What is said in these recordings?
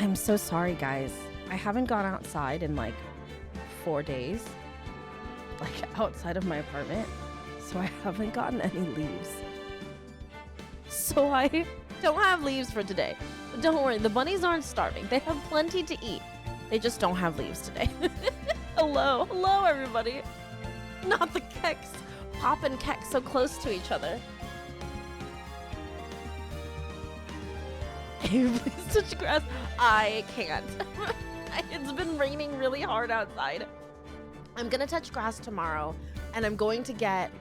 I'm so sorry, guys. I haven't gone outside in like 4 days, like outside of my apartment, so I haven't gotten any leaves. So I don't have leaves for today. But don't worry, the bunnies aren't starving. They have plenty to eat. They just don't have leaves today. Hello, everybody. Not the keks. Pop and Kek so close to each other. Hey, please touch grass. I can't. It's been raining really hard outside. I'm gonna touch grass tomorrow, and I'm going to get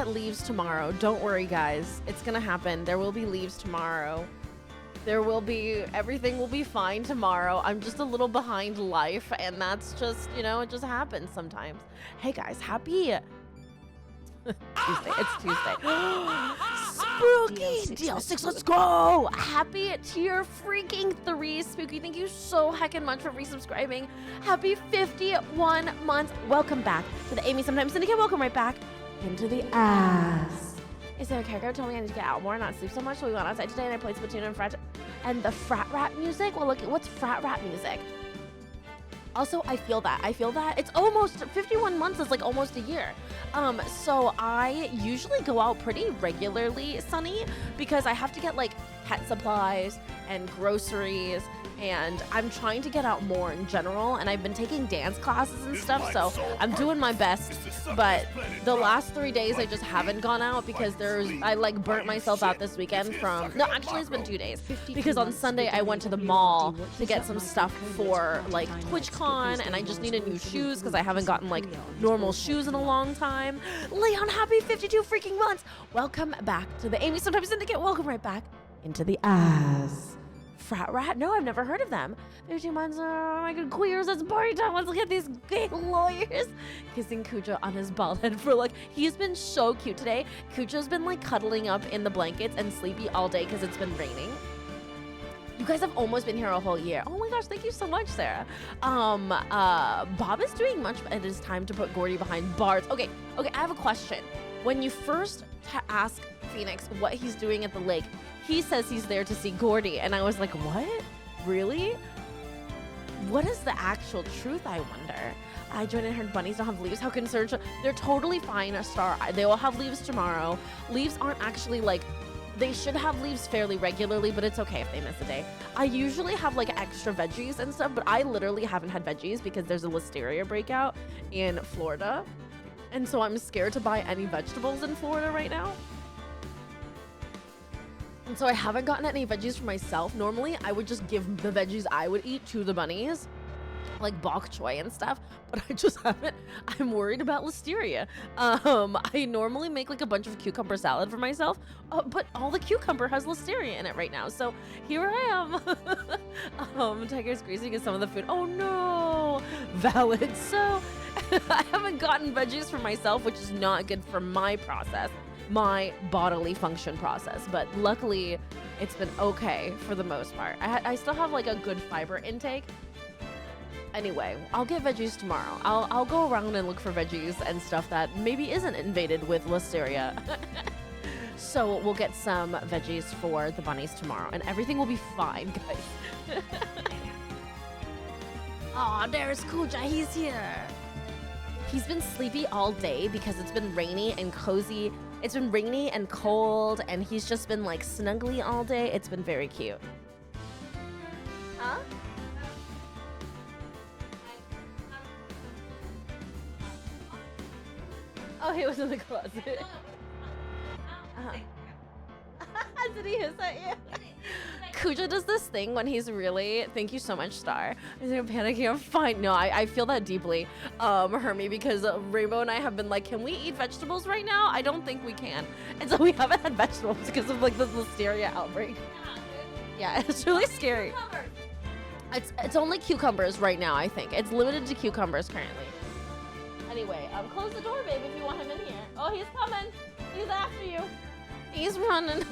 leaves tomorrow. Don't worry, guys. It's gonna happen. There will be leaves tomorrow. Everything will be fine tomorrow. I'm just a little behind life, and that's just, it just happens sometimes. Hey guys, happy Tuesday. It's Tuesday. Spooky DL6, let's go. Happy tier freaking 3. Spooky, thank you so heckin' much for resubscribing. Happy 51 months. Welcome back to the Amy Sometimes Syndicate. Welcome right back into the ass. Is there a character who told me I need to get out more and not sleep so much? So we went outside today and I played Splatoon and the frat rap music. Well, look, what's frat rap music? Also, I feel that. It's almost 51 months is like almost a year. So I usually go out pretty regularly, Sunny, because I have to get like pet supplies and groceries, and I'm trying to get out more in general, and I've been taking dance classes and stuff, so I'm doing my best. But the last 3 days I just haven't gone out because I like burnt myself out this weekend actually it's been 2 days, because on Sunday I went to the mall to get some stuff for like TwitchCon, and I just needed new shoes because I haven't gotten like normal shoes in a long time. Leon, happy 52 freaking months. Welcome back to the Amy Sometimes Syndicate. Welcome right back into the ass. Frat rat? No, I've never heard of them. 15 months, oh my god, queers, it's party time. Let's look at these gay lawyers. Kissing Kuja on his bald head for like, he's been so cute today. Kuja's been like cuddling up in the blankets and sleepy all day because it's been raining. You guys have almost been here a whole year. Oh my gosh, thank you so much, Sarah. Bob is doing much, it is time to put Gordy behind bars. Okay, I have a question. When you first ask Phoenix what he's doing at the lake, he says he's there to see Gordy, and I was like, what? Really? What is the actual truth, I wonder? I joined and heard bunnies don't have leaves. How concerned? They're totally fine, Star. They will have leaves tomorrow. Leaves aren't actually like, they should have leaves fairly regularly, but it's okay if they miss a day. I usually have like extra veggies and stuff, but I literally haven't had veggies because there's a listeria breakout in Florida. And so I'm scared to buy any vegetables in Florida right now. And so I haven't gotten any veggies for myself. Normally, I would just give the veggies I would eat to the bunnies, like bok choy and stuff, but I just haven't. I'm worried about listeria. I normally make like a bunch of cucumber salad for myself, but all the cucumber has listeria in it right now. So here I am. Tiger's greasing is some of the food. Oh no, valid. So I haven't gotten veggies for myself, which is not good for my process, my bodily function process, but luckily it's been okay for the most part. I still have like a good fiber intake. Anyway, I'll get veggies tomorrow. I'll go around and look for veggies and stuff that maybe isn't invaded with listeria. So we'll get some veggies for the bunnies tomorrow, and everything will be fine, guys. Oh, there's Kuja, he's here. He's been sleepy all day because it's been rainy and cozy. It's been rainy and cold, and he's just been like snuggly all day. It's been very cute. Huh? Oh, he was in the closet. Did he hiss at you? Kuja does this thing when he's really, thank you so much, Star. I'm panicking, I'm fine. No, I feel that deeply, Hermie, because Rainbow and I have been like, can we eat vegetables right now? I don't think we can. And so we haven't had vegetables because of like the listeria outbreak. Yeah, it's really scary. It's only cucumbers right now, I think. It's limited to cucumbers currently. Anyway, close the door, babe, if you want him in here. Oh, he's coming. He's after you. He's running.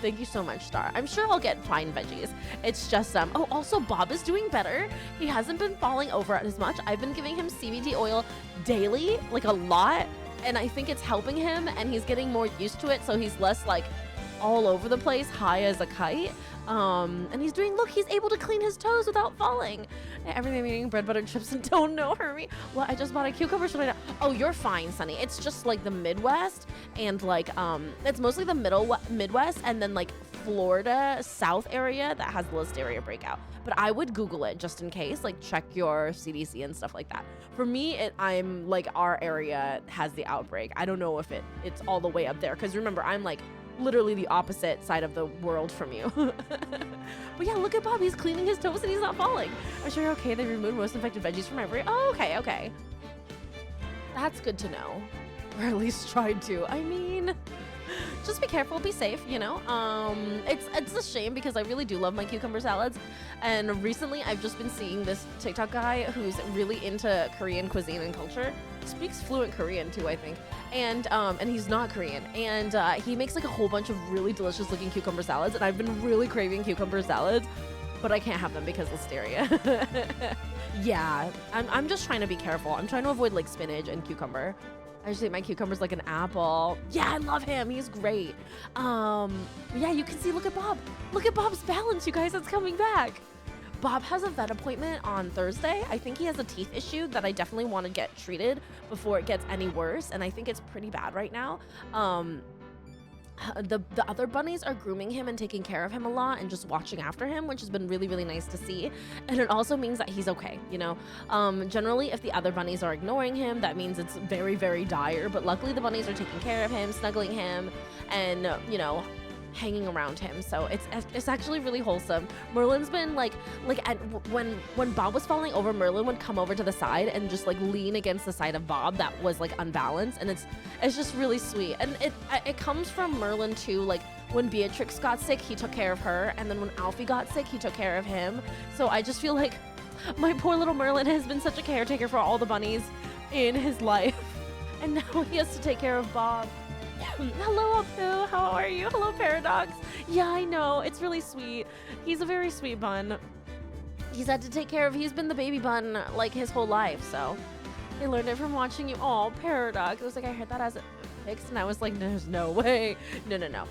Thank you so much, Star. I'm sure I'll get fine veggies. It's just, oh, also Bob is doing better. He hasn't been falling over as much. I've been giving him CBD oil daily, like a lot, and I think it's helping him, and he's getting more used to it, so he's less like all over the place, high as a kite. And he's able to clean his toes without falling. Everything I'm eating bread, butter, chips, and don't know, Hermie. Well, I just bought a cucumber. Should I not? Oh, you're fine, Sunny. It's just like the Midwest and like, it's mostly the Midwest and then like Florida South area that has the listeria breakout. But I would Google it just in case, like check your CDC and stuff like that. For me, I'm like, our area has the outbreak. I don't know if it's all the way up there. Cause remember, I'm like literally the opposite side of the world from you. But yeah, look at Bob. He's cleaning his toes and he's not falling. I'm sure you're okay. They removed most infected veggies from every. Oh, okay. That's good to know. Or at least tried to. I mean, just be careful, be safe, you know? It's a shame because I really do love my cucumber salads. And recently I've just been seeing this TikTok guy who's really into Korean cuisine and culture. Speaks fluent Korean too, I think. And he's not Korean. And he makes like a whole bunch of really delicious looking cucumber salads. And I've been really craving cucumber salads, but I can't have them because listeria. Yeah, I'm just trying to be careful. I'm trying to avoid like spinach and cucumber. I just think my cucumber's like an apple. Yeah, I love him. He's great. Yeah, you can see, look at Bob. Look at Bob's balance, you guys. It's coming back. Bob has a vet appointment on Thursday. I think he has a teeth issue that I definitely want to get treated before it gets any worse. And I think it's pretty bad right now. The other bunnies are grooming him and taking care of him a lot and just watching after him, which has been really, really nice to see. And it also means that he's okay, you know? Generally, if the other bunnies are ignoring him, that means it's very, very dire. But luckily, the bunnies are taking care of him, snuggling him, and, you know, hanging around him. So it's actually really wholesome. Merlin's been when Bob was falling over, Merlin would come over to the side and just like lean against the side of Bob that was like unbalanced, and it's just really sweet. And it comes from Merlin too. Like when Beatrix got sick, he took care of her, and then when Alfie got sick, he took care of him. So I just feel like my poor little Merlin has been such a caretaker for all the bunnies in his life, and now he has to take care of Bob. Hello, Apu. How are you? Hello, Paradox. Yeah, I know. It's really sweet. He's a very sweet bun. He's had to take care of, he's been the baby bun like his whole life, so I learned it from watching you. Oh, Paradox. It was like, I heard that as a fixed, and I was like, there's no way. No.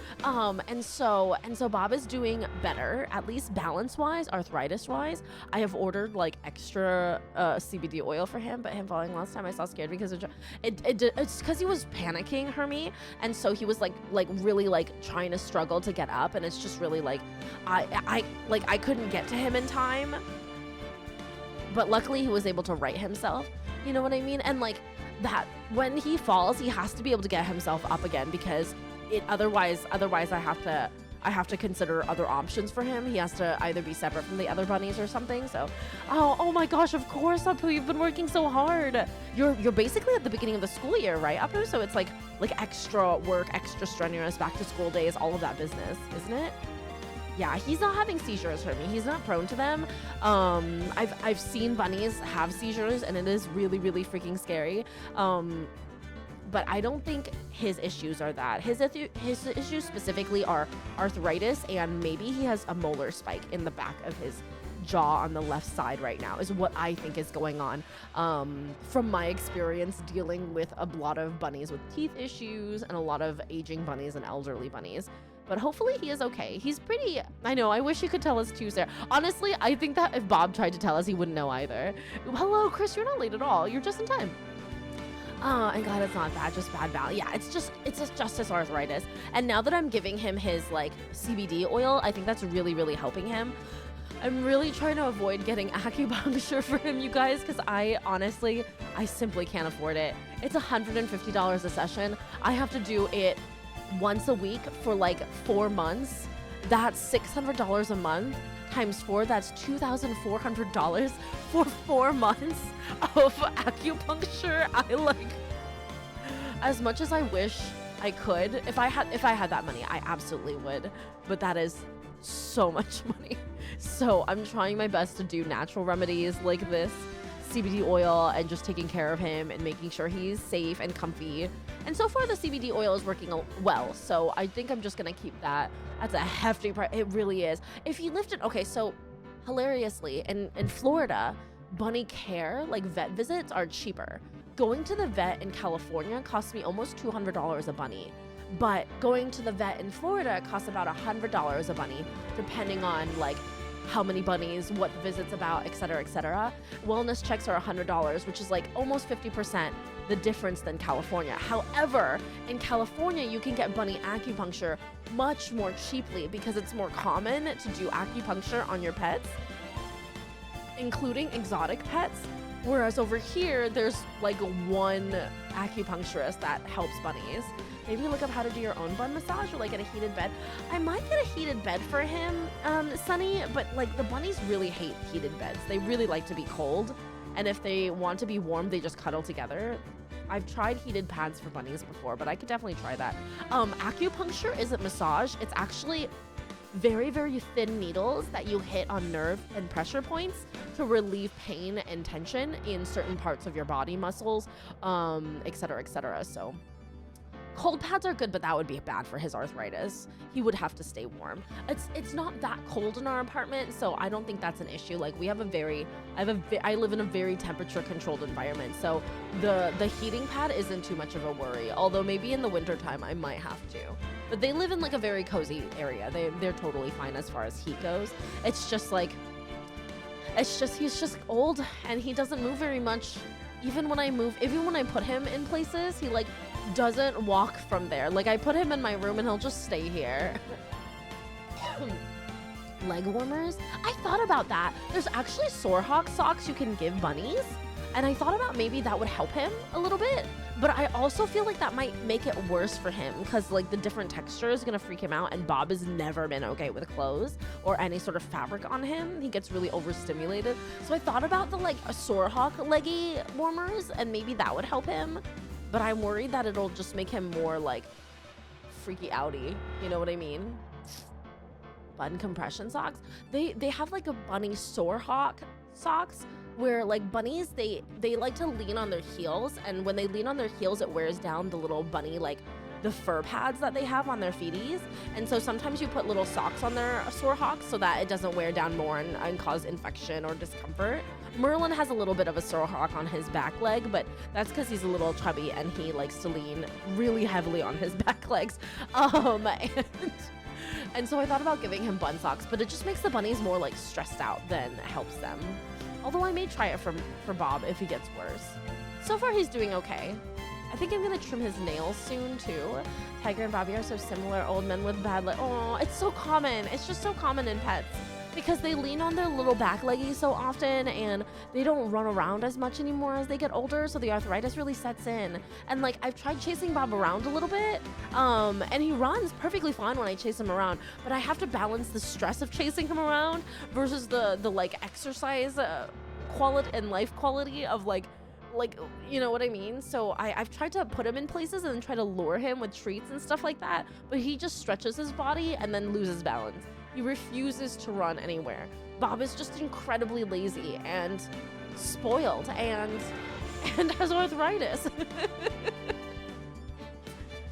And so Bob is doing better, at least balance-wise, arthritis-wise. I have ordered like extra CBD oil for him, but him falling last time I saw scared because it's because he was panicking, Hermie, and so he was like really like trying to struggle to get up, and it's just really like I couldn't get to him in time, but luckily he was able to right himself. You know what I mean? And like that when he falls, he has to be able to get himself up again, because otherwise I have to consider other options for him. He has to either be separate from the other bunnies or something. So, oh my gosh, of course, Apu, you've been working so hard. You're basically at the beginning of the school year, right, Apu? So it's like extra work, extra strenuous, back to school days, all of that business, isn't it? Yeah, he's not having seizures, Hermie. He's not prone to them. I've seen bunnies have seizures, and it is really, really freaking scary. But I don't think his issues are that. His issues specifically are arthritis, and maybe he has a molar spike in the back of his jaw on the left side right now, is what I think is going on. From my experience dealing with a lot of bunnies with teeth issues and a lot of aging bunnies and elderly bunnies. But hopefully he is okay. He's pretty, I know, I wish he could tell us too, Sarah. Honestly, I think that if Bob tried to tell us, he wouldn't know either. Hello, Chris, you're not late at all. You're just in time. And God, it's not that, just bad balance. Yeah, it's just his arthritis. And now that I'm giving him his like CBD oil, I think that's really, really helping him. I'm really trying to avoid getting acupuncture for him, you guys, because I simply can't afford it. It's $150 a session. I have to do it once a week for like 4 months. That's $600 a month times 4. That's $2,400 for 4 months of acupuncture. I like, as much as I wish I could, if I had that money, I absolutely would, but that is so much money. So I'm trying my best to do natural remedies like this CBD oil and just taking care of him and making sure he's safe and comfy. And so far the CBD oil is working well. So I think I'm just gonna keep that. That's a hefty price. It really is. If he lifted, okay, so hilariously in Florida, bunny care, like vet visits, are cheaper. Going to the vet in California costs me almost $200 a bunny. But going to the vet in Florida costs about $100 a bunny, depending on like how many bunnies, what the visit's about, et cetera, et cetera. Wellness checks are $100, which is like almost 50% the difference than California. However, in California, you can get bunny acupuncture much more cheaply because it's more common to do acupuncture on your pets, including exotic pets. Whereas over here, there's like one acupuncturist that helps bunnies. Maybe look up how to do your own bun massage or like get a heated bed. I might get a heated bed for him, Sunny, but like the bunnies really hate heated beds. They really like to be cold. And if they want to be warm, they just cuddle together. I've tried heated pads for bunnies before, but I could definitely try that. Acupuncture isn't massage. It's actually very, very thin needles that you hit on nerve and pressure points to relieve pain and tension in certain parts of your body, muscles, et cetera, et cetera. So cold pads are good, but that would be bad for his arthritis. He would have to stay warm. It's not that cold in our apartment, so I don't think that's an issue. Like I live in a very temperature controlled environment, so the heating pad isn't too much of a worry. Although maybe in the wintertime I might have to. But they live in like a very cozy area. They're totally fine as far as heat goes. He's just old and he doesn't move very much. Even when I put him in places, he like doesn't walk from there. Like I put him in my room and he'll just stay here. Leg warmers? I thought about that. There's actually Sorehawk socks you can give bunnies. And I thought about maybe that would help him a little bit. But I also feel like that might make it worse for him because like the different texture is gonna freak him out, and Bob has never been okay with clothes or any sort of fabric on him. He gets really overstimulated. So I thought about the like a Sorehawk leggy warmers and maybe that would help him. But I'm worried that it'll just make him more like freaky outy. You know what I mean? Bun compression socks. They have like a bunny Sorehawk socks where like bunnies, they like to lean on their heels, and when they lean on their heels, it wears down the little bunny, like the fur pads that they have on their feeties. And so sometimes you put little socks on their Sorehawks so that it doesn't wear down more and cause infection or discomfort. Merlin has a little bit of a Sorehawk on his back leg, but that's because he's a little chubby and he likes to lean really heavily on his back legs. And so I thought about giving him bun socks, but it just makes the bunnies more like stressed out than helps them. Although I may try it for Bob if he gets worse. So far he's doing okay. I think I'm gonna trim his nails soon too. Tiger and Bobby are so similar, old men with bad legs. Oh, it's so common. It's just so common in pets because they lean on their little back leggies so often and they don't run around as much anymore as they get older, so the arthritis really sets in. And like I've tried chasing Bob around a little bit, and he runs perfectly fine when I chase him around, but I have to balance the stress of chasing him around versus the like exercise quality and life quality of like you know what I mean? So I've tried to put him in places and try to lure him with treats and stuff like that, but he just stretches his body and then loses balance. He refuses to run anywhere. Bob is just incredibly lazy and spoiled and has arthritis.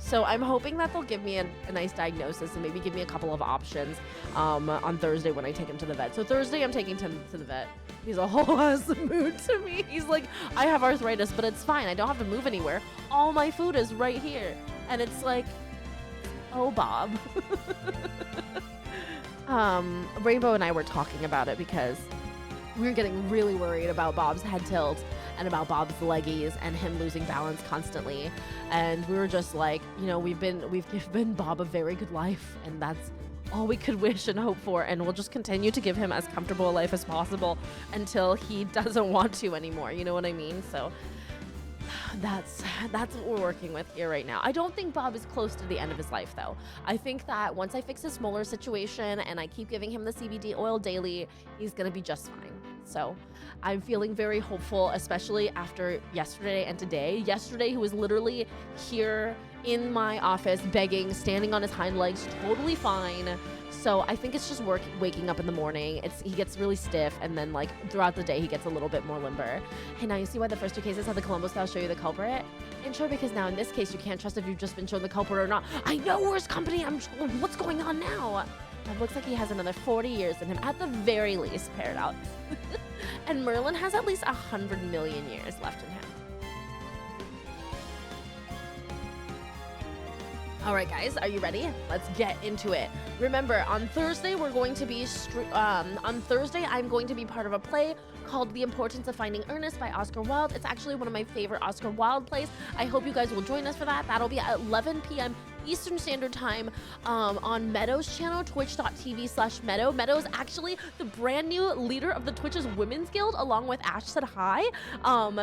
So I'm hoping that they'll give me a nice diagnosis and maybe give me a couple of options on Thursday when I take him to the vet. So Thursday I'm taking him to the vet. He's a whole ass mood to me. He's like, I have arthritis, but it's fine. I don't have to move anywhere. All my food is right here. And it's like, oh, Bob. Rainbow and I were talking about it because we were getting really worried about Bob's head tilt and about Bob's leggies and him losing balance constantly. And we were just like, you know, we've given Bob a very good life, and that's all we could wish and hope for, and we'll just continue to give him as comfortable a life as possible until he doesn't want to anymore. You know what I mean? So that's what we're working with here right now. I don't think Bob is close to the end of his life, though. I think that once I fix his molar situation and I keep giving him the CBD oil daily, he's gonna be just fine. So I'm feeling very hopeful, especially after yesterday and today. Yesterday, he was literally here in my office begging, standing on his hind legs, totally fine. So I think it's just waking up in the morning. He gets really stiff, and then like throughout the day he gets a little bit more limber. Hey, now you see why the first two cases had the Columbo style show you the culprit intro? Because now in this case you can't trust if you've just been shown the culprit or not. I know, worst company. What's going on now? It looks like he has another 40 years in him at the very least, paired out. And Merlin has at least 100 million years left in him. All right, guys, are you ready? Let's get into it. Remember, on Thursday, we're going to be, on Thursday, I'm going to be part of a play called The Importance of Finding Ernest by Oscar Wilde. It's actually one of my favorite Oscar Wilde plays. I hope you guys will join us for that. That'll be at 11 p.m. Eastern Standard Time on Meadow's channel, twitch.tv/Meadow. Meadow's actually the brand new leader of the Twitch's Women's Guild, along with Ash Said Hi.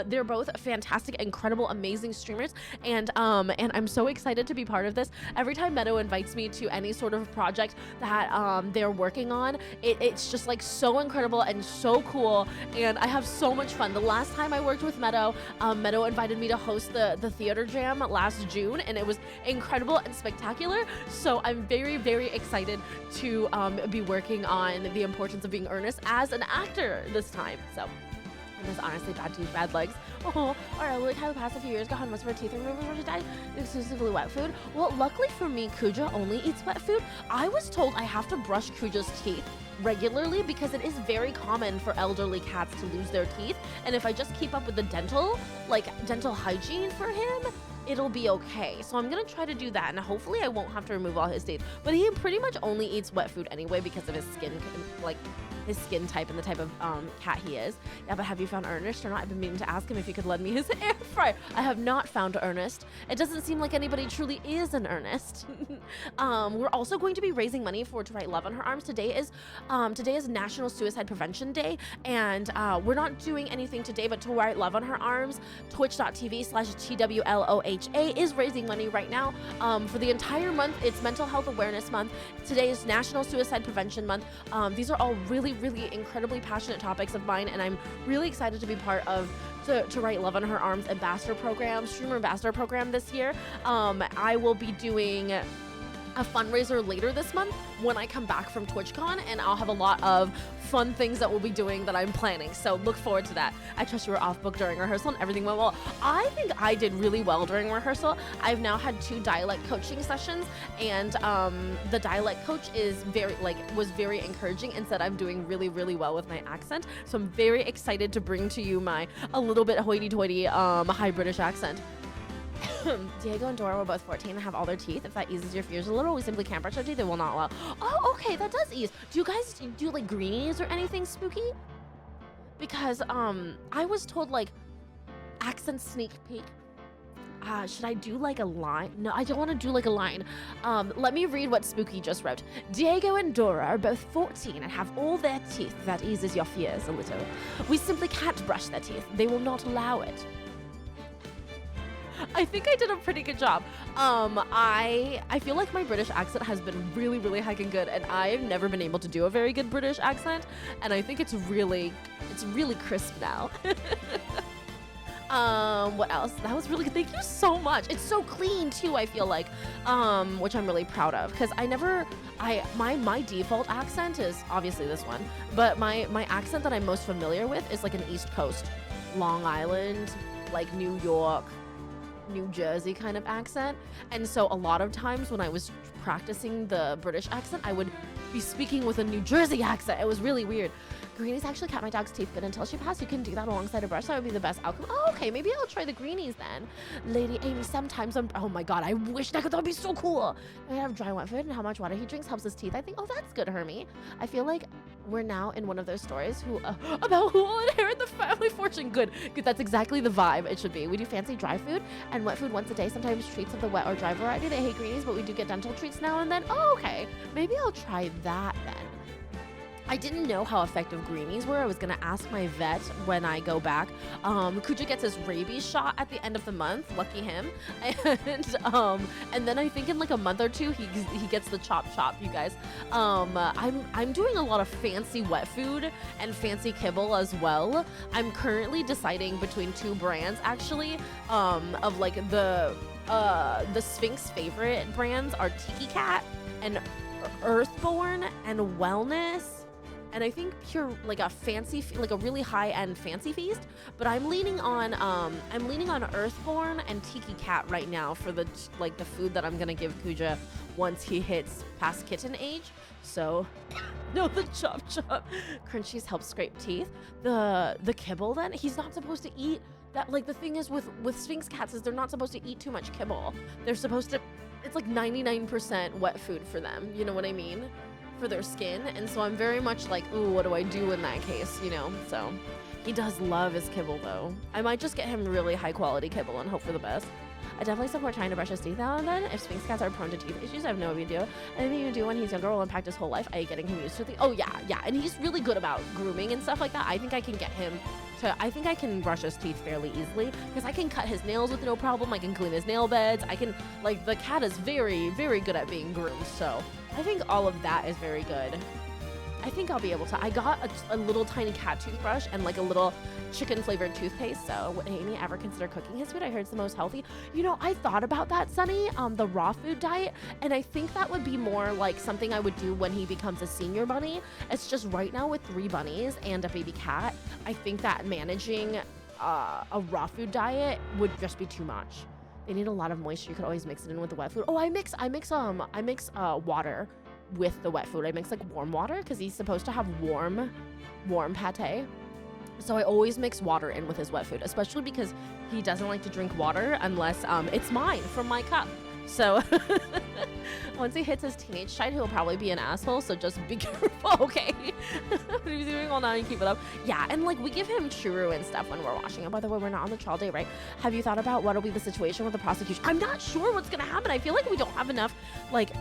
They're both fantastic, incredible, amazing streamers, and I'm so excited to be part of this. Every time Meadow invites me to any sort of project that they're working on, it's just like so incredible and so cool, and I have so much fun. The last time I worked with Meadow, Meadow invited me to host the theater jam last June, and it was incredible and spectacular. So I'm very, very excited to be working on The Importance of Being Earnest as an actor this time. So, and there's honestly bad teeth, bad legs. Oh, alright, like how the past few years got on most of her teeth removals when she died, exclusively wet food. Well, luckily for me, Kuja only eats wet food. I was told I have to brush Kuja's teeth regularly because it is very common for elderly cats to lose their teeth, and if I just keep up with the dental hygiene for him, it'll be okay. So I'm gonna try to do that, and hopefully I won't have to remove all his teeth. But he pretty much only eats wet food anyway because of his skin, like his skin type and the type of cat he is. Yeah, but have you found Ernest or not? I've been meaning to ask him if he could lend me his air fryer. I have not found Ernest. It doesn't seem like anybody truly is an Ernest. We're also going to be raising money for To Write Love on Her Arms. Today is National Suicide Prevention Day, and we're not doing anything today, but To Write Love on Her Arms, twitch.tv/TWLOHA is raising money right now for the entire month. It's Mental Health Awareness Month. Today is National Suicide Prevention Month. These are all really incredibly passionate topics of mine, and I'm really excited to be part of To Write Love on Her Arms ambassador program, streamer ambassador program this year. I will be doing a fundraiser later this month when I come back from TwitchCon, and I'll have a lot of fun things that we'll be doing that I'm planning, so look forward to that. I trust you were off book during rehearsal and everything went well. I think I did really well during rehearsal. I've now had 2 dialect coaching sessions, and the dialect coach was very encouraging and said I'm doing really well with my accent, so I'm very excited to bring to you my a little bit hoity-toity high British accent. Diego and Dora were both 14 and have all their teeth. If that eases your fears a little, we simply can't brush our teeth. They will not allow. Oh, okay, that does ease. Do you guys do like greenies or anything spooky? Because I was told like accent sneak peek. Should I do like a line? No, I don't want to do like a line. Let me read what Spooky just wrote. Diego and Dora are both 14 and have all their teeth. That eases your fears a little. We simply can't brush their teeth. They will not allow it. I think I did a pretty good job. I feel like my British accent has been really heckin' good, and I've never been able to do a very good British accent, and I think it's really crisp now. What else? That was really good. Thank you so much. It's so clean too, I feel like, which I'm really proud of, because my default accent is obviously this one, but my accent that I'm most familiar with is like an East Coast, Long Island, like New York, New Jersey kind of accent. And so a lot of times when I was practicing the British accent, I would be speaking with a New Jersey accent. It was really weird. Greenies actually kept my dog's teeth good until she passed. You can do that alongside a brush. That would be the best outcome. Oh, okay. Maybe I'll try the greenies then. Lady Amy, sometimes oh my God, I wish that would be so cool. I have dry wet food and how much water he drinks helps his teeth. I think, oh, that's good, Hermie. I feel like we're now in one of those stories about who will inherit the family fortune. Good. That's exactly the vibe it should be. We do fancy dry food and wet food once a day. Sometimes treats of the wet or dry variety. They hate greenies, but we do get dental treats now and then. Oh, okay. Maybe I'll try that then. I didn't know how effective greenies were. I was gonna ask my vet when I go back. Kuja gets his rabies shot at the end of the month. Lucky him. And then I think in like a month or 2, he gets the chop, you guys. I'm doing a lot of fancy wet food and fancy kibble as well. I'm currently deciding between 2 brands actually, of like the Sphinx favorite brands are Tiki Cat and Earthborn and Wellness. And I think pure like a fancy, like a really high-end fancy feast, but I'm leaning on Earthborn and Tiki Cat right now for the food that I'm gonna give Kuja once he hits past kitten age. So, no, the chop. Crunchies help scrape teeth. The kibble then, he's not supposed to eat that like the thing is with Sphinx cats is they're not supposed to eat too much kibble. They're supposed to, it's like 99% wet food for them. You know what I mean? For their skin. And so I'm very much like, ooh, what do I do in that case? You know? So he does love his kibble though. I might just get him really high quality kibble and hope for the best. I definitely support trying to brush his teeth now and then. If Sphinx cats are prone to teeth issues, I have no idea. Anything you do when he's younger will impact his whole life. I getting him used to the. Oh yeah. And he's really good about grooming and stuff like that. I think I can get him to. I think I can brush his teeth fairly easily because I can cut his nails with no problem. I can clean his nail beds. I can like the cat is very, very good at being groomed. So I think all of that is very good. I think I'll be able to. I got a little tiny cat toothbrush and like a little chicken flavored toothpaste. So would Amy ever consider cooking his food? I heard it's the most healthy. You know, I thought about that, Sunny, the raw food diet. And I think that would be more like something I would do when he becomes a senior bunny. It's just right now with 3 bunnies and a baby cat, I think that managing a raw food diet would just be too much. They need a lot of moisture. You could always mix it in with the wet food. Oh, I mix water with the wet food. I mix like warm water because he's supposed to have warm pate. So I always mix water in with his wet food, especially because he doesn't like to drink water unless it's mine from my cup. So once he hits his teenage child, he'll probably be an asshole. So just be careful, okay? What he's doing all night and keep it up. Yeah, and like we give him churu and stuff when we're washing him. By the way, we're not on the trial day, right? Have you thought about what'll be the situation with the prosecution? I'm not sure what's gonna happen. I feel like we don't have enough, like,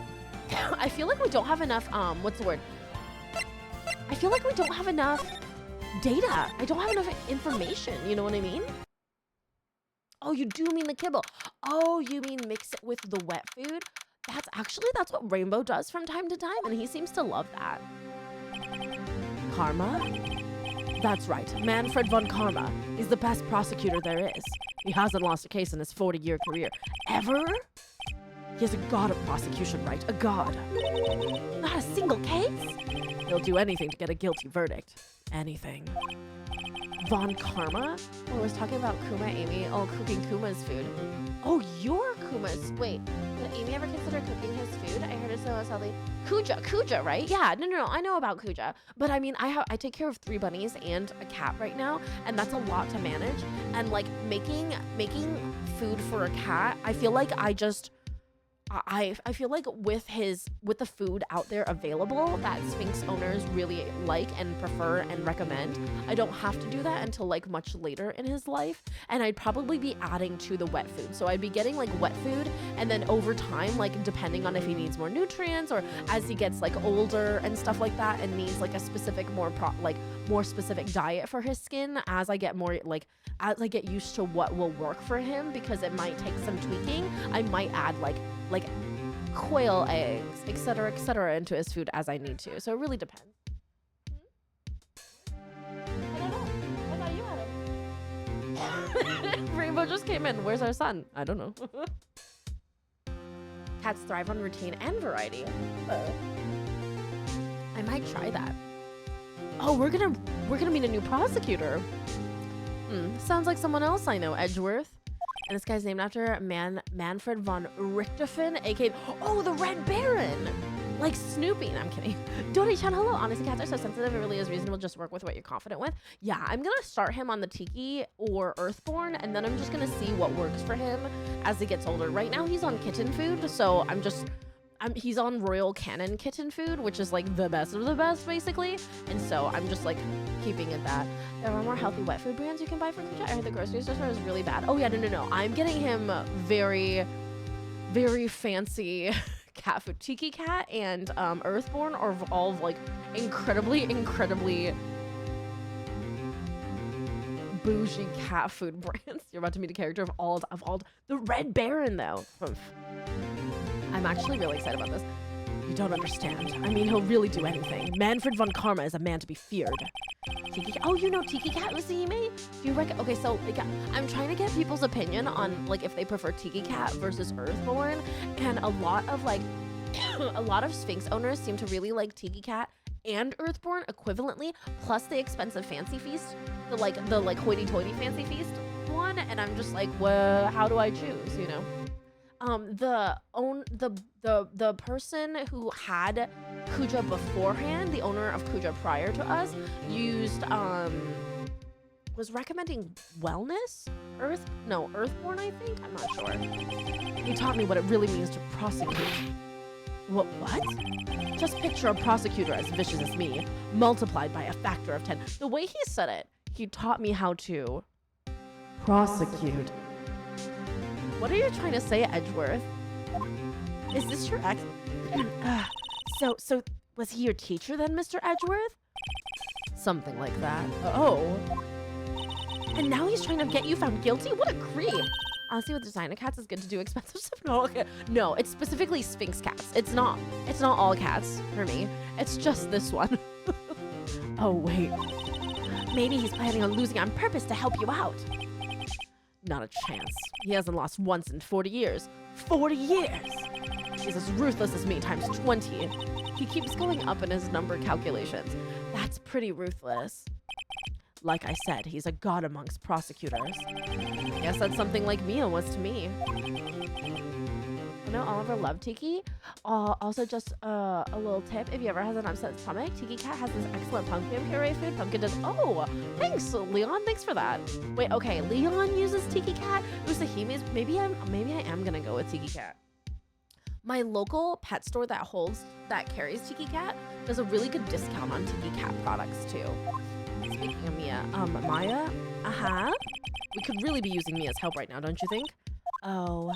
I feel like we don't have enough, what's the word? I feel like we don't have enough data. I don't have enough information, you know what I mean? Oh, you do mean the kibble. Oh, you mean mix it with the wet food? That's what Rainbow does from time to time, and he seems to love that. Karma? That's right, Manfred von Karma. He's the best prosecutor there is. He hasn't lost a case in his 40-year career. Ever? He is a god of prosecution, right? A god. Not a single case? He'll do anything to get a guilty verdict. Anything. Von Karma? Oh, I was talking about Kuma, Amy. Oh, cooking Kuma's food. Oh, your Kuma's. Wait, did Amy ever consider cooking his food? I heard it's so healthy. Kuja, right? Yeah, no, I know about Kuja. But I mean, I take care of 3 bunnies and a cat right now, and that's a lot to manage. And like making food for a cat, I feel like I feel like with the food out there available that Sphinx owners really like and prefer and recommend, I don't have to do that until like much later in his life. And I'd probably be adding to the wet food. So I'd be getting like wet food, and then over time, like depending on if he needs more nutrients or as he gets like older and stuff like that and needs like a specific more specific diet for his skin, as I get used to what will work for him, because it might take some tweaking, I might add like quail eggs, etc., into his food as I need to. So it really depends. I don't know. I thought you had it. Rainbow just came in. Where's our son? I don't know. Cats thrive on routine and variety. I might try that. Oh, we're gonna meet a new prosecutor. Sounds like someone else I know, Edgeworth. And this guy's named after Manfred von Richthofen, aka the Red Baron. Like Snoopy. No, I'm kidding. Dory-chan, hello. Honestly, cats are so sensitive. It really is reasonable. Just work with what you're confident with. Yeah, I'm gonna start him on the Tiki or Earthborn, and then I'm just gonna see what works for him as he gets older. Right now, he's on kitten food, so he's on Royal Canin kitten food, which is like the best of the best, basically. And so I'm just like keeping it that. There are more healthy wet food brands you can buy for Kuja. I heard the grocery store is really bad. Oh yeah, no. I'm getting him very, very fancy cat food. Tiki Cat and Earthborn are all like incredibly bougie cat food brands. You're about to meet a character of all the Red Baron though. I'm actually really excited about this. You don't understand. I mean, he'll really do anything. Manfred von Karma is a man to be feared. Tiki Cat. Oh, you know Tiki Cat, Missy May? Do you reckon? Okay, so like, I'm trying to get people's opinion on like if they prefer Tiki Cat versus Earthborn, and a lot of Sphinx owners seem to really like Tiki Cat and Earthborn equivalently, plus the expensive Fancy Feast, the hoity-toity Fancy Feast one, and I'm just like, well, how do I choose? You know. The person who had Kuja beforehand, the owner of Kuja prior to us, used was recommending wellness? Earthborn, I think? I'm not sure. He taught me what it really means to prosecute. What? Just picture a prosecutor as vicious as me, multiplied by a factor of 10. The way he said it, he taught me how to prosecute. What are you trying to say, Edgeworth? Is this your ex? So was he your teacher then, Mr. Edgeworth? Something like that. Oh. And now he's trying to get you found guilty? What a creep. Honestly, with designer cats, it's good to do expensive stuff. No, it's specifically Sphinx cats. It's not all cats for me. It's just this one. Oh, wait. Maybe he's planning on losing on purpose to help you out. Not a chance. He hasn't lost once in 40 years. 40 years! He's as ruthless as me times 20. He keeps going up in his number calculations. That's pretty ruthless. Like I said, he's a god amongst prosecutors. I guess that's something like Mia was to me. You know, Oliver loved Tiki. Also, just a little tip: if you ever has an upset stomach, Tiki Cat has this excellent pumpkin puree food. Pumpkin does. Oh, thanks, Leon. Thanks for that. Wait, okay. Leon uses Tiki Cat. Usahime's. Maybe I am gonna go with Tiki Cat. My local pet store that carries Tiki Cat does a really good discount on Tiki Cat products too. Speaking of Mia, Maya? We could really be using Mia's help right now, don't you think? Oh,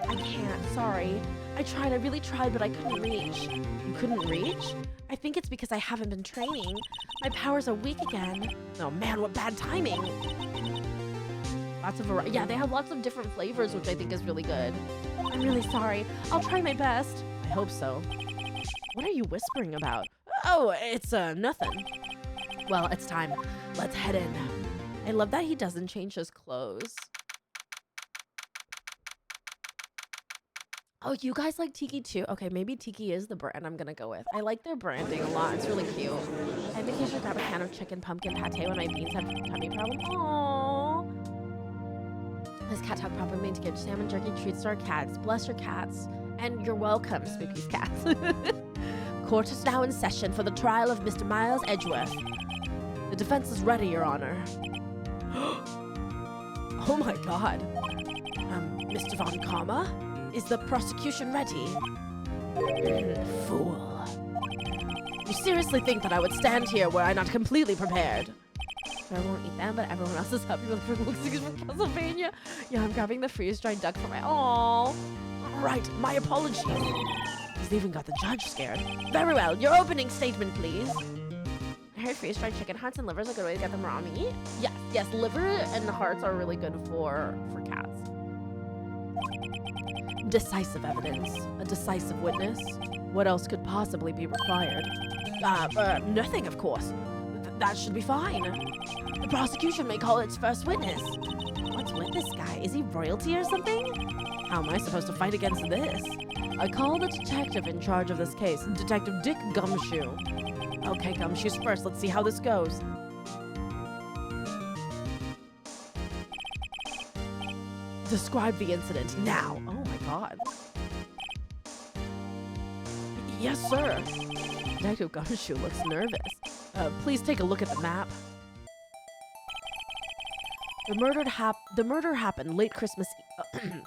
I can't, sorry. I really tried, but I couldn't reach. You couldn't reach? I think it's because I haven't been training. My powers are weak again. Oh man, what bad timing. Lots of variety. Yeah, they have lots of different flavors, which I think is really good. I'm really sorry. I'll try my best. I hope so. What are you whispering about? Oh, it's, nothing. Well, it's time. Let's head in. I love that he doesn't change his clothes. Oh, you guys like Tiki too? Okay, maybe Tiki is the brand I'm gonna go with. I like their branding a lot. It's really cute. I think I should grab a can of chicken pumpkin pate when my beans have tummy problem. Aww. This cat talk prompted me to give salmon jerky treats to our cats. Bless your cats. And you're welcome, Spooky's cats. Court is now in session for the trial of Mr. Miles Edgeworth. The defense is ready, Your Honor. Oh my god. Mr. Von Karma? Is the prosecution ready? Fool. You seriously think that I would stand here were I not completely prepared? I won't eat them, but everyone else is happy with the looks from Pennsylvania. Yeah, I'm grabbing the freeze-dried duck for my... Aww. Right, my apologies. He's even got the judge scared. Very well, your opening statement, please. I heard freeze-dried chicken hearts and livers are a good way to get them raw meat. Yes, liver and hearts are really good for cats. Decisive evidence. A decisive witness. What else could possibly be required? Nothing, of course. That should be fine. The prosecution may call its first witness. What's with this guy? Is he royalty or something? How am I supposed to fight against this? I call the detective in charge of this case, Detective Dick Gumshoe. Okay, Gumshoe's first. Let's see how this goes. Describe the incident now. Oh my god. Yes, sir. Detective Gumshoe looks nervous. Please take a look at the map. The murder happened late Christmas Eve.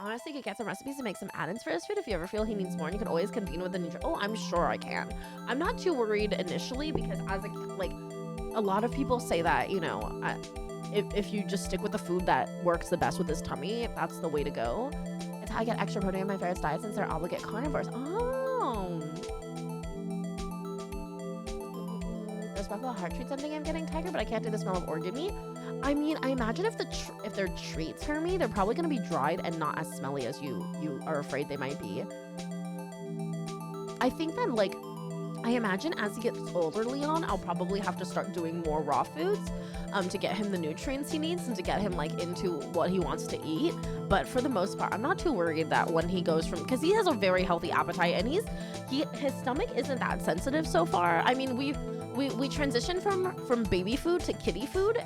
Honestly, you could get some recipes to make some add-ins for his food. If you ever feel he needs more, and you can always convene with the ninja. Oh, I'm sure I can. I'm not too worried initially because as a lot of people say that, you know, if you just stick with the food that works the best with his tummy, that's the way to go. It's how I get extra protein in my ferret's diet since they're obligate carnivores. Oh. There's about heart treats something I'm getting tiger, but I can't do the smell of organ meat. I mean, I imagine if their treats hurt me, they're probably gonna be dried and not as smelly as you are afraid they might be. I think that I imagine as he gets older, Leon, I'll probably have to start doing more raw foods to get him the nutrients he needs and to get him into what he wants to eat. But for the most part, I'm not too worried that when he goes from, because he has a very healthy appetite and his stomach isn't that sensitive so far. I mean, we transitioned from baby food to kitty food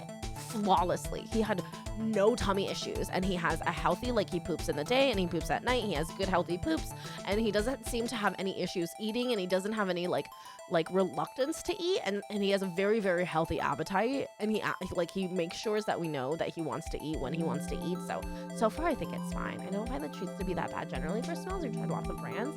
flawlessly. He had no tummy issues, and he has a healthy, like, he poops in the day and he poops at night. He has good healthy poops, and he doesn't seem to have any issues eating, and he doesn't have any like reluctance to eat, and he has a very, very healthy appetite, and he makes sure that we know that he wants to eat when he wants to eat. So far I think it's fine. I don't find the treats to be that bad generally for smells. We've tried lots of brands.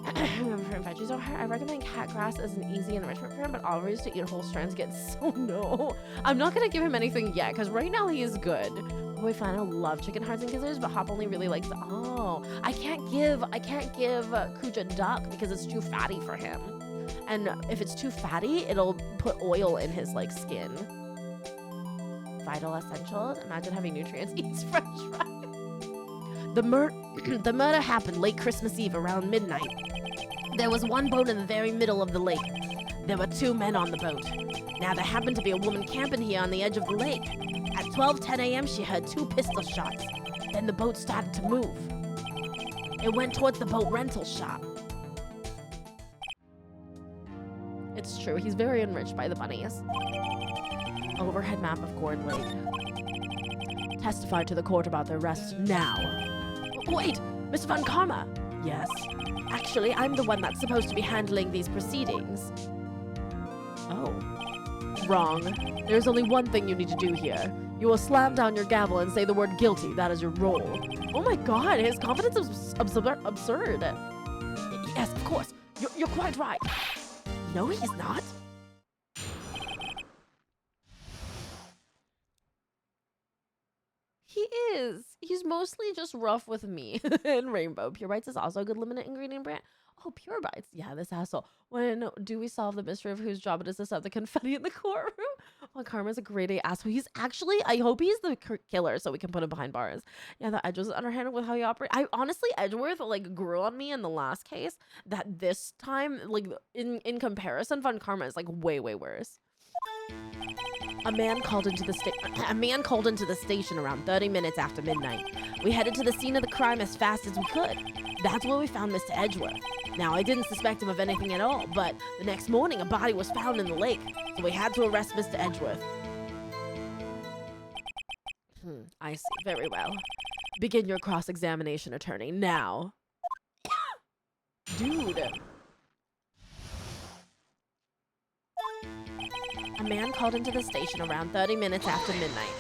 For veggies or I recommend cat grass as an easy enrichment for him, but always to eat whole strands gets so no. I'm not gonna give him anything yet, because right now he is good. Oh, I find I love chicken hearts and gizzards, but Hop only really likes I can't give Kuja duck because it's too fatty for him. And if it's too fatty, it'll put oil in his like skin. Vital essentials. Imagine having nutrients eats french fries. The murder happened late Christmas Eve around midnight. There was one boat in the very middle of the lake. There were 2 men on the boat. Now there happened to be a woman camping here on the edge of the lake. At 12:10 a.m. she heard 2 pistol shots. Then the boat started to move. It went towards the boat rental shop. It's true, he's very enriched by the bunnies. Overhead map of Gourd Lake. Testify to the court about their arrest now. Wait, Mr. Von Karma. Yes. Actually, I'm the one that's supposed to be handling these proceedings. Oh. Wrong. There's only one thing you need to do here. You will slam down your gavel and say the word guilty. That is your role. Oh my god, his confidence is absurd. Yes, of course. You're quite right. No, he's not. He is. He's mostly just rough with me and Rainbow. Pure Bites is also a good limited ingredient brand. Oh, Pure Bites. Yeah, this asshole. When do we solve the mystery of whose job it is to set the confetti in the courtroom? Well, Karma's a grade A asshole. He's actually, I hope he's the killer so we can put him behind bars. Yeah, the Edge was underhanded with how he operates. I honestly, Edgeworth like grew on me in the last case. That this time, like in comparison, Von Karma is like way, way worse. A man called into the station around 30 minutes after midnight. We headed to the scene of the crime as fast as we could. That's where we found Mr. Edgeworth. Now, I didn't suspect him of anything at all, but the next morning a body was found in the lake, so we had to arrest Mr. Edgeworth. I see. Very well. Begin your cross-examination, attorney, now. Dude. A man called into the station around 30 minutes after midnight.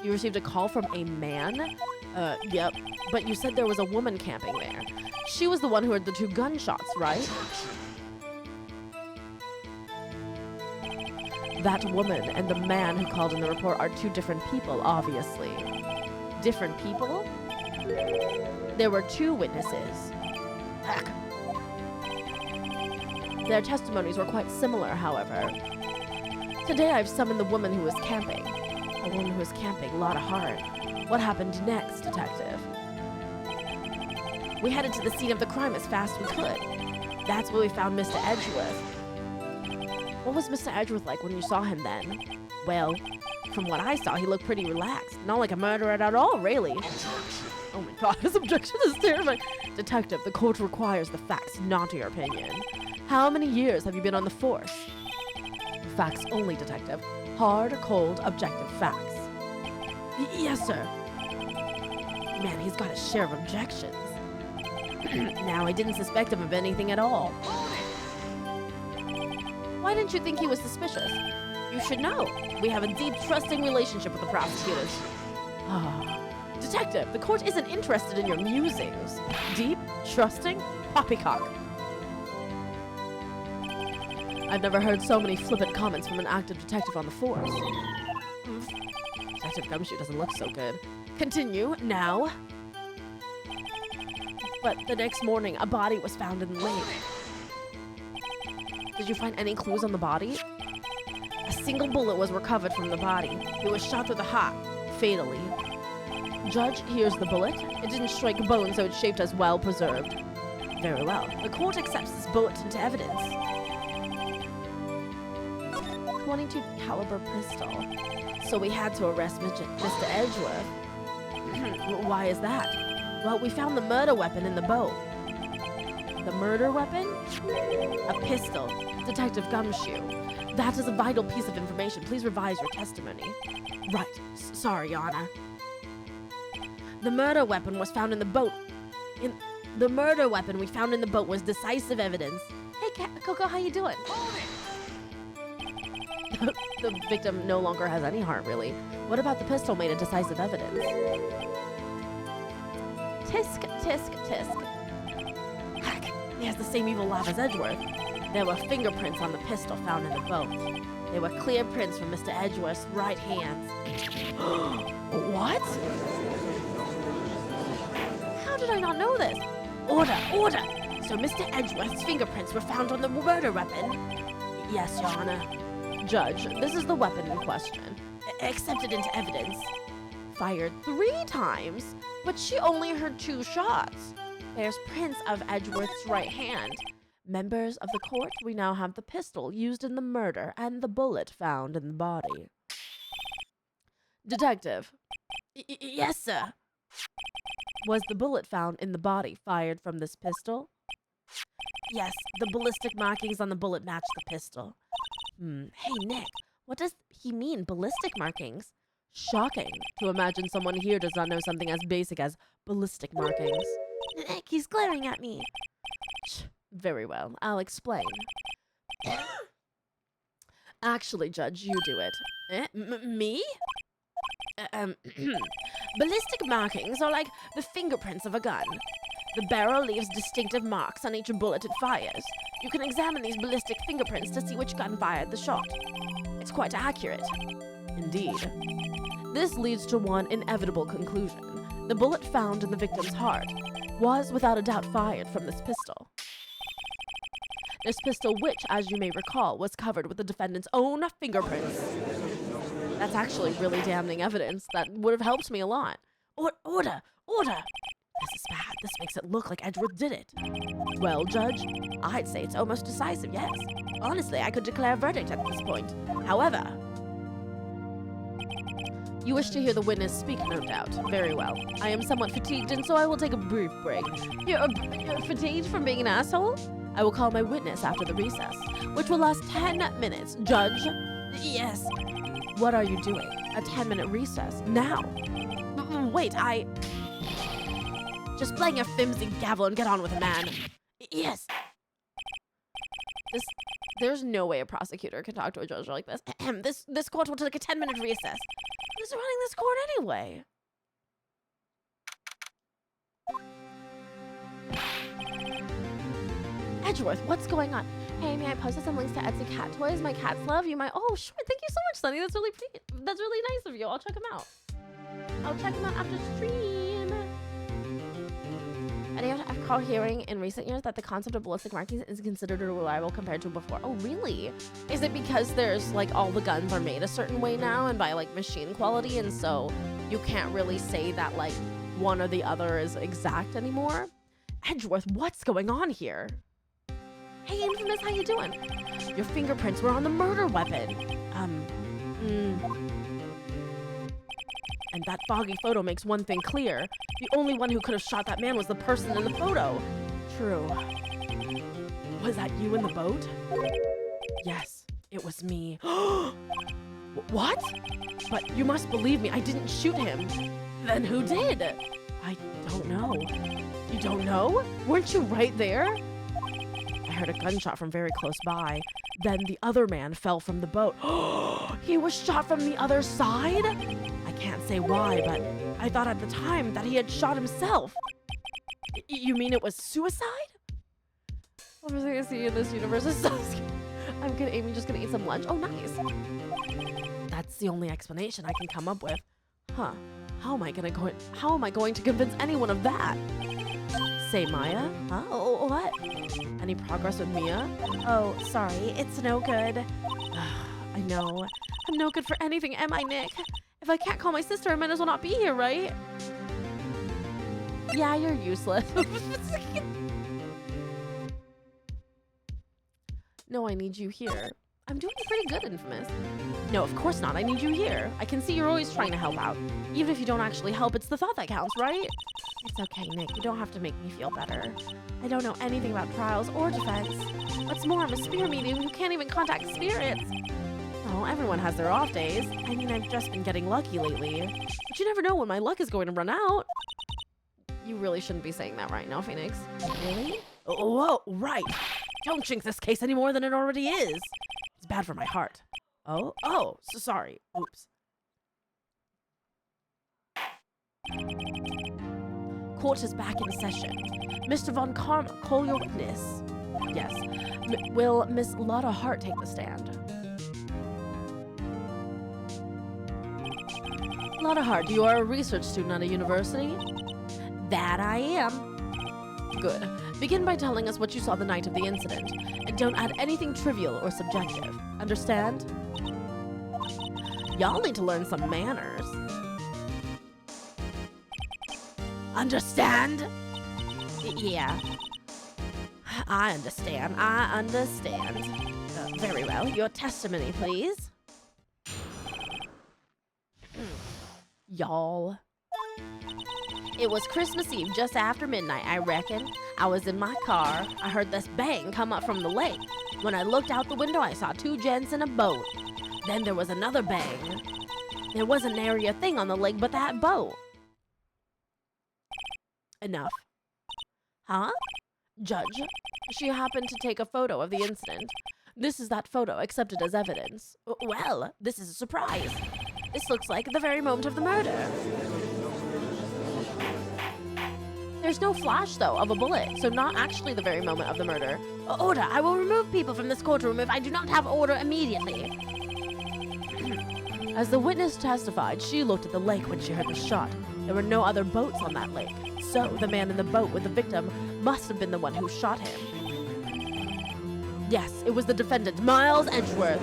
You received a call from a man? Yep. But you said there was a woman camping there. She was the one who heard the 2 gunshots, right? That woman and the man who called in the report are 2 different people, obviously. Different people? There were 2 witnesses. Heck. Their testimonies were quite similar, however. Today I've summoned the woman who was camping. A woman who was camping, a lot of heart. What happened next, detective? We headed to the scene of the crime as fast as we could. That's where we found Mr. Edgeworth. What was Mr. Edgeworth like when you saw him then? Well, from what I saw, he looked pretty relaxed. Not like a murderer at all, really. Oh my god, his objection is terrifying. Detective, the court requires the facts, not your opinion. How many years have you been on the force? Facts only, detective. Hard, cold, objective facts. Yes, sir. Man, he's got a share of objections. Now, I didn't suspect him of anything at all. Why didn't you think he was suspicious? You should know. We have a deep, trusting relationship with the prosecutors. Detective, the court isn't interested in your musings. Deep, trusting, poppycock. I've never heard so many flippant comments from an active detective on the force. Detective Gumshoe doesn't look so good. Continue, now. But the next morning, a body was found in the lake. Did you find any clues on the body? A single bullet was recovered from the body. It was shot through the heart, fatally. Judge, here's the bullet. It didn't strike a bone, so it's shaped as well preserved. Very well. The court accepts this bullet into evidence. 22 caliber pistol. So we had to arrest Mr. Edgeworth. Why is that? Well, we found the murder weapon in the boat. The murder weapon? A pistol. Detective Gumshoe. That is a vital piece of information. Please revise your testimony. Right. Sorry, Your Honor. The murder weapon was found in the boat. The murder weapon we found in the boat was decisive evidence. Hey, Coco, how you doing? The victim no longer has any heart, really. What about the pistol made of decisive evidence? Tisk, tisk, tisk. Heck, he has the same evil laugh as Edgeworth. There were fingerprints on the pistol found in the boat. They were clear prints from Mr. Edgeworth's right hand. What? How did I not know this? Order, order! So Mr. Edgeworth's fingerprints were found on the murder weapon? Yes, Your Honor. Judge, this is the weapon in question. Accepted into evidence. Fired 3 times, but she only heard 2 shots. There's prints of Edgeworth's right hand. Members of the court, we now have the pistol used in the murder and the bullet found in the body. Detective. Yes, sir. Was the bullet found in the body fired from this pistol? Yes, the ballistic markings on the bullet match the pistol. Hey, Nick, what does he mean, ballistic markings? Shocking to imagine someone here does not know something as basic as ballistic markings. Nick, he's glaring at me. Very well, I'll explain. Actually, Judge, you do it. Me? Ballistic markings are like the fingerprints of a gun. The barrel leaves distinctive marks on each bullet it fires. You can examine these ballistic fingerprints to see which gun fired the shot. It's quite accurate. Indeed. This leads to one inevitable conclusion. The bullet found in the victim's heart was, without a doubt, fired from this pistol. This pistol, which, as you may recall, was covered with the defendant's own fingerprints. That's actually really damning evidence that would have helped me a lot. Order! This is bad. This makes it look like Edgeworth did it. Well, Judge, I'd say it's almost decisive, yes. Honestly, I could declare a verdict at this point. However, you wish to hear the witness speak, no doubt. Very well. I am somewhat fatigued, and so I will take a brief break. You're fatigued from being an asshole? I will call my witness after the recess, which will last 10 minutes. Judge? Yes. What are you doing? A 10-minute recess? Now? Wait, Just playing your flimsy gavel and get on with it, man. Yes. There's no way a prosecutor can talk to a judge like this. This court will take a 10-minute recess. Who's running this court anyway? Edgeworth, what's going on? Hey, may I post some links to Etsy cat toys? My cats love you. Oh, sure. Thank you so much, Sunny. That's really nice of you. I'll check them out. I'll check them out after stream. And I recall hearing in recent years that the concept of ballistic markings is considered reliable compared to before. Oh, really? Is it because there's like all the guns are made a certain way now and by like machine quality, and so you can't really say that like one or the other is exact anymore? Edgeworth, what's going on here? Hey, Infamous, how you doing? Your fingerprints were on the murder weapon. And that foggy photo makes one thing clear. The only one who could have shot that man was the person in the photo. True. Was that you in the boat? Yes, it was me. What? But you must believe me, I didn't shoot him. Then who did? I don't know. You don't know? Weren't you right there? I heard a gunshot from very close by. Then the other man fell from the boat. He was shot from the other side? I can't say why, but I thought at the time that he had shot himself. You mean it was suicide? What was I gonna see in this universe? Is so scary. Amy just gonna eat some lunch. Oh, nice. That's the only explanation I can come up with. Huh. How am I going to convince anyone of that? Say, Maya? Huh? Oh, what? Any progress with Mia? Oh, sorry. It's no good. I know. I'm no good for anything, am I, Nick? If I can't call my sister, I might as well not be here, right? Yeah, you're useless. No, I need you here. I'm doing pretty good, Infamous. No, of course not. I need you here. I can see you're always trying to help out. Even if you don't actually help, it's the thought that counts, right? It's okay, Nick. You don't have to make me feel better. I don't know anything about trials or defense. What's more, I'm a spear medium who can't even contact spirits. Oh, everyone has their off days. I mean, I've just been getting lucky lately. But you never know when my luck is going to run out. You really shouldn't be saying that right now, Phoenix. Really? Oh, whoa, right. Don't jinx this case any more than it already is. It's bad for my heart. Oh, so sorry. Oops. Court is back in session. Mr. Von Karma, call your witness. Yes. Will Miss Lotta Hart take the stand? Lotta Hart, you are a research student at a university? That I am. Good. Begin by telling us what you saw the night of the incident, and don't add anything trivial or subjective. Understand? Y'all need to learn some manners. Understand? Yeah. I understand. Very well. Your testimony, please. Y'all. It was Christmas Eve, just after midnight, I reckon. I was in my car. I heard this bang come up from the lake. When I looked out the window, I saw two gents in a boat. Then there was another bang. There wasn't nary a thing on the lake but that boat. Enough. Huh? Judge, she happened to take a photo of the incident. This is that photo, accepted as evidence. Well, this is a surprise. This looks like the very moment of the murder. There's no flash, though, of a bullet, so not actually the very moment of the murder. Order! I will remove people from this courtroom if I do not have order immediately. As the witness testified, she looked at the lake when she heard the shot. There were no other boats on that lake, so the man in the boat with the victim must have been the one who shot him. Yes, it was the defendant, Miles Edgeworth.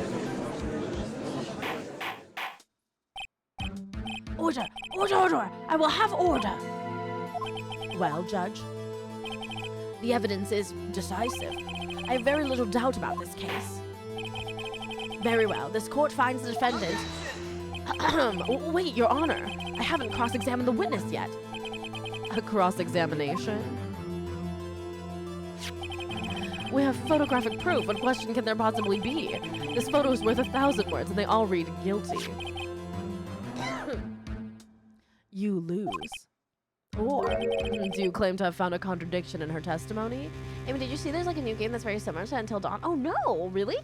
Order! Order! I will have order! Well, Judge, the evidence is decisive. I have very little doubt about this case. Very well. This court finds the defendant... Wait, Your Honor. I haven't cross-examined the witness yet. A cross-examination? We have photographic proof. What question can there possibly be? This photo is worth 1,000 words, and they all read guilty. You lose. Or, do you claim to have found a contradiction in her testimony? Amy, did you see there's like a new game that's very similar to Until Dawn? Oh no, really?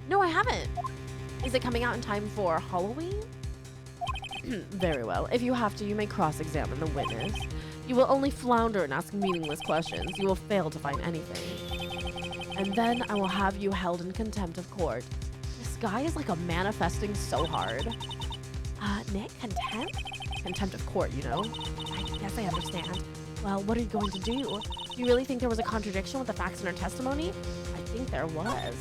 No, I haven't. Is it coming out in time for Halloween? Very well. If you have to, you may cross-examine the witness. You will only flounder and ask meaningless questions. You will fail to find anything. And then I will have you held in contempt of court. This guy is like a manifesting so hard. Nick, contempt? Contempt of court, you know? I guess I understand. Well, what are you going to do? Do you really think there was a contradiction with the facts in her testimony? I think there was.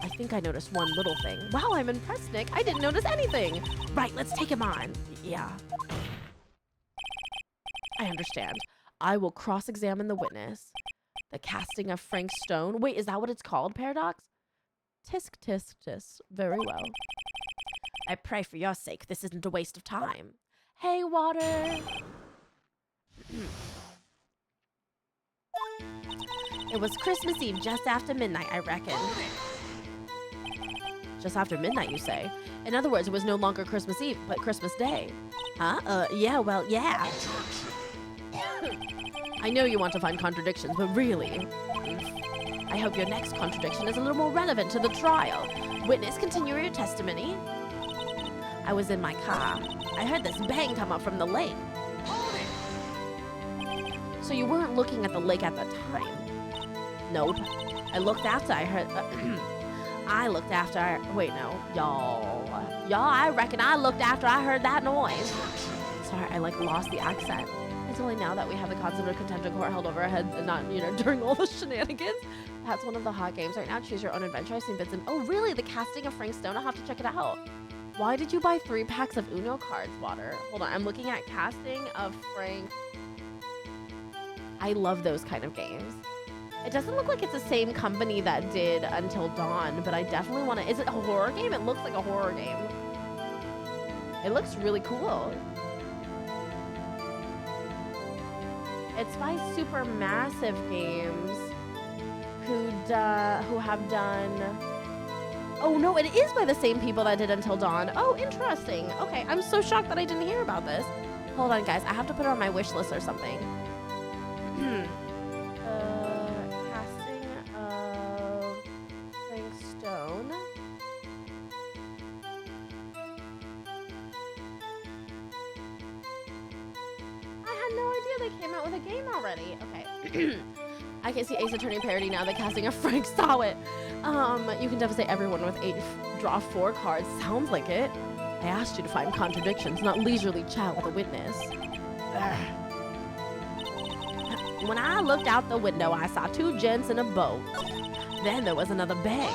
I think I noticed one little thing. Wow, I'm impressed, Nick. I didn't notice anything. Right, let's take him on. Yeah. I understand. I will cross-examine the witness. The casting of Frank Stone. Wait, is that what it's called, Paradox? Tisk, tisk, tisk. Very well. I pray for your sake this isn't a waste of time. Hey, Water. It was Christmas Eve just after midnight, I reckon. Just after midnight, you say? In other words, it was no longer Christmas Eve, but Christmas Day. Huh? Yeah, well, yeah. I know you want to find contradictions, but really... I hope your next contradiction is a little more relevant to the trial. Witness, continue your testimony. I was in my car. I heard this bang come up from the lake. So you weren't looking at the lake at the time? Nope. I looked after I heard... Wait, no. Y'all, I reckon I looked after I heard that noise. Sorry, I lost the accent. It's only now that we have the concept of contempt of court held over our heads and not, during all the shenanigans. That's one of the hot games right now. Choose your own adventure. I've seen bits in... Oh, really? The casting of Frank Stone? I'll have to check it out. Why did you buy 3 packs of Uno cards, Water? Hold on, I'm looking at casting of Frank. I love those kind of games. It doesn't look like it's the same company that did Until Dawn, but I definitely want to. Is it a horror game? It looks like a horror game. It looks really cool. It's by Supermassive Games, who have done. Oh no, it is by the same people that did Until Dawn. Oh, interesting. Okay, I'm so shocked that I didn't hear about this. Hold on, guys. I have to put it on my wish list or something. Casting of Frank Stone. I had no idea they came out with a game already. Okay. I can see Ace Attorney parody now. The casting of Frank Stallett. You can devastate everyone with 8 draw 4 cards. Sounds like it. I asked you to find contradictions, not leisurely chat with a witness. When I looked out the window, I saw 2 gents in a boat. Then there was another bang.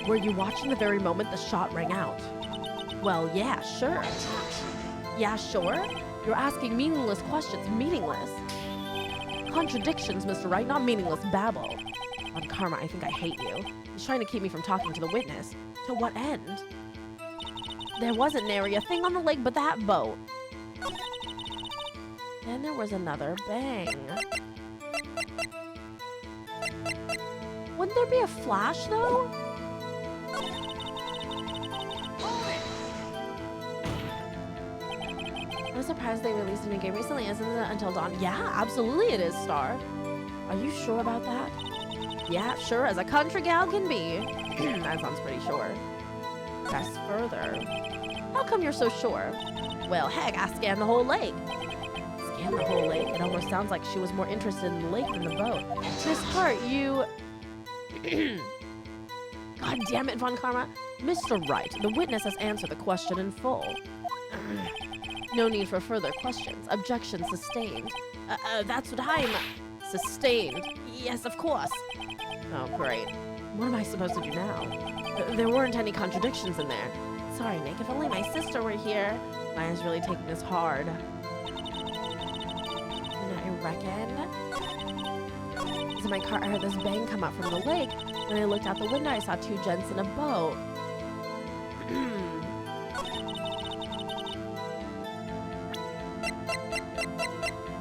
Were you watching the very moment the shot rang out? Well, yeah, sure. Yeah, sure? You're asking meaningless questions. Meaningless. Contradictions, Mr. Wright, not meaningless babble. On Karma, I think I hate you. He's trying to keep me from talking to the witness. To what end? There wasn't nary a thing on the lake but that boat. Then there was another bang. Wouldn't there be a flash, though? I'm surprised they released a new game recently, isn't it? Until Dawn. Yeah, absolutely it is, Star. Are you sure about that? Yeah, sure as a country gal can be. That sounds pretty sure. Press further. How come you're so sure? Well, heck, I scanned the whole lake. Scanned the whole lake? It almost sounds like she was more interested in the lake than the boat. Miss Hart, you... God damn it, Von Karma. Mr. Wright, the witness has answered the question in full. No need for further questions. Objection sustained. That's what I'm... Sustained. Yes, of course. Oh, great. What am I supposed to do now? There weren't any contradictions in there. Sorry, Nick. If only my sister were here. Maya's really taking this hard. And I reckon... So my car, I heard this bang come up from the lake. When I looked out the window, I saw 2 gents in a boat.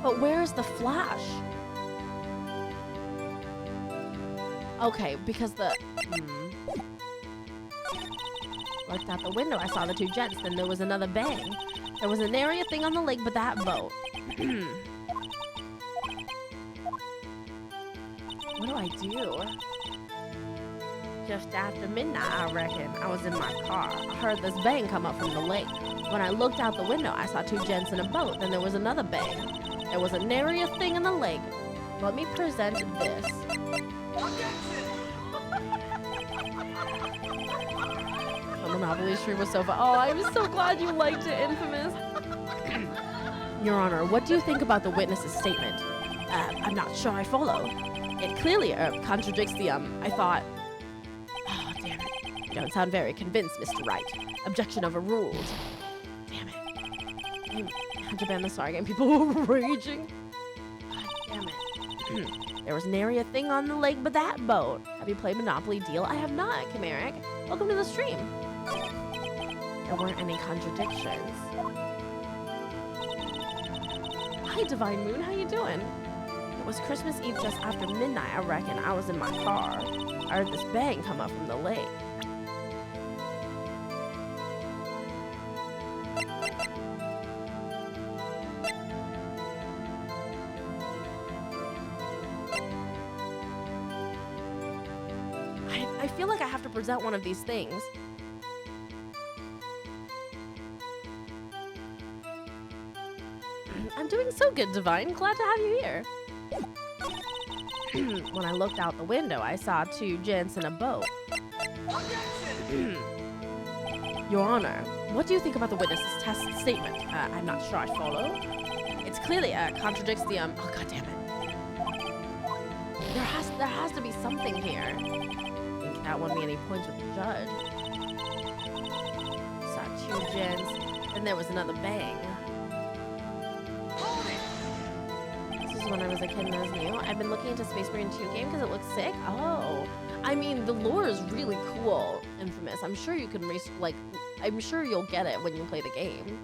But where's the flash? Okay, because the... Looked out the window, I saw the 2 gents, then there was another bang. There was an area thing on the lake but that boat. What do I do? Just after midnight, I reckon. I was in my car. I heard this bang come up from the lake. When I looked out the window, I saw 2 gents in a boat, then there was another bang. There was an area thing in the lake. Let me present this. The Monopoly stream was so fun. Oh, I'm so glad you liked it, Infamous. Your Honor, what do you think about the witness's statement? I'm not sure I follow. It clearly contradicts the, I thought... Oh, damn it. You don't sound very convinced, Mr. Wright. Objection overruled. Damn it. You had to ban the Star game. People were raging. God damn it. There was nary a thing on the lake but that boat. Have you played Monopoly Deal? I have not, Chimeric. Welcome to the stream. There weren't any contradictions. Hi, Divine Moon. How you doing? It was Christmas Eve just after midnight, I reckon. I was in my car. I heard this bang come up from the lake. I feel like I have to present one of these things. I'm doing so good, Divine. Glad to have you here. When I looked out the window, I saw 2 gents in a boat. Your Honor, what do you think about the witness's test statement? I'm not sure I follow. It's clearly contradicts the oh god damn it. There has to be something here. I think that won't be any points with the judge. Saw 2 gents, and there was another bang. This is is when I was a kid and it was new. I've been looking into Space Marine 2 game because it looks sick. Oh, I mean, the lore is really cool, Infamous. I'm sure you can I'm sure you'll get it when you play the game.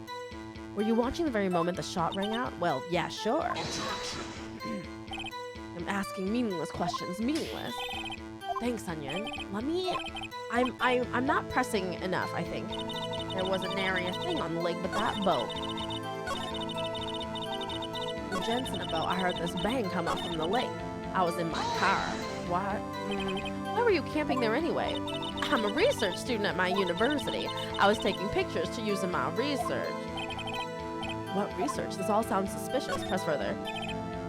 Were you watching the very moment the shot rang out? Well, yeah, sure. I'm asking meaningless questions. Meaningless. Thanks, Onion. I'm not pressing enough, I think. There was a nary thing on the lake but that boat. Jensen about, I heard this bang come up from the lake. I was in my car. What? Why were you camping there anyway? I'm a research student at my university. I was taking pictures to use in my research. What research? This all sounds suspicious. Press further.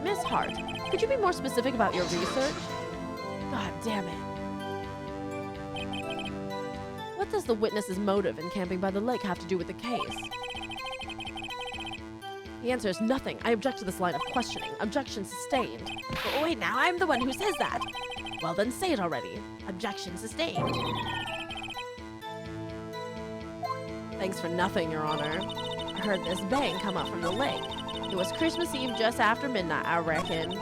Miss Hart, could you be more specific about your research? God damn it. What does the witness's motive in camping by the lake have to do with the case? The answer is nothing. I object to this line of questioning. Objection sustained. Oh, wait, now I'm the one who says that. Well, then say it already. Objection sustained. Thanks for nothing, Your Honor. I heard this bang come up from the lake. It was Christmas Eve just after midnight, I reckon.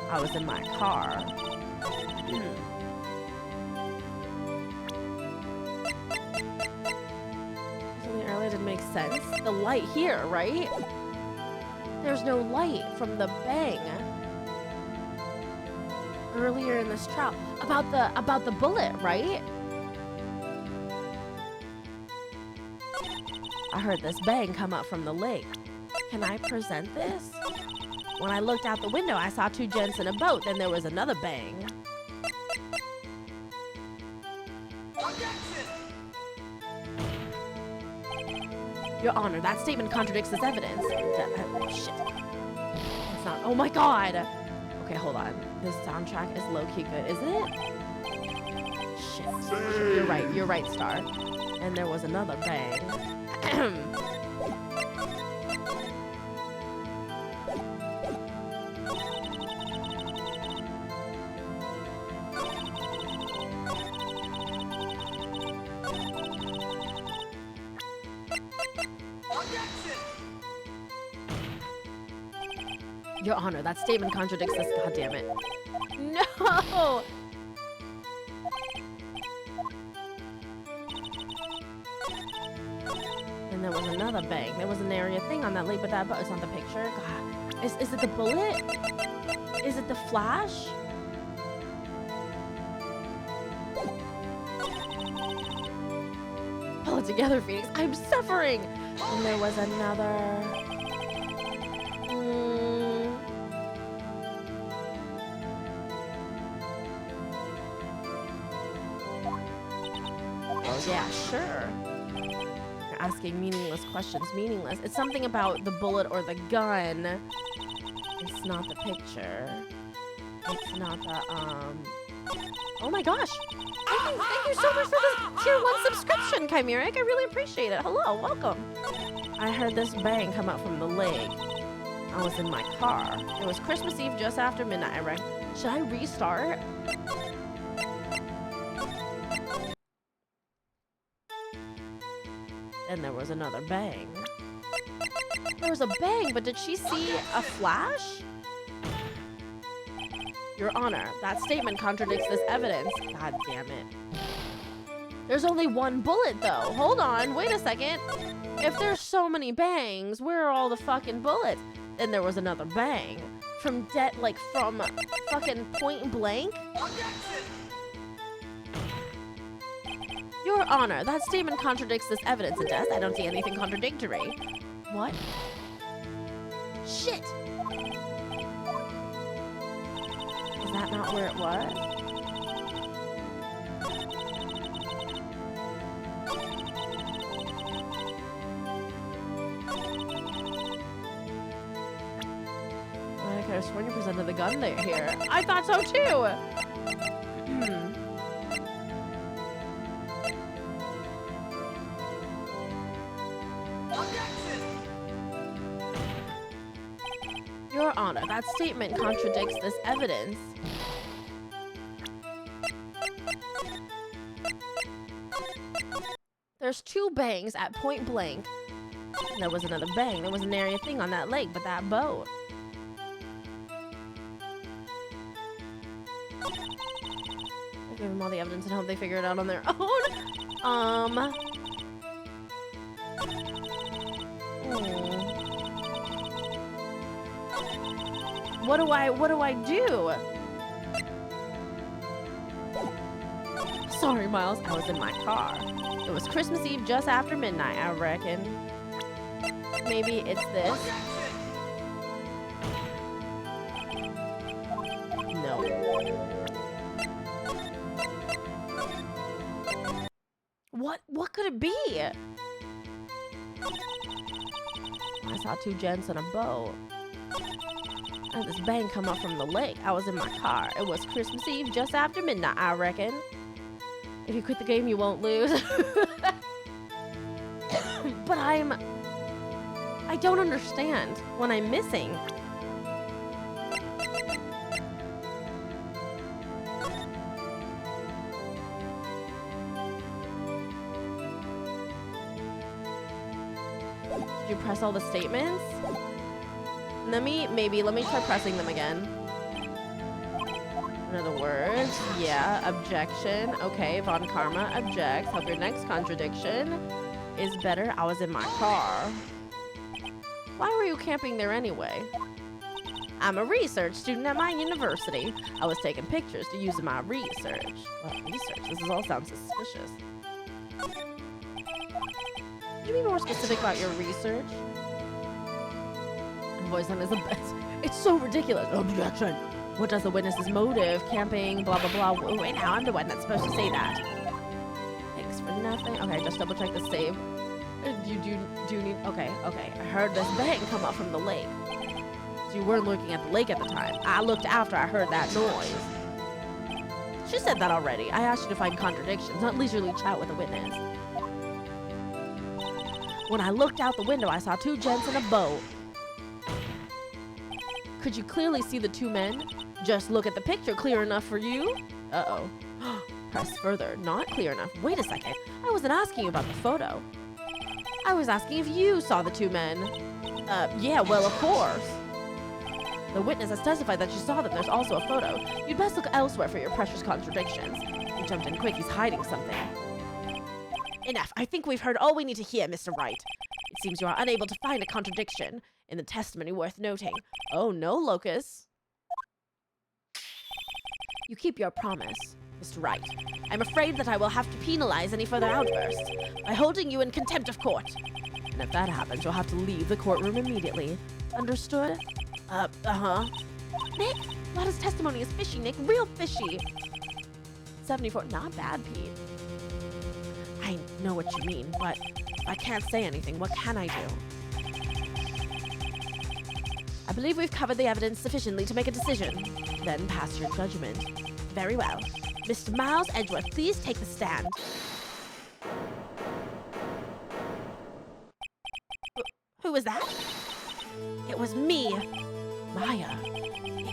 I was in my car. Something earlier didn't make sense. The light here, right? There's no light from the bang. Earlier in this trial. About the bullet, right? I heard this bang come up from the lake. Can I present this? When I looked out the window, I saw two gents in a boat. Then there was another bang. Your Honor, that statement contradicts this evidence. Shit. It's not. Oh my God. Okay, hold on. This soundtrack is low-key good, isn't it? Shit. You're right, Star. And there was another bang. Your Honor, that statement contradicts this. God damn it. No! And there was another bang. There was an area thing on that lake, but that it's not the picture. God. Is it the bullet? Is it the flash? Pull it together, Phoenix. I'm suffering! And there was another... Yeah, sure. You're asking meaningless questions. Meaningless. It's something about the bullet or the gun. It's not the picture. It's not the, Oh my gosh. Thank you so much for this tier 1 subscription, Chimeric. I really appreciate it. Hello, welcome. I heard this bang come up from the lake. I was in my car. It was Christmas Eve just after midnight, I reckon. Should I restart? And there was another bang. There was a bang, but did she see a flash? Your Honor, that statement contradicts this evidence. God damn it. There's only one bullet, though. Hold on, wait a second. If there's so many bangs, where are all the fucking bullets? Then there was another bang. From fucking point blank? Your Honor, that statement contradicts this evidence. It does? I don't see anything contradictory. What? Shit! Is that not where it was? I could have sworn you presented the gun there here. I thought so too! Your Honor, that statement contradicts this evidence. There's two bangs at point blank. And there was another bang. There was an area thing on that lake, but that boat. Give them all the evidence and hope they figure it out on their own. What do I do? Sorry, Miles, I was in my car. It was Christmas Eve just after midnight, I reckon. Maybe it's this. No. What could it be? I saw two gents on a boat. I had this bang come up from the lake. I was in my car. It was Christmas Eve just after midnight, I reckon. If you quit the game, you won't lose. But I don't understand what I'm missing. Did you press all the statements? Let me try pressing them again. In other words, yeah, objection. Okay, Von Karma objects. Hope your next contradiction is better. I was in my car. Why were you camping there anyway? I'm a research student at my university. I was taking pictures to use in my research. What research? This all sounds suspicious. Could you be more specific about your research? Voice on is the best. It's so ridiculous. Objection. What does the witness's motive? Camping, blah, blah, blah. Wait, now I'm the one that's supposed to say that. Thanks for nothing. Okay, just double check the save. You do need... Okay. I heard this bang come up from the lake. So you weren't looking at the lake at the time. I looked after I heard that noise. She said that already. I asked you to find contradictions, not leisurely chat with the witness. When I looked out the window, I saw two gents in a boat. Could you clearly see the two men? Just look at the picture. Clear enough for you? Uh-oh. Press further. Not clear enough. Wait a second. I wasn't asking you about the photo. I was asking if you saw the two men. Yeah, well, of course. The witness has testified that she saw that there's also a photo. You'd best look elsewhere for your precious contradictions. He jumped in quick. He's hiding something. Enough. I think we've heard all we need to hear, Mr. Wright. It seems you are unable to find a contradiction in the testimony worth noting. Oh, no, Locus. You keep your promise, Mr. Wright. I'm afraid that I will have to penalize any further outbursts by holding you in contempt of court. And if that happens, you'll have to leave the courtroom immediately. Understood? Uh-huh. Nick, Lotta's testimony is fishy, Nick. Real fishy. 74. Not bad, Pete. I know what you mean, but if I can't say anything, what can I do? I believe we've covered the evidence sufficiently to make a decision. Then pass your judgment. Very well. Mr. Miles Edgeworth, please take the stand. Who was that? It was me. Maya.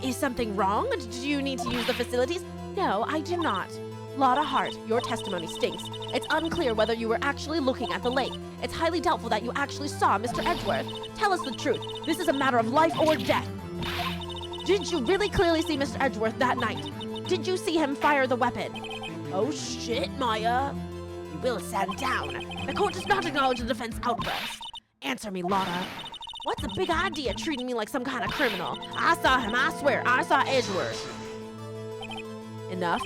Is something wrong? Do you need to use the facilities? No, I do not. Lotta Hart, your testimony stinks. It's unclear whether you were actually looking at the lake. It's highly doubtful that you actually saw Mr. Edgeworth. Tell us the truth. This is a matter of life or death. Did you really clearly see Mr. Edgeworth that night? Did you see him fire the weapon? Oh shit, Maya. You will stand down. The court does not acknowledge the defense outburst. Answer me, Lotta. What's the big idea treating me like some kind of criminal? I saw him, I swear. I saw Edgeworth. Enough.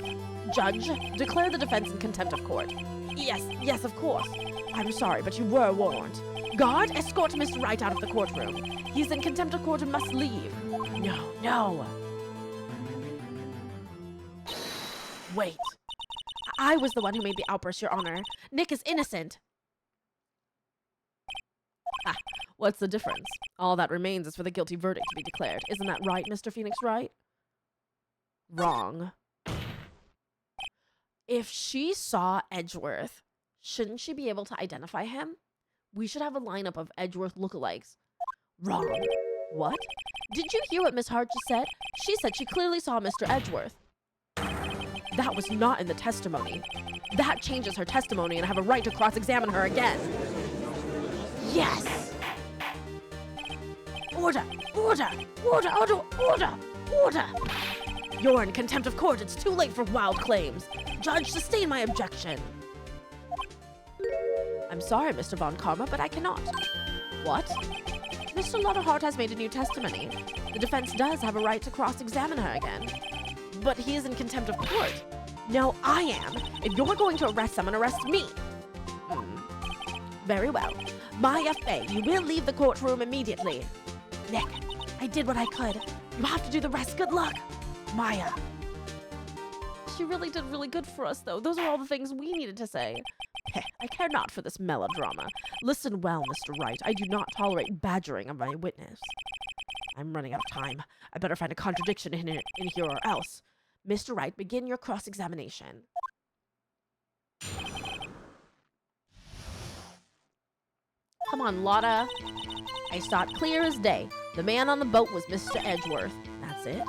Judge, declare the defense in contempt of court. Yes, of course. I'm sorry, but you were warned. Guard, escort Mr. Wright out of the courtroom. He's in contempt of court and must leave. No. Wait. I was the one who made the outburst, Your Honor. Nick is innocent. What's the difference? All that remains is for the guilty verdict to be declared. Isn't that right, Mr. Phoenix Wright? Wrong. If she saw Edgeworth, shouldn't she be able to identify him? We should have a lineup of Edgeworth lookalikes. Wrong. What? Did you hear what Miss Hart just said? She said she clearly saw Mr. Edgeworth. That was not in the testimony. That changes her testimony and I have a right to cross-examine her again. Yes! Order! You're in contempt of court. It's too late for wild claims. Judge, sustain my objection. I'm sorry, Mr. Von Karma, but I cannot. What? Mr. Lotterheart has made a new testimony. The defense does have a right to cross-examine her again. But he is in contempt of court. No, I am. If you're going to arrest someone, arrest me. Very well. Maya Fey, you will leave the courtroom immediately. Nick, I did what I could. You have to do the rest. Good luck. Maya. She really did really good for us, though. Those are all the things we needed to say. I care not for this melodrama. Listen well, Mr. Wright. I do not tolerate badgering of my witness. I'm running out of time. I better find a contradiction in here or else. Mr. Wright, begin your cross-examination. Come on, Lotta. I saw it clear as day. The man on the boat was Mr. Edgeworth. That's it?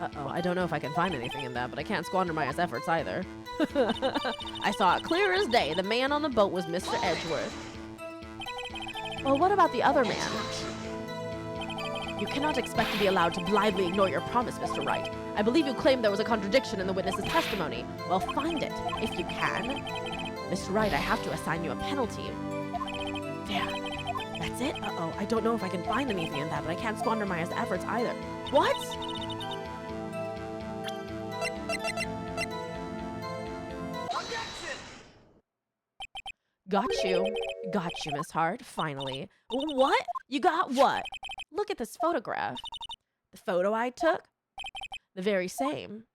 Uh-oh, I don't know if I can find anything in that, but I can't squander my efforts either. I saw it clear as day. The man on the boat was Mr. Edgeworth. Well, what about the other man? You cannot expect to be allowed to blithely ignore your promise, Mr. Wright. I believe you claimed there was a contradiction in the witness's testimony. Well, find it, if you can. Mr. Wright, I have to assign you a penalty. There. That's it? Uh-oh, I don't know if I can find anything in that, but I can't squander my efforts either. What? Got you, Miss Hart, finally. What? You got what? Look at this photograph. The photo I took? The very same.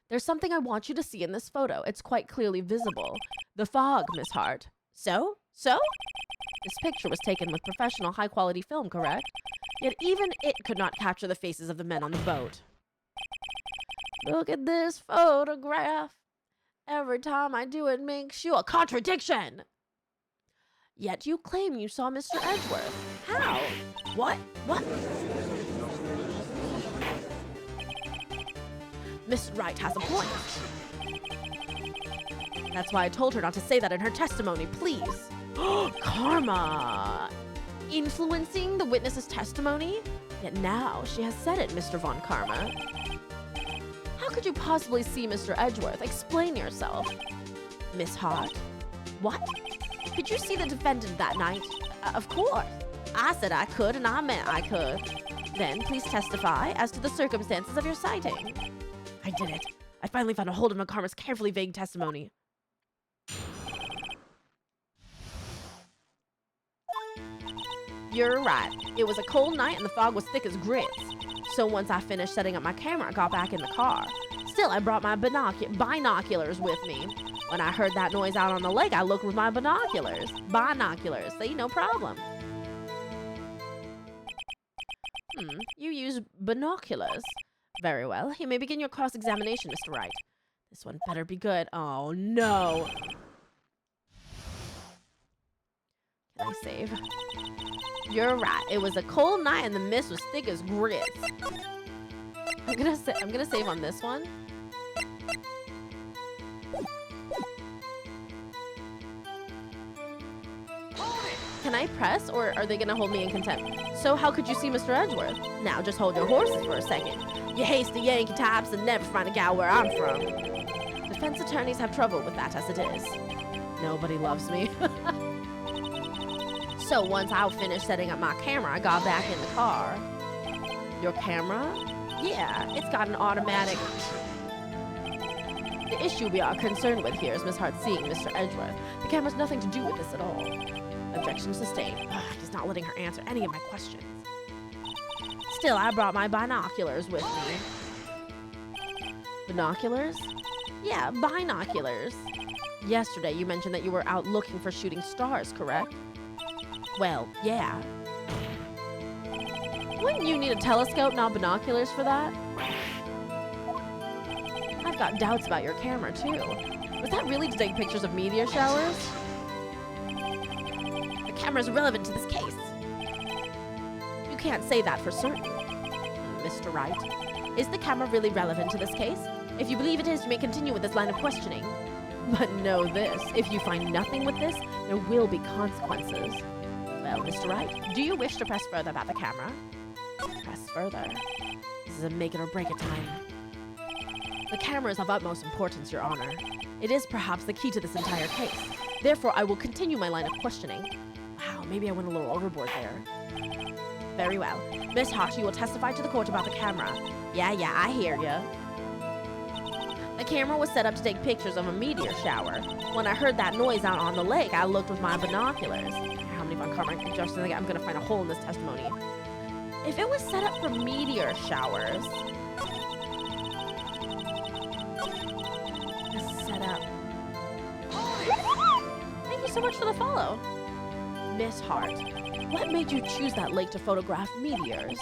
There's something I want you to see in this photo. It's quite clearly visible. The fog, Miss Hart. So? This picture was taken with professional high-quality film, correct? Yet even it could not capture the faces of the men on the boat. Look at this photograph. Every time I do it makes you a contradiction. Yet you claim you saw Mr. Edgeworth. How? What? Miss Wright has a point. That's why I told her not to say that in her testimony, please. Karma! Influencing the witness's testimony? Yet now she has said it, Mr. Von Karma. How could you possibly see Mr. Edgeworth? Explain yourself. Miss Hart. What? Could you see the defendant that night? Of course. I said I could, and I meant I could. Then please testify as to the circumstances of your sighting. I did it. I finally found a hold of McCarma's carefully vague testimony. You're right. It was a cold night and the fog was thick as grits. So once I finished setting up my camera, I got back in the car. Still, I brought my binoculars with me. When I heard that noise out on the lake, I looked with my binoculars. See, no problem. You use binoculars. Very well. You may begin your cross-examination, Mr. Wright. This one better be good. Oh, no. Can I save? You're right. It was a cold night and the mist was thick as grits. I'm gonna save on this one. Can I press, or are they gonna hold me in contempt? So how could you see Mr. Edgeworth? Now just hold your horses for a second. You hasty Yankee types and never find a gal where I'm from. Defense attorneys have trouble with that as it is. Nobody loves me. So once I finished setting up my camera, I got back in the car. Your camera? Yeah, it's got an automatic... The issue we are concerned with here is Miss Hart seeing Mr. Edgeworth. The camera's nothing to do with this at all. Objection sustained. He's not letting her answer any of my questions. Still, I brought my binoculars with me. Binoculars? Yeah, binoculars. Yesterday, you mentioned that you were out looking for shooting stars, correct? Well, yeah. Wouldn't you need a telescope, not binoculars for that? I've got doubts about your camera, too. Was that really to take pictures of meteor showers? The camera's irrelevant to this case. You can't say that for certain. Mr. Wright, is the camera really relevant to this case? If you believe it is, you may continue with this line of questioning. But know this, if you find nothing with this, there will be consequences. Well, Mr. Wright, do you wish to press further about the camera? Press further. This is a make it or break it time. The camera is of utmost importance, Your Honor. It is perhaps the key to this entire case. Therefore, I will continue my line of questioning. Wow, maybe I went a little overboard there. Very well. Miss Hart, you will testify to the court about the camera. Yeah, I hear ya. The camera was set up to take pictures of a meteor shower. When I heard that noise out on the lake, I looked with my binoculars. How many Von Carmack suggestions? I'm gonna find a hole in this testimony. If it was set up for meteor showers, it's set up. Thank you so much for the follow. Miss Hart, what made you choose that lake to photograph meteors?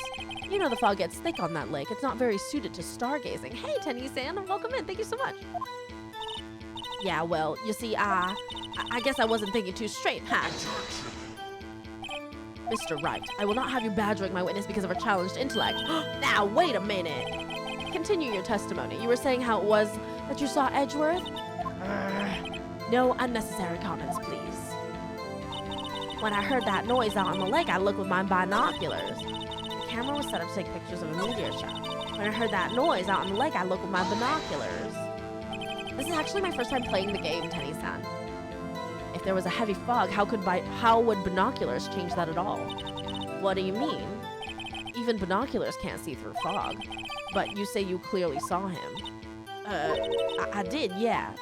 You know the fog gets thick on that lake. It's not very suited to stargazing. Hey, Tenny Sand, welcome in. Thank you so much. Yeah, well, you see, I guess I wasn't thinking too straight, huh? Mr. Wright, I will not have you badgering my witness because of her challenged intellect. Now, wait a minute. Continue your testimony. You were saying how it was that you saw Edgeworth? No unnecessary comments, please. When I heard that noise out on the lake, I looked with my binoculars. The camera was set up to take pictures of a meteor shower. When I heard that noise out on the lake, I looked with my binoculars. This is actually my first time playing the game, Tenny-san. If there was a heavy fog, how would binoculars change that at all? What do you mean? Even binoculars can't see through fog. But you say you clearly saw him. I did, yeah.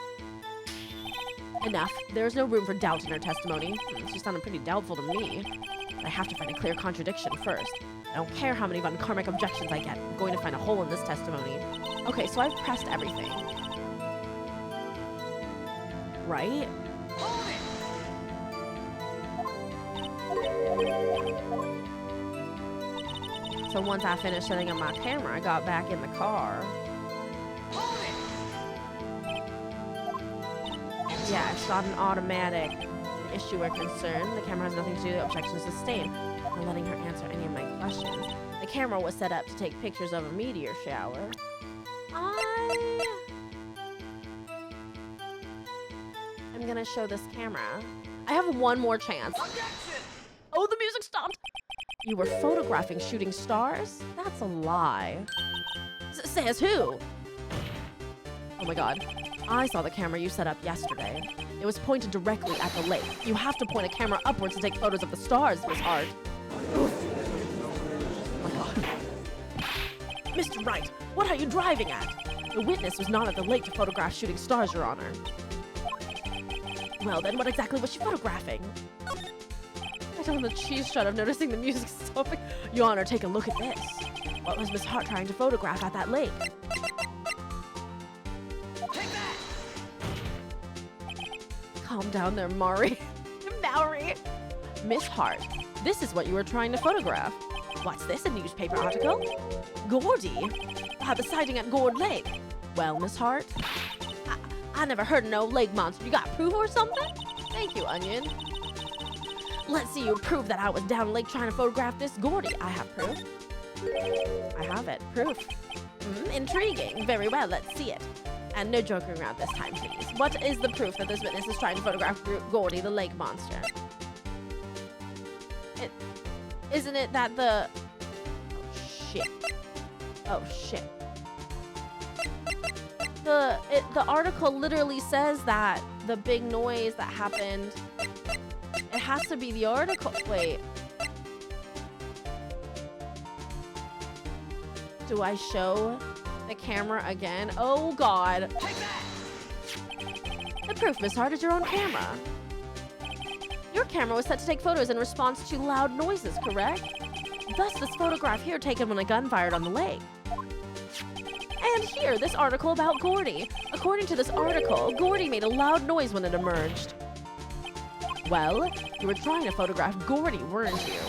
Enough. There's no room for doubt in her testimony. She sounded pretty doubtful to me. I have to find a clear contradiction first. I don't care how many Von Carmack objections I get. I'm going to find a hole in this testimony. Okay, so I've pressed everything. Right? So once I finished setting up my camera, I got back in the car. Yeah, it's not an automatic issue or concern. The camera has nothing to do with objection sustained. I'm letting her answer any of my questions. The camera was set up to take pictures of a meteor shower. I'm gonna show this camera. I have one more chance. Oh, the music stopped. You were photographing shooting stars? That's a lie. Says who? Oh my god. I saw the camera you set up yesterday. It was pointed directly at the lake. You have to point a camera upwards to take photos of the stars, Miss Hart. Oof. Oh my god. Mr. Wright, what are you driving at? The witness was not at the lake to photograph shooting stars, Your Honor. Well then, what exactly was she photographing? I don't know the cheese shot of noticing the music stopping. Your Honor, take a look at this. What was Miss Hart trying to photograph at that lake? Calm down there, Maury. Maury. Miss Hart, this is what you were trying to photograph. What's this, a newspaper article? Gordy? The sighting at Gord Lake. Well, Miss Hart, I never heard of no lake monster. You got proof or something? Thank you, Onion. Let's see you prove that I was down lake trying to photograph this Gordy. I have proof. I have it. Proof. Intriguing. Very well, let's see it. And no joking around this time, please. What is the proof that this witness is trying to photograph Gordy, the lake monster? Isn't it that the... Oh, shit. The article literally says that the big noise that happened... It has to be the article. Wait. Do I show the camera again? Oh, God. The proof, Miss Hart, is your own camera. Your camera was set to take photos in response to loud noises, correct? Thus, this photograph here taken when a gun fired on the lake. And here, this article about Gordy. According to this article, Gordy made a loud noise when it emerged. Well, you were trying to photograph Gordy, weren't you?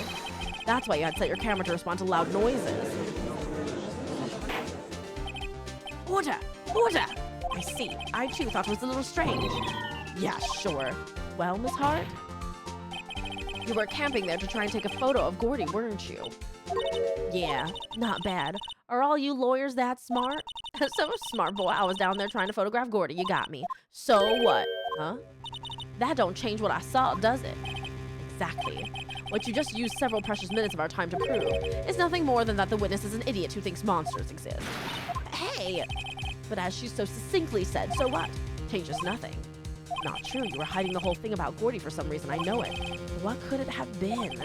That's why you had set your camera to respond to loud noises. Order! Order! I see. I too thought it was a little strange. Yeah, sure. Well, Miss Hart? You were camping there to try and take a photo of Gordy, weren't you? Yeah, not bad. Are all you lawyers that smart? So smart, boy. I was down there trying to photograph Gordy. You got me. So what? Huh? That don't change what I saw, does it? Exactly. What you just used several precious minutes of our time to prove is nothing more than that the witness is an idiot who thinks monsters exist. Hey! But as she so succinctly said, so what? Changes nothing. Not true. You were hiding the whole thing about Gordy for some reason. I know it. What could it have been?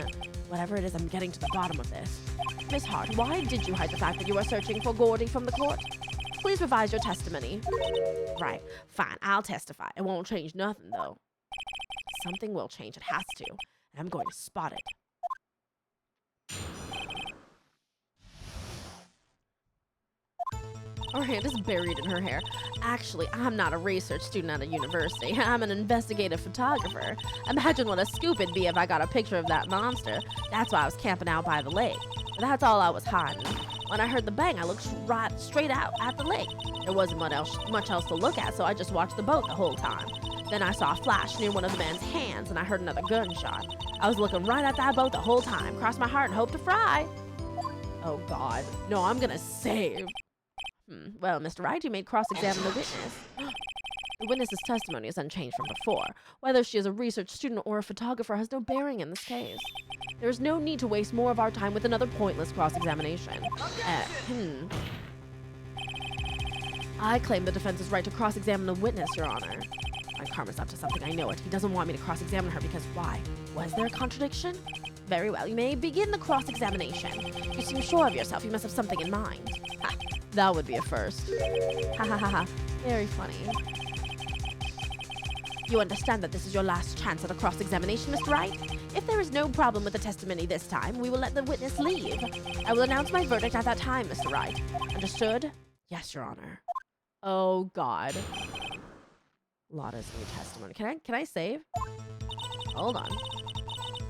Whatever it is, I'm getting to the bottom of this. Miss Hart, why did you hide the fact that you were searching for Gordy from the court? Please revise your testimony. Right. Fine. I'll testify. It won't change nothing, though. Something will change. It has to. And I'm going to spot it. Her hand is buried in her hair. Actually, I'm not a research student at a university. I'm an investigative photographer. Imagine what a scoop it'd be if I got a picture of that monster. That's why I was camping out by the lake. But that's all I was hiding. When I heard the bang, I looked right straight out at the lake. There wasn't much else to look at, so I just watched the boat the whole time. Then I saw a flash near one of the man's hands, and I heard another gunshot. I was looking right at that boat the whole time. Crossed my heart and hoped to fry. Oh, God. No, I'm gonna save. Well, Mr. Wright, you may cross-examine the witness. The witness's testimony is unchanged from before. Whether she is a research student or a photographer has no bearing in this case. There is no need to waste more of our time with another pointless cross-examination. I claim the defense's right to cross-examine the witness, Your Honor. My karma's up to something, I know it. He doesn't want me to cross-examine her because why? Was there a contradiction? Very well, you may begin the cross-examination. You seem sure of yourself. You must have something in mind. Ha, that would be a first. Ha ha ha ha. Very funny. You understand that this is your last chance at a cross-examination, Mr. Wright? If there is no problem with the testimony this time, we will let the witness leave. I will announce my verdict at that time, Mr. Wright. Understood? Yes, Your Honor. Oh, God. Lotta's new testimony. Can I save? Hold on.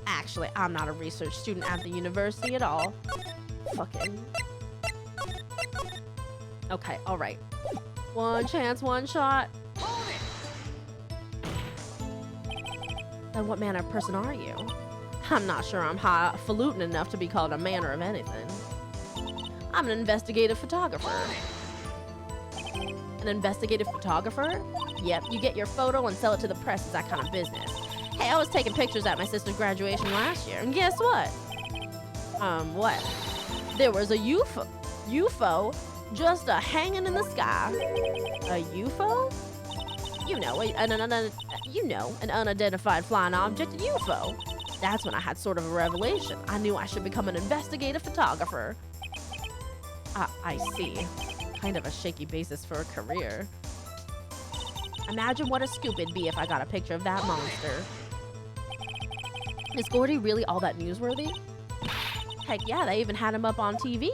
Actually, I'm not a research student at the university at all. Fucking. Okay, all right. One chance, one shot. Then what manner of person are you? I'm not sure I'm highfalutin enough to be called a manner of anything. I'm an investigative photographer. An investigative photographer? Yep, you get your photo and sell it to the press. It's that kind of business. Hey, I was taking pictures at my sister's graduation last year, and guess what? What? There was a UFO just hanging in the sky. A UFO? You know, an unidentified flying object, a UFO. That's when I had sort of a revelation. I knew I should become an investigative photographer. I see. Kind of a shaky basis for a career. Imagine what a scoop it'd be if I got a picture of that monster. Is Gordy really all that newsworthy? Heck yeah, they even had him up on TV.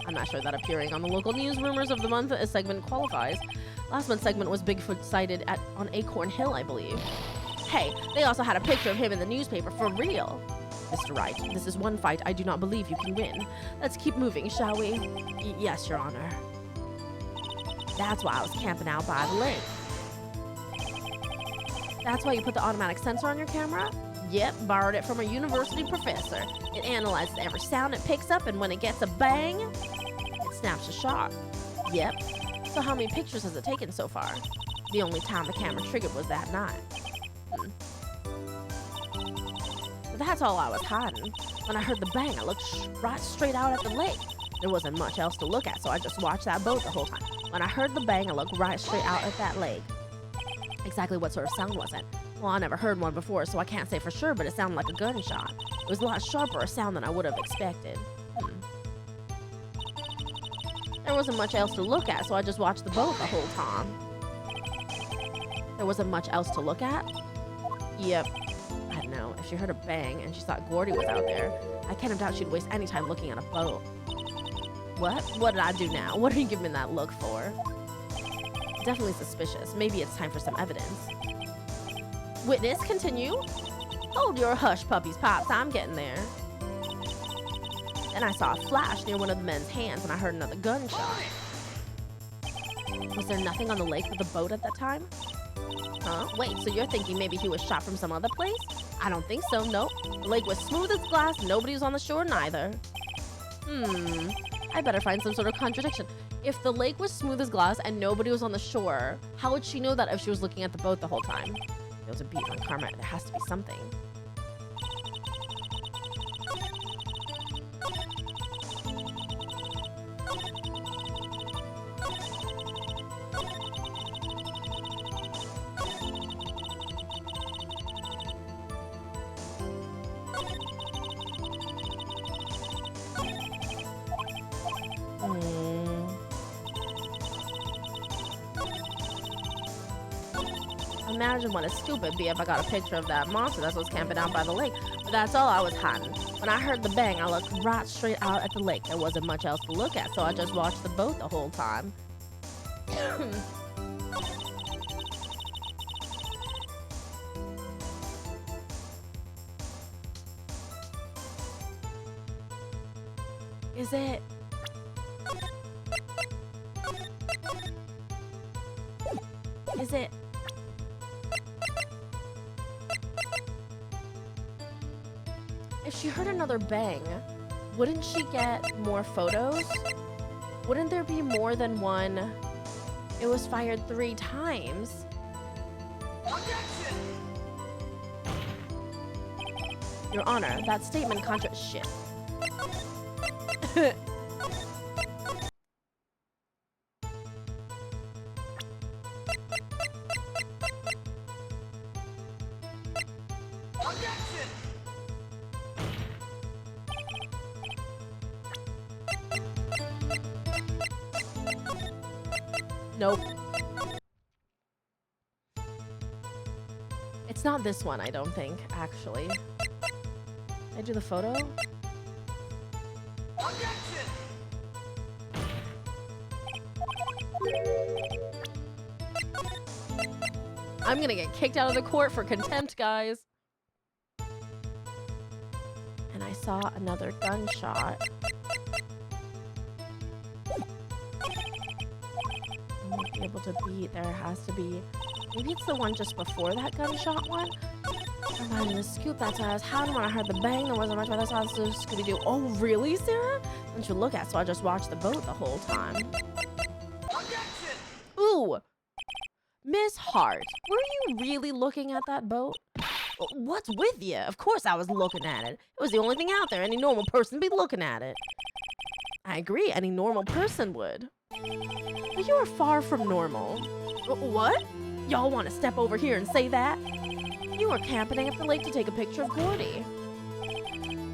I'm not sure that appearing on the local news rumors of the month segment qualifies. Last month's segment was Bigfoot sighted on Acorn Hill, I believe. Hey, they also had a picture of him in the newspaper for real. Mr. Wright, this is one fight I do not believe you can win. Let's keep moving, shall we? Yes, Your Honor. That's why I was camping out by the lake. That's why you put the automatic sensor on your camera? Yep, borrowed it from a university professor. It analyzes every sound it picks up, and when it gets a bang, it snaps a shot. Yep. So how many pictures has it taken so far? The only time the camera triggered was that night. But that's all I was hiding. When I heard the bang, I looked right straight out at the lake. There wasn't much else to look at, so I just watched that boat the whole time. When I heard the bang, I looked right straight out at that lake. Exactly what sort of sound was it? Well, I never heard one before, so I can't say for sure, but it sounded like a gunshot. It was a lot sharper a sound than I would have expected. There wasn't much else to look at, so I just watched the boat the whole time. There wasn't much else to look at? Yep. I don't know. If she heard a bang and she thought Gordy was out there, I can't doubt she'd waste any time looking at a boat. What? What did I do now? What are you giving me that look for? Definitely suspicious. Maybe it's time for some evidence. Witness, continue. Hold your hush, puppies, Pops. I'm getting there. Then I saw a flash near one of the men's hands, and I heard another gunshot. Was there nothing on the lake with the boat at that time? Huh? Wait, so you're thinking maybe he was shot from some other place? I don't think so, nope. The lake was smooth as glass, nobody was on the shore neither. I better find some sort of contradiction. If the lake was smooth as glass and nobody was on the shore, how would she know that if she was looking at the boat the whole time? There was a beat on karma. There has to be something. imagine what a scoop it'd be if I got a picture of that monster that was camping out by the lake. But that's all I was hiding. When I heard the bang, I looked right straight out at the lake. There wasn't much else to look at, so I just watched the boat the whole time. Is it? Is it? If she heard another bang, wouldn't she get more photos? Wouldn't there be more than one? It was fired 3 times. Your Honor, that statement shit. Nope. It's not this one, I don't think, actually. Did I do the photo? I'm gonna get kicked out of the court for contempt, guys. And I saw another gunshot. I won't be able to beat. There has to be. Maybe it's the one just before that gunshot one. Reminding the scoop. That's why I was howling when I heard the bang. There wasn't much, but that's how Scooby Doo. Oh, really, Sarah? Don't you look at? So I just watched the boat the whole time. Ooh, Miss Hart, were you really looking at that boat? What's with you? Of course I was looking at it. It was the only thing out there. Any normal person would be looking at it. I agree. Any normal person would. But you are far from normal. What? Y'all want to step over here and say that? You were camping at the lake to take a picture of Gordy.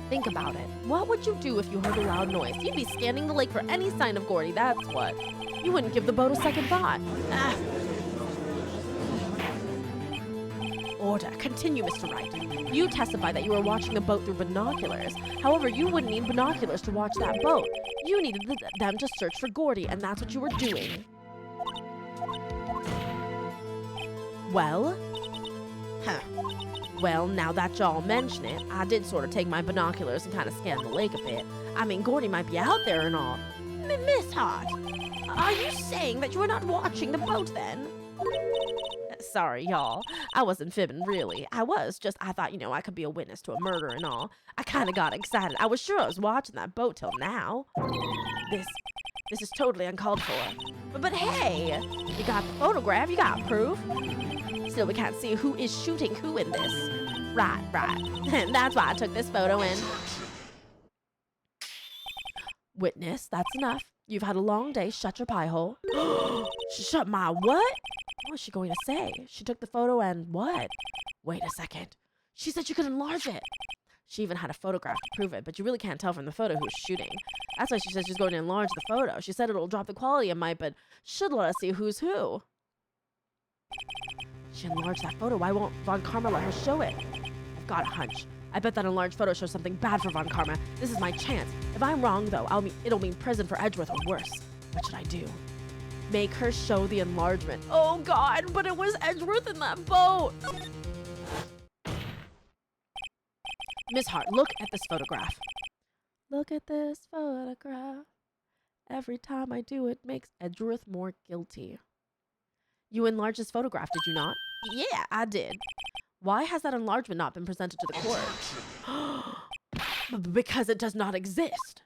Think about it. What would you do if you heard a loud noise? You'd be scanning the lake for any sign of Gordy, that's what. You wouldn't give the boat a second thought. Ah. Order. Continue, Mr. Wright. You testified that you were watching the boat through binoculars. However, you wouldn't need binoculars to watch that boat. You needed them to search for Gordy, and that's what you were doing. Well? Huh. Well, now that y'all mention it, I did sort of take my binoculars and kind of scan the lake a bit. I mean, Gordy might be out there and all. Miss Hart, are you saying that you were not watching the boat then? Sorry, y'all. I wasn't fibbing, really. I thought, I could be a witness to a murder and all. I kind of got excited. I was sure I was watching that boat till now. This is totally uncalled for. But hey, you got the photograph, you got proof. Still, we can't see who is shooting who in this. Right. And that's why I took this photo in. Witness, that's enough. You've had a long day. Shut your pie hole. Shut my what? What was she going to say? She took the photo and what? Wait a second. She said she could enlarge it. She even had a photograph to prove it, but you really can't tell from the photo who's shooting. That's why she said she's going to enlarge the photo. She said it'll drop the quality it might, but should let us see who's who. She enlarged that photo. Why won't Von Karma let her show it? I've got a hunch. I bet that enlarged photo shows something bad for Von Karma. This is my chance. If I'm wrong, though, it'll mean prison for Edgeworth or worse. What should I do? Make her show the enlargement. Oh, God, but it was Edgeworth in that boat. Miss Hart, look at this photograph. Look at this photograph. Every time I do it makes Edgeworth more guilty. You enlarged this photograph, did you not? Yeah, I did. Why has that enlargement not been presented to the court? Because it does not exist.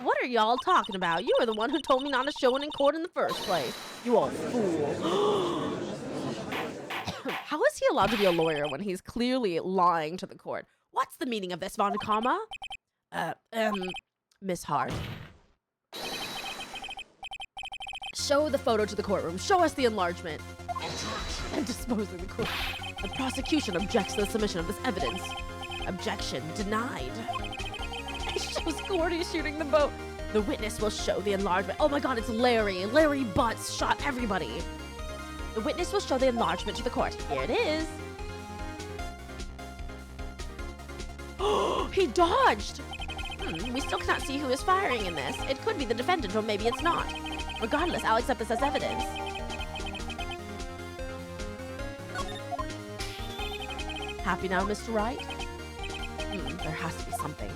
What are y'all talking about? You were the one who told me not to show it in court in the first place. You old fool. How is he allowed to be a lawyer when he's clearly lying to the court? What's the meaning of this, Von Karma? Miss Hart. Show the photo to the courtroom. Show us the enlargement. And disposing the court. The prosecution objects to the submission of this evidence. Objection denied. It shows Gordy shooting the boat. The witness will show the enlargement. Oh my God, it's Larry. Larry Butts shot everybody. The witness will show the enlargement to the court. Here it is. He dodged! We still cannot see who is firing in this. It could be the defendant, or maybe it's not. Regardless, I'll accept this as evidence. Happy now, Mr. Wright? There has to be something.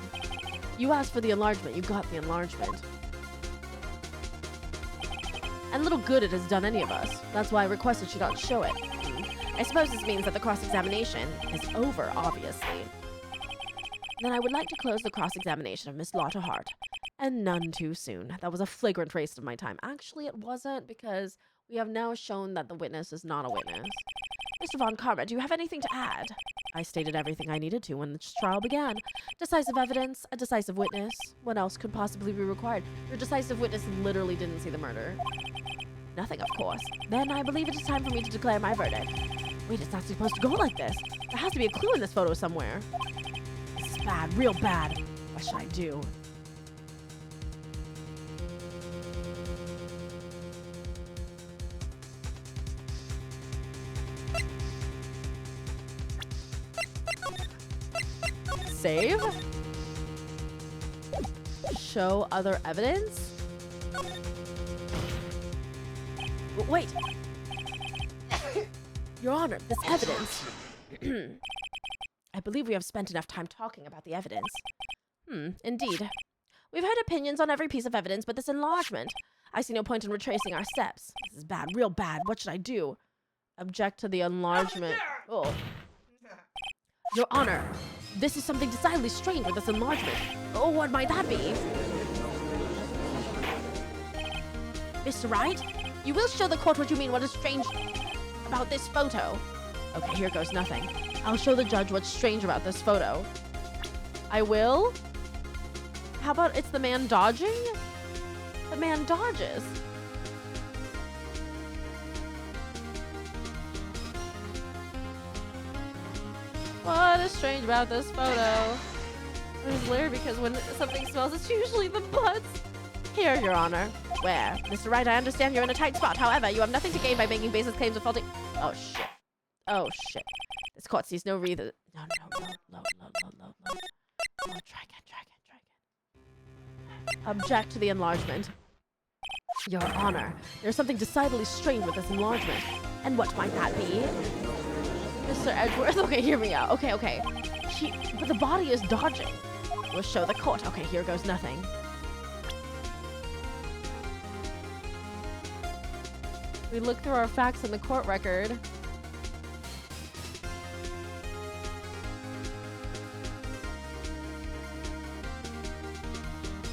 You asked for the enlargement, you got the enlargement. And little good it has done any of us. That's why I requested you not show it. I suppose this means that the cross-examination is over, obviously. Then I would like to close the cross-examination of Miss Lotta Hart. And none too soon. That was a flagrant waste of my time. Actually, it wasn't, because we have now shown that the witness is not a witness. Mr. Von Karma, do you have anything to add? I stated everything I needed to when the trial began. Decisive evidence, a decisive witness. What else could possibly be required? Your decisive witness literally didn't see the murder. Nothing, of course. Then I believe it is time for me to declare my verdict. Wait, it's not supposed to go like this. There has to be a clue in this photo somewhere. This is bad, real bad. What should I do? Save? Show other evidence? Wait! Your Honor, this evidence... I believe we have spent enough time talking about the evidence. Indeed. We've heard opinions on every piece of evidence but this enlargement. I see no point in retracing our steps. This is bad, real bad. What should I do? Object to the enlargement. Oh. Your Honor, this is something decidedly strange with this enlargement. Oh, what might that be? Mr. Wright, you will show the court what you mean what is strange about this photo. Okay, here goes nothing. I'll show the judge what's strange about this photo. I will? How about it's the man dodging? The man dodges. What is strange about this photo? It's weird because when something smells, it's usually the butts. Here, Your Honor. Where? Mr. Wright, I understand you're in a tight spot. However, you have nothing to gain by making baseless claims of faulty... Oh, shit. Oh, shit. This court sees no reason... No. Try again. Object to the enlargement. Your Honor, there's something decidedly strange with this enlargement. And what might that be? Mr. Edgeworth? Okay, hear me out. Okay. But the body is dodging. We'll show the court. Okay, here goes nothing. We look through our facts in the court record.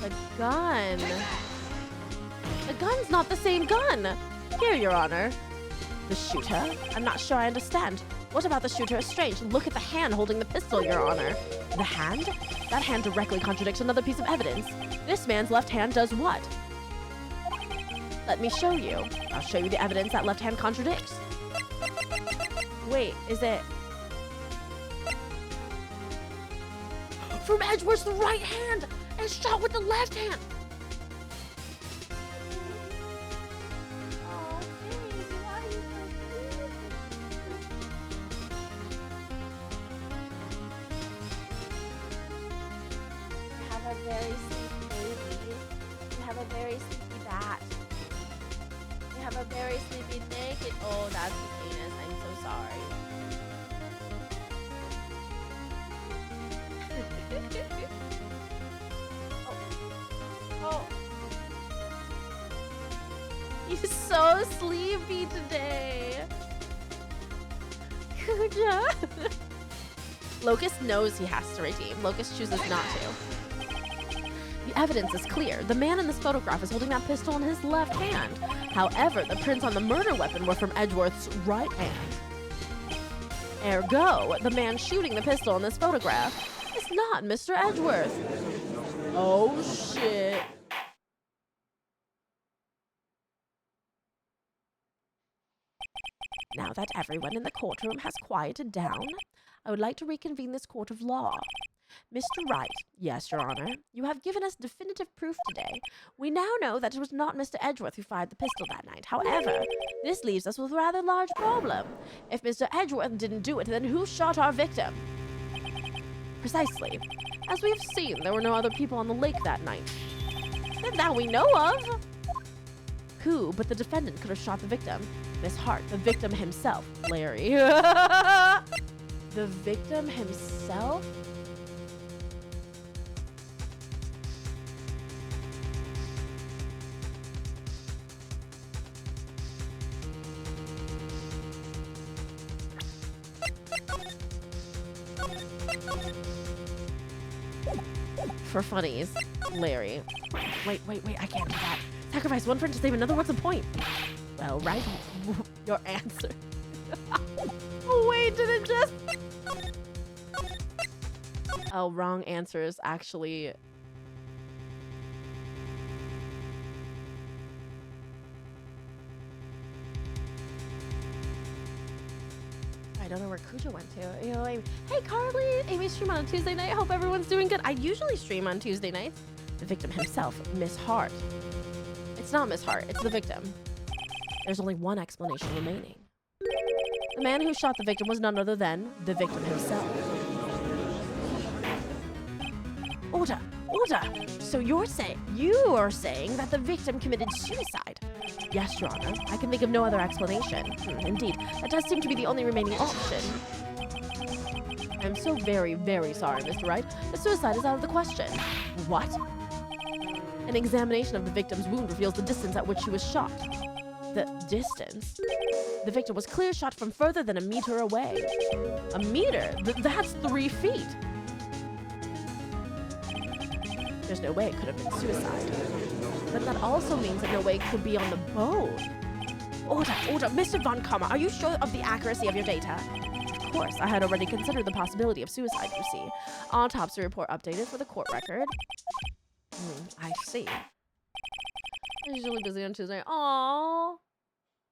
The gun. The gun's not the same gun. Here, Your Honor. The shooter? I'm not sure I understand. What about the shooter is strange? Look at the hand holding the pistol, Your Honor. The hand? That hand directly contradicts another piece of evidence. This man's left hand does what? Let me show you. I'll show you the evidence that left hand contradicts. Wait, is it... From Edgeworth's right hand! And shot with the left hand! Oh, baby, why are you so cute? You have a very sleepy baby. You have a very sleepy bat. You have a very sleepy naked... Oh, that's his anus. I'm so sorry. Oh. He's so sleepy today. Good job. Locust knows he has to redeem. Locust chooses not to. The evidence is clear. The man in this photograph is holding that pistol in his left hand. However, the prints on the murder weapon were from Edgeworth's right hand. Ergo, the man shooting the pistol in this photograph is not Mr. Edgeworth. Oh, shit. Now that everyone in the courtroom has quieted down, I would like to reconvene this court of law. Mr. Wright, yes, Your Honor, you have given us definitive proof today. We now know that it was not Mr. Edgeworth who fired the pistol that night. However, this leaves us with a rather large problem. If Mr. Edgeworth didn't do it, then who shot our victim? Precisely. As we have seen, there were no other people on the lake that night. That we know of. Who but the defendant could have shot the victim? Miss Hart, the victim himself, Larry. The victim himself? For funnies, Larry. Wait, I can't do that. Sacrifice one friend to save another, what's the point? Well, right, your answer. Oh, wait, did it just... Oh, wrong answer is actually... I don't know where Cujo went to. You know, hey, Carly, Amy stream on a Tuesday night. Hope everyone's doing good. I usually stream on Tuesday nights. The victim himself, Miss Hart. It's not Miss Hart, it's the victim. There's only one explanation remaining. The man who shot the victim was none other than the victim himself. Order! So you are saying that the victim committed suicide? Yes, Your Honor. I can think of no other explanation. Indeed, that does seem to be the only remaining option. I'm so very, very sorry, Mr. Wright. The suicide is out of the question. What? An examination of the victim's wound reveals the distance at which she was shot. The distance? The victim was clear shot from further than a meter away. A meter? That's 3 feet. There's no way it could have been suicide. But that also means that no way it could be on the boat. Order, Mr. Von Kammer, are you sure of the accuracy of your data? Of course, I had already considered the possibility of suicide, you see. Autopsy report updated for the court record. I see. I'm usually busy on Tuesday. Aww.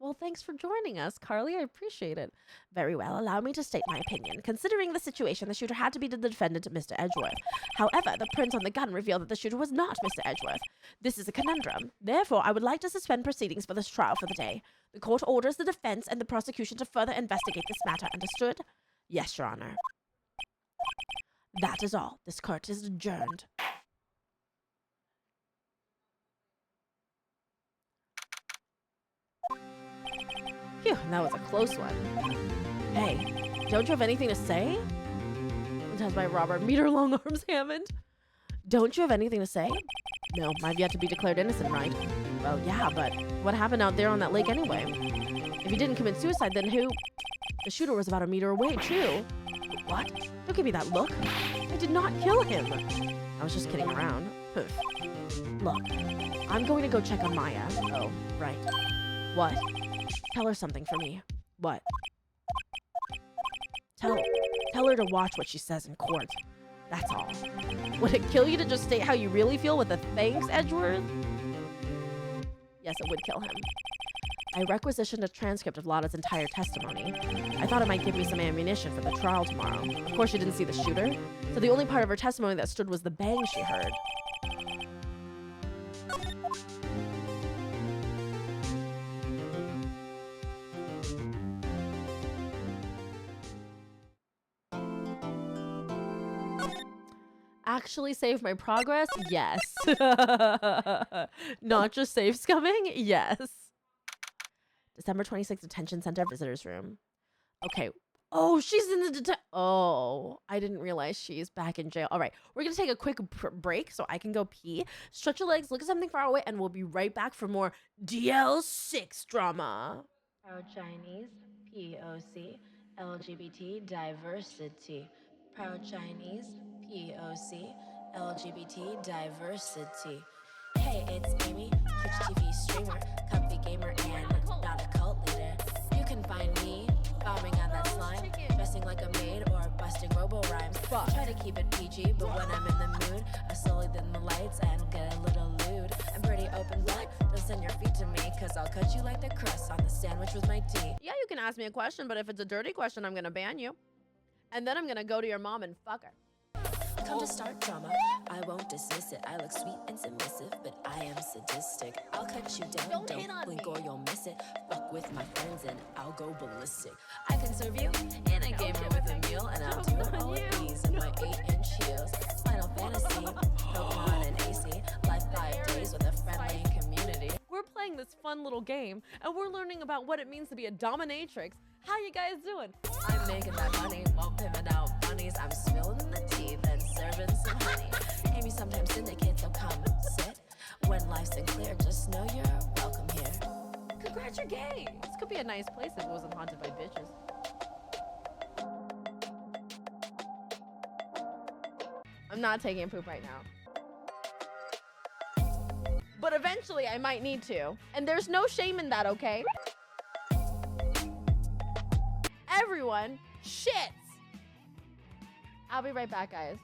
Well, thanks for joining us, Carly. I appreciate it. Very well. Allow me to state my opinion. Considering the situation, the shooter had to be the defendant, Mr. Edgeworth. However, the print on the gun revealed that the shooter was not Mr. Edgeworth. This is a conundrum. Therefore, I would like to suspend proceedings for this trial for the day. The court orders the defense and the prosecution to further investigate this matter. Understood? Yes, Your Honor. That is all. This court is adjourned. Phew, that was a close one. Hey, don't you have anything to say? That's by Robert Meter Long Arms Hammond. Don't you have anything to say? No, I've yet to be declared innocent, right? Well, yeah, but what happened out there on that lake anyway? If he didn't commit suicide, then who? The shooter was about a meter away, too. What? Don't give me that look. I did not kill him. I was just kidding around. Look, I'm going to go check on Maya. Oh, right. What? Tell her something for me. What? Tell her to watch what she says in court. That's all. Would it kill you to just state how you really feel with a thanks, Edgeworth? Yes, it would kill him. I requisitioned a transcript of Lotta's entire testimony. I thought it might give me some ammunition for the trial tomorrow. Of course, she didn't see the shooter, so the only part of her testimony that stood was the bang she heard. Actually save my progress? Yes. Not just save scumming? Yes. December 26th, detention center, visitors room. Okay. Oh, she's in the Oh, I didn't realize she's back in jail. All right, we're gonna take a quick break so I can go pee. Stretch your legs, look at something far away, and we'll be right back for more DL6 drama. Proud Chinese, POC, LGBT diversity. Proud Chinese, POC, LGBT diversity. Hey, it's Amy, Twitch TV streamer, comfy gamer, and not a cult leader. You can find me bombing on that slime, dressing like a maid or busting robo rhymes. Try to keep it PG, but when I'm in the mood, I slowly dim the lights and get a little lewd. I'm pretty open book, don't send your feet to me, cause I'll cut you like the crust on the sandwich with my tea. Yeah, you can ask me a question, but if it's a dirty question, I'm gonna ban you. And then I'm gonna go to your mom and fuck her. come to start drama. I won't dismiss it. I look sweet and submissive, but I am sadistic. I'll cut you down, Don't hit on blink me. or you'll miss it. Fuck with my friends and I'll go ballistic. I can serve you in a gamer with a meal, and I'll do it all with ease in my 8-inch heels. Final Fantasy, Pokemon and AC. Life 5 days with a friendly community. We're playing this fun little game, and we're learning about what it means to be a dominatrix. How you guys doing? I'm making that money, won't pivot out bunnies. I'm spilling the tea, then serving some honey. Maybe sometimes syndicate, they'll come sit. When life's unclear, just know you're welcome here. Congrats, you're gay. This could be a nice place if it wasn't haunted by bitches. I'm not taking a poop right now. But eventually I might need to. And there's no shame in that, okay? Everyone shits. I'll be right back, guys.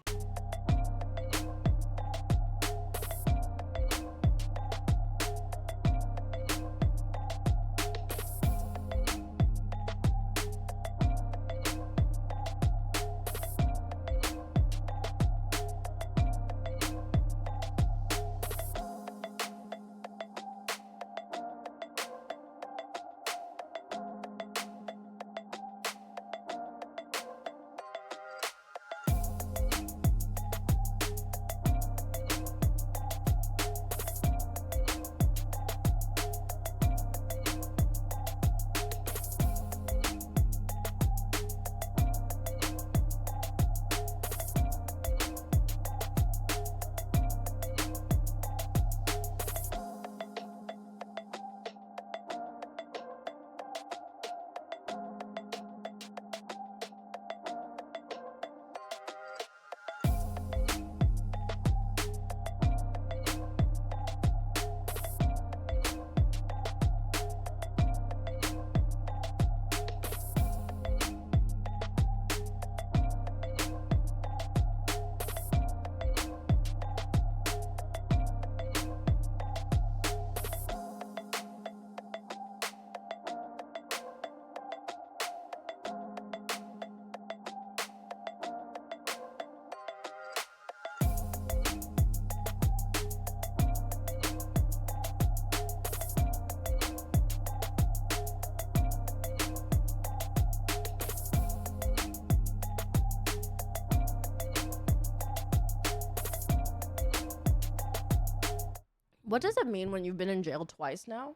What does it mean when you've been in jail twice now?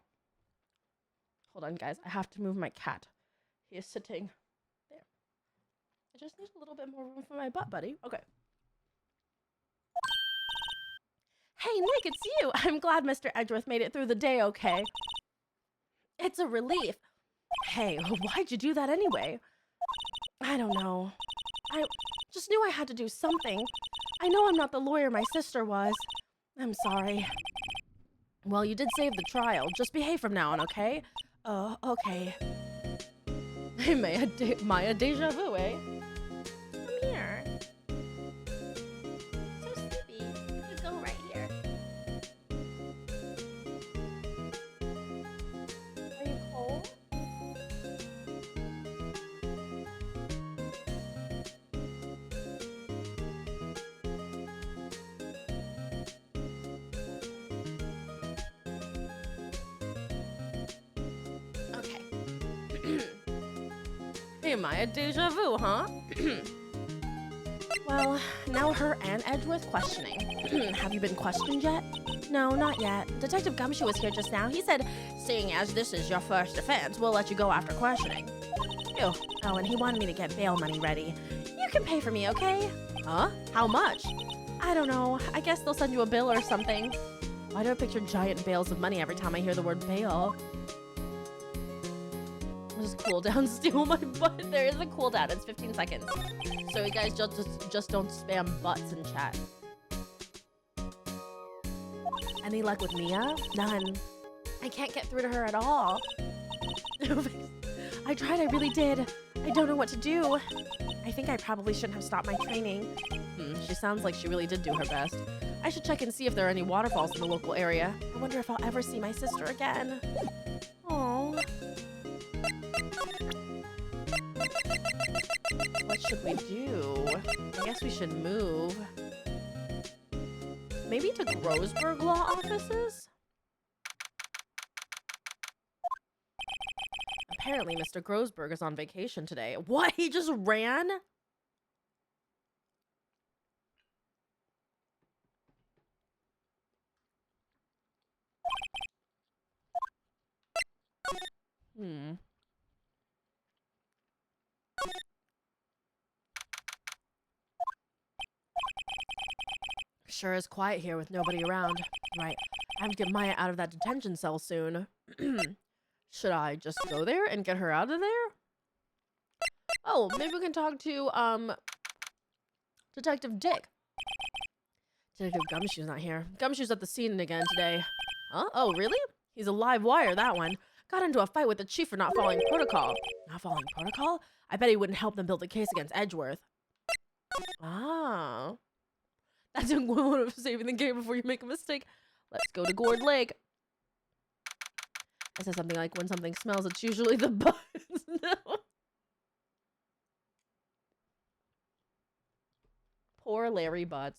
Hold on, guys. I have to move my cat. He is sitting there. I just need a little bit more room for my butt, buddy. Okay. Hey, Nick, it's you. I'm glad Mr. Edgeworth made it through the day okay. It's a relief. Hey, why'd you do that anyway? I don't know. I just knew I had to do something. I know I'm not the lawyer my sister was. I'm sorry. Well, you did save the trial. Just behave from now on, okay? Okay. Hey, Maya deja vu, eh? Come here. So sleepy. You could go right here. Are you cold? Hey, Maya, deja vu, huh? Well, now her and Edgeworth questioning. Have you been questioned yet? No, not yet. Detective Gumshoe was here just now. He said, seeing as this is your first offense, we'll let you go after questioning. Ew. Oh, and he wanted me to get bail money ready. You can pay for me, okay? Huh? How much? I don't know. I guess they'll send you a bill or something. Why do I picture giant bales of money every time I hear the word bail? Just cool down, steal my butt. There is a cooldown. It's 15 seconds. So you guys just don't spam butts in chat. Any luck with Mia? None. I can't get through to her at all. I tried, I really did. I don't know what to do. I think I probably shouldn't have stopped my training. She sounds like she really did do her best. I should check and see if there are any waterfalls in the local area. I wonder if I'll ever see my sister again. Aww. What should we do? I guess we should move. maybe to Groesberg Law offices? Apparently, Mr. Groesberg is on vacation today. What? He just ran? Hmm. Sure is quiet here with nobody around. Right. I have to get Maya out of that detention cell soon. Should I just go there and get her out of there? Oh, maybe we can talk to, Detective Dick. Detective Gumshoe's not here. Gumshoe's at the scene again today. Huh? Oh, really? He's a live wire, that one. Got into a fight with the chief for not following protocol. Not following protocol? I bet he wouldn't help them build a case against Edgeworth. Ah. That's a one of saving the game before you make a mistake. Let's go to Gourd Lake. I said something like, when something smells, it's usually the buzz. No. Poor Larry Butts.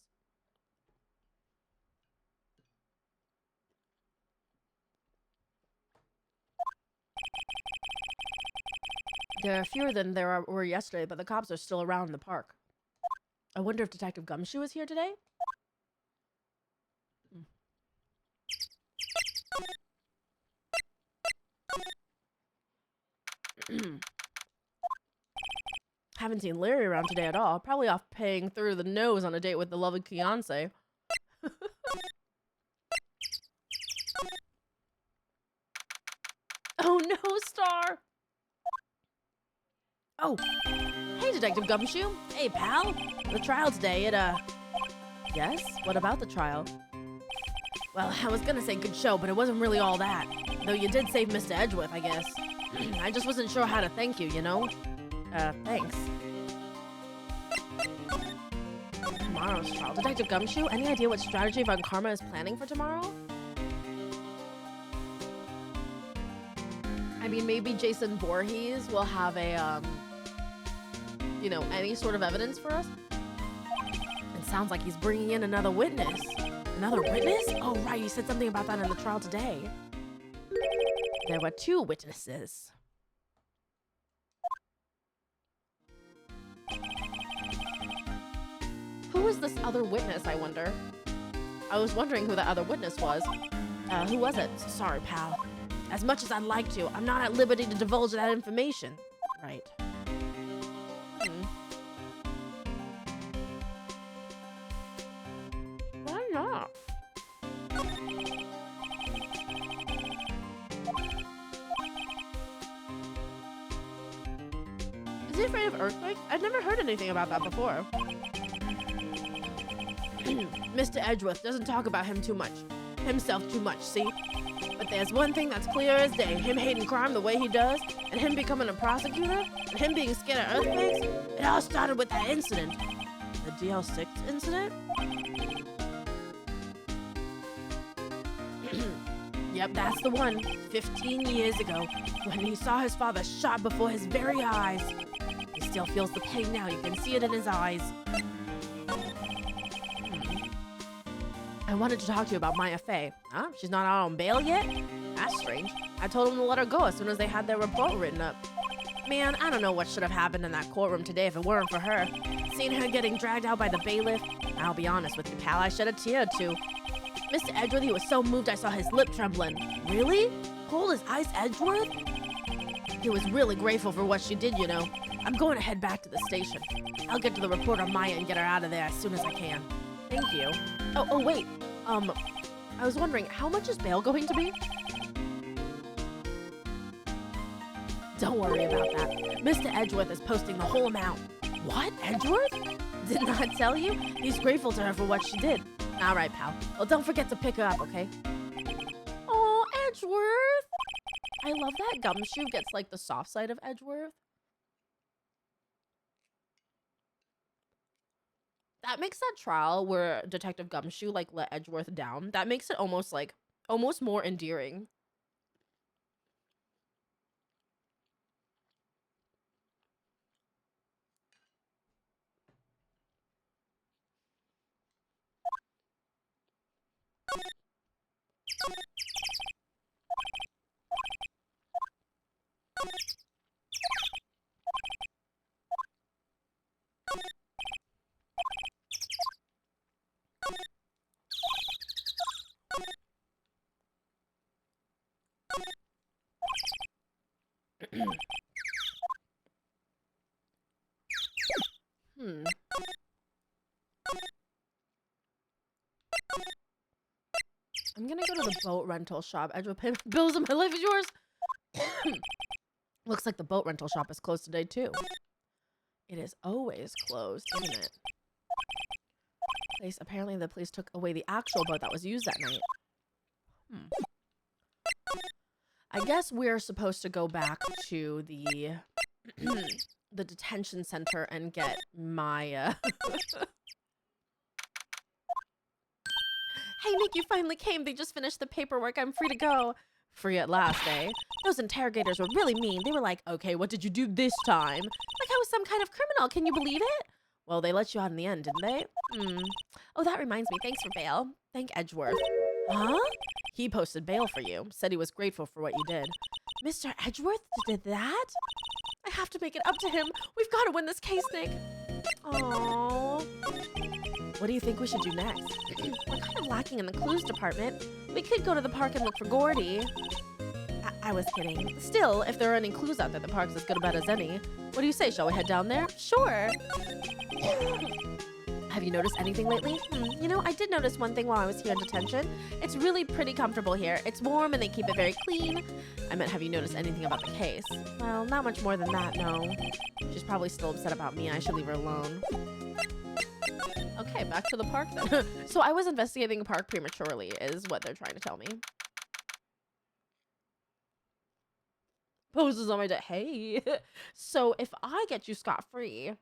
There are fewer than were yesterday, but the cops are still around in the park. I wonder if Detective Gumshoe is here today? Haven't seen Larry around today at all. Probably off paying through the nose on a date with the lovely fiance. Oh no, Star! Oh, hey, Detective Gumshoe. Hey, pal. The trial today, Yes? What about the trial? Well, I was gonna say good show, but it wasn't really all that. Though you did save Mr. Edgeworth, I guess. I just wasn't sure how to thank you, you know? Thanks. Tomorrow's trial. Detective Gumshoe, any idea what strategy Von Karma is planning for tomorrow? I mean, maybe Jason Voorhees will have a, any sort of evidence for us? It sounds like he's bringing in another witness. Another witness? Oh, right, he said something about that in the trial today. There were 2 witnesses. Who is this other witness, I wonder? I was wondering who that other witness was. Who was it? Sorry, pal. As much as I'd like to, I'm not at liberty to divulge that information. Right. Why not? Is he afraid of earthquakes? I've never heard anything about that before. Mr. Edgeworth doesn't talk about himself too much, see? But there's one thing that's clear as day. Him hating crime the way he does, and him becoming a prosecutor, and him being scared of earthquakes, it all started with that incident. The DL6 incident? Yep, that's the one. 15 years ago, when he saw his father shot before his very eyes. He still feels the pain now. You can see it in his eyes. I wanted to talk to you about Maya Fey. Huh? She's not out on bail yet? That's strange. I told them to let her go as soon as they had their report written up. Man, I don't know what should have happened in that courtroom today if it weren't for her. Seeing her getting dragged out by the bailiff, I'll be honest with you, pal, I shed a tear or two. Mr. Edgeworth, he was so moved I saw his lip trembling. Really? Cold as ice Edgeworth? He was really grateful for what she did, you know. I'm going to head back to the station. I'll get to the report on Maya and get her out of there as soon as I can. Thank you. Oh, wait. I was wondering, how much is bail going to be? Don't worry about that. Mr. Edgeworth is posting the whole amount. What? Edgeworth? Didn't I tell you? He's grateful to her for what she did. All right, pal. Well, don't forget to pick her up, okay? Oh, Edgeworth! I love that Gumshoe gets, like, the soft side of Edgeworth. That makes that trial where Detective Gumshoe, like, let Edgeworth down, that makes it almost more endearing. I'm gonna go to the boat rental shop. Edgewood pay bills and my life is yours. Looks like the boat rental shop is closed today too. It is always closed, isn't it? Apparently the police took away the actual boat that was used that night. I guess we're supposed to go back to the the detention center and get my Hey Nick, you finally came. They just finished the paperwork. I'm free to go. Free at last, eh? Those interrogators were really mean. They were like, okay, what did you do this time? Like I was some kind of criminal. Can you believe it? Well, they let you out in the end, didn't they? Oh, that reminds me. Thanks for bail. Thank Edgeworth. Huh? He posted bail for you. Said he was grateful for what you did. Mr. Edgeworth did that? I have to make it up to him. We've got to win this case, Nick. Aww. What do you think we should do next? We're kind of lacking in the clues department. We could go to the park and look for Gordy. I was kidding. Still, if there are any clues out there, the park's as good a bet as any. What do you say? Shall we head down there? Sure. Have you noticed anything lately? You know, I did notice one thing while I was here in detention. It's really pretty comfortable here. It's warm and they keep it very clean. I meant, have you noticed anything about the case? Well, not much more than that, no. She's probably still upset about me. I should leave her alone. Okay, back to the park then. So I was investigating the park prematurely, is what they're trying to tell me. Poses on my debt. Hey. So if I get you scot-free,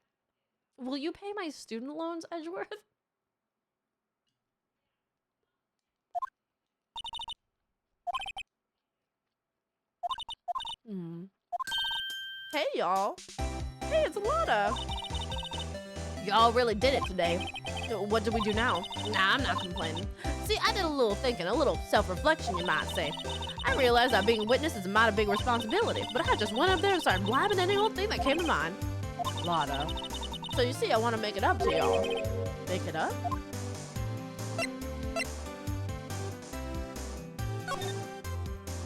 will you pay my student loans, Edgeworth? Hey, y'all. Hey, it's Lotta. Y'all really did it today. What do we do now? Nah, I'm not complaining. See, I did a little thinking, a little self-reflection, you might say. I realized that being a witness is a mighty big responsibility, but I just went up there and started blabbing any old thing that came to mind. Lotta. So you see, I want to make it up to y'all. Make it up?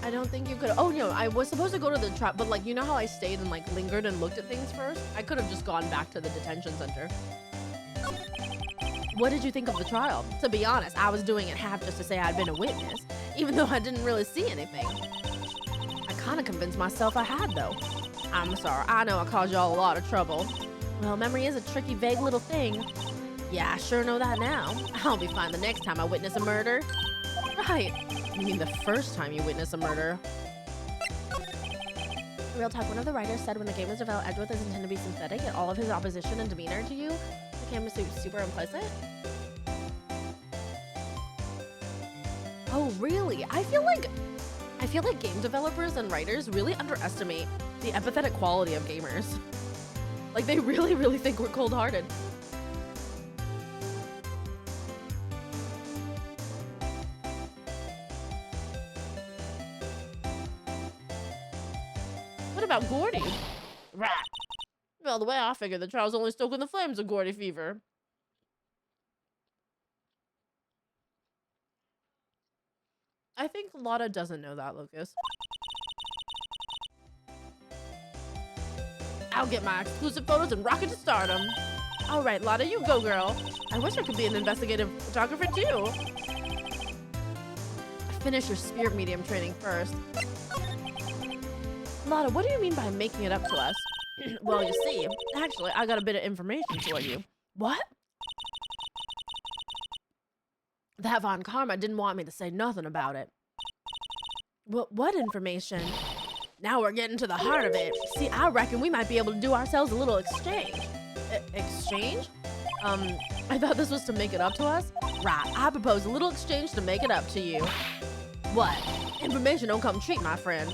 I don't think you could. Oh no, I was supposed to go to the trap, but like, you know how I stayed and like lingered and looked at things first? I could have just gone back to the detention center. What did you think of the trial? To be honest, I was doing it half just to say I'd been a witness, even though I didn't really see anything. I kind of convinced myself I had though. I'm sorry, I know I caused y'all a lot of trouble. Well, memory is a tricky, vague little thing. Yeah, I sure know that now. I'll be fine the next time I witness a murder. Right. You mean the first time you witness a murder? Real talk, one of the writers said when the game was developed, Edgeworth is intended to be synthetic, and all of his opposition and demeanor to you became super unpleasant. Oh, really? I feel like game developers and writers really underestimate the empathetic quality of gamers. Like, they really, really think we're cold-hearted. What about Gordy? Right. Well, the way I figured, the trial's only stoking the flames of Gordy fever. I think Lotta doesn't know that, Lucas. I'll get my exclusive photos and rocket to stardom. All right, Lotta, you go, girl. I wish I could be an investigative photographer, too. Finish your spirit medium training first. Lotta, what do you mean by making it up to us? Well, you see, actually, I got a bit of information for you. What? That Von Karma didn't want me to say nothing about it. What information? Now we're getting to the heart of it. See, I reckon we might be able to do ourselves a little exchange. Exchange? I thought this was to make it up to us? Right, I propose a little exchange to make it up to you. What? Information don't come cheap, my friend.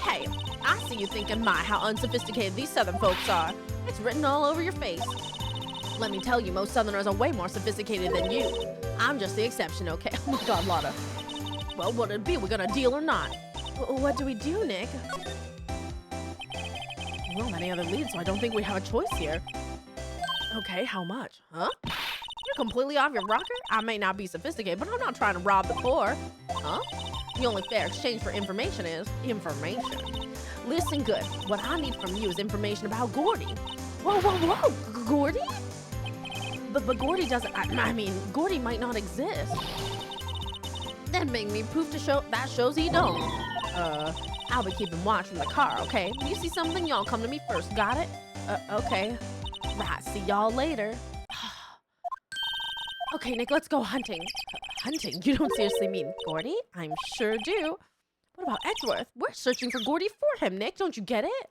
Hey, I see you thinking, my, how unsophisticated these Southern folks are. It's written all over your face. Let me tell you, most Southerners are way more sophisticated than you. I'm just the exception, okay? Oh my God, Lotta. Well, what'd it be? We gonna deal or not? What do we do, Nick? We don't have any other leads, so I don't think we have a choice here. Okay, how much? Huh? You're completely off your rocker? I may not be sophisticated, but I'm not trying to rob the poor. Huh? The only fair exchange for information is information. Listen good. What I need from you is information about Gordy. Whoa, whoa, whoa! Gordy? But Gordy doesn't, I mean, Gordy might not exist. Then make me proof to show that shows he don't. I'll be keeping watch from the car, okay? When you see something, y'all come to me first, got it? Okay. Right, see y'all later. Okay, Nick, let's go hunting. Hunting? You don't seriously mean Gordy? I'm sure do. What about Edgeworth? We're searching for Gordy for him, Nick. Don't you get it?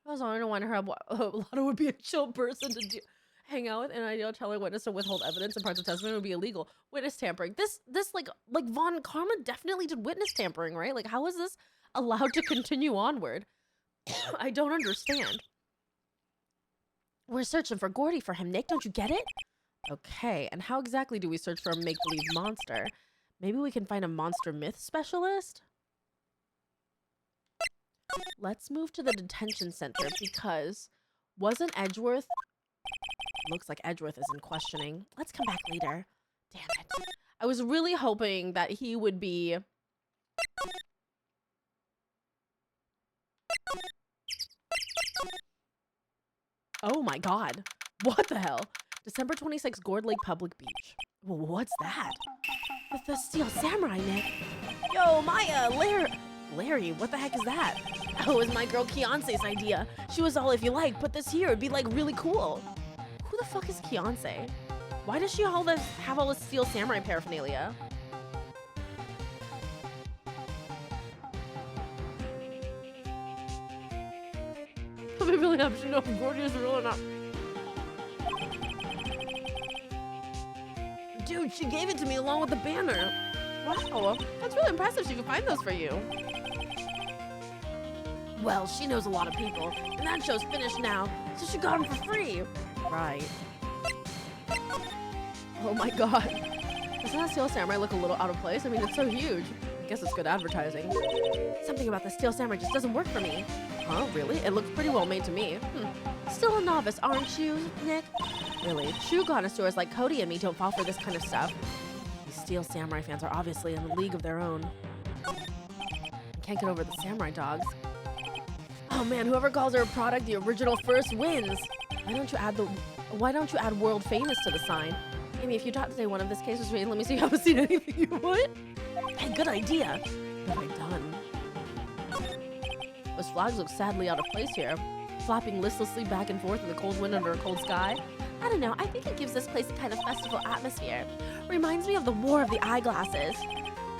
I don't wonder how Lotto would be a chill person to hang out with, and ideal telling witness to withhold evidence and parts of testimony would be illegal. Witness tampering. This like Von Karma definitely did witness tampering, right? Like, how is this allowed to continue onward? I don't understand. We're searching for Gordy for him, Nick. Don't you get it? Okay, and how exactly do we search for a make-believe monster? Maybe we can find a monster myth specialist? Let's move to the detention center because wasn't Edgeworth... Looks like Edgeworth is in questioning. Let's come back later. Damn it. I was really hoping that he would be... Oh my god. What the hell? December 26, Gourd Lake Public Beach. What's that? The Steel Samurai, Nick. Yo, Maya, Larry, what the heck is that? Oh, it was my girl Keonce's idea. She was all, if you like, put this here. It'd be like really cool. Who the fuck is Keonce? Why does she have all this Steel Samurai paraphernalia? I really have to know if Gordy is real or not. Dude, she gave it to me along with the banner. Wow, that's really impressive she could find those for you. Well, she knows a lot of people, and that show's finished now, so she got them for free. Right. Oh my god. Doesn't that Steel Samurai look a little out of place? I mean, it's so huge. I guess it's good advertising. Something about the Steel Samurai just doesn't work for me. Huh, really? It looks pretty well made to me. Still a novice, aren't you, Nick? Really, true connoisseurs like Cody and me don't fall for this kind of stuff. These Steel Samurai fans are obviously in a league of their own. I can't get over the samurai dogs. Oh man, whoever calls their product the original first wins. Why don't you add world famous to the sign? Amy, if you thought today one of this case was read, let me see if you haven't seen anything you would. Hey, good idea. What have I done? Those flags look sadly out of place here, flopping listlessly back and forth in the cold wind under a cold sky. I don't know, I think it gives this place a kind of festival atmosphere. Reminds me of the War of the Eyeglasses.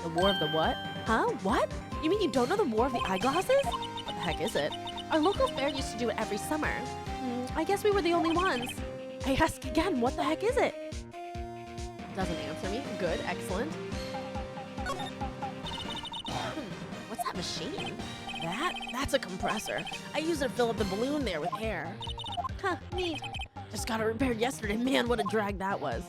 The War of the what? Huh? What? You mean you don't know the War of the Eyeglasses? What the heck is it? Our local fair used to do it every summer. I guess we were the only ones. I ask again, what the heck is it? Doesn't answer me. Good, excellent. What's that machine? That's a compressor. I use it to fill up the balloon there with air. Huh, neat. Just got it repaired yesterday. Man, what a drag that was.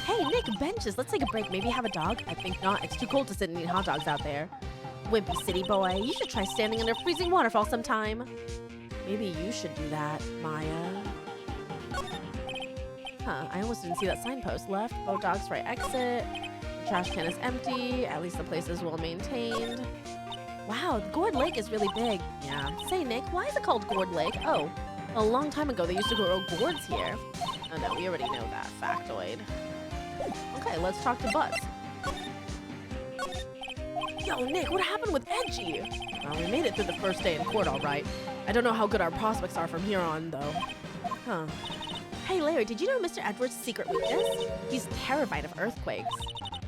Hey, Nick, benches. Let's take a break. Maybe have a dog? I think not. It's too cold to sit and eat hot dogs out there. Wimpy city boy. You should try standing under a freezing waterfall sometime. Maybe you should do that, Maya. Huh, I almost didn't see that signpost. Left, boat docks, right exit. The trash can is empty. At least the place is well maintained. Wow, Gourd Lake is really big. Yeah. Say, Nick, why is it called Gourd Lake? Oh, a long time ago they used to grow gourds here. Oh no, we already know that factoid. Okay, let's talk to Butts. Yo, Nick, what happened with Edgy? Well, we made it through the first day in court, all right. I don't know how good our prospects are from here on, though. Huh. Hey, Larry, did you know Mr. Edwards' secret weakness? He's terrified of earthquakes.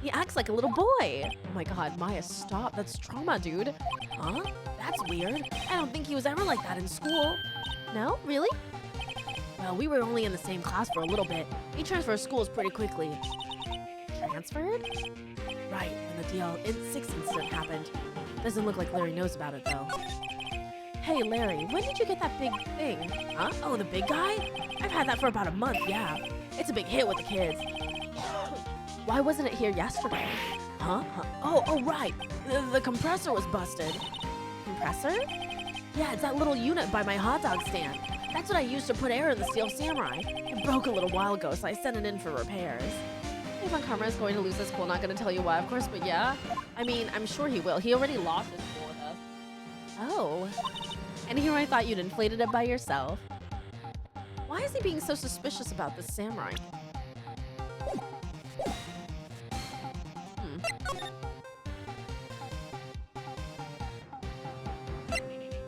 He acts like a little boy. Oh my god, Maya, stop. That's trauma, dude. Huh? That's weird. I don't think he was ever like that in school. No? Really? Well, we were only in the same class for a little bit. He transferred schools pretty quickly. Transferred? Right, when the DL6 incident happened. Doesn't look like Larry knows about it, though. Hey, Larry, when did you get that big thing? Huh? Oh, the big guy? I've had that for about a month, yeah. It's a big hit with the kids. Why wasn't it here yesterday? Huh? Oh, right. The compressor was busted. Compressor? Yeah, it's that little unit by my hot dog stand. That's what I used to put air in the Steel Samurai. It broke a little while ago, so I sent it in for repairs. Ivan Karma is going to lose his cool. Not going to tell you why, of course, but yeah. I mean, I'm sure he will. He already lost his cool with us. Oh. And here I thought you'd inflated it by yourself. Why is he being so suspicious about this samurai?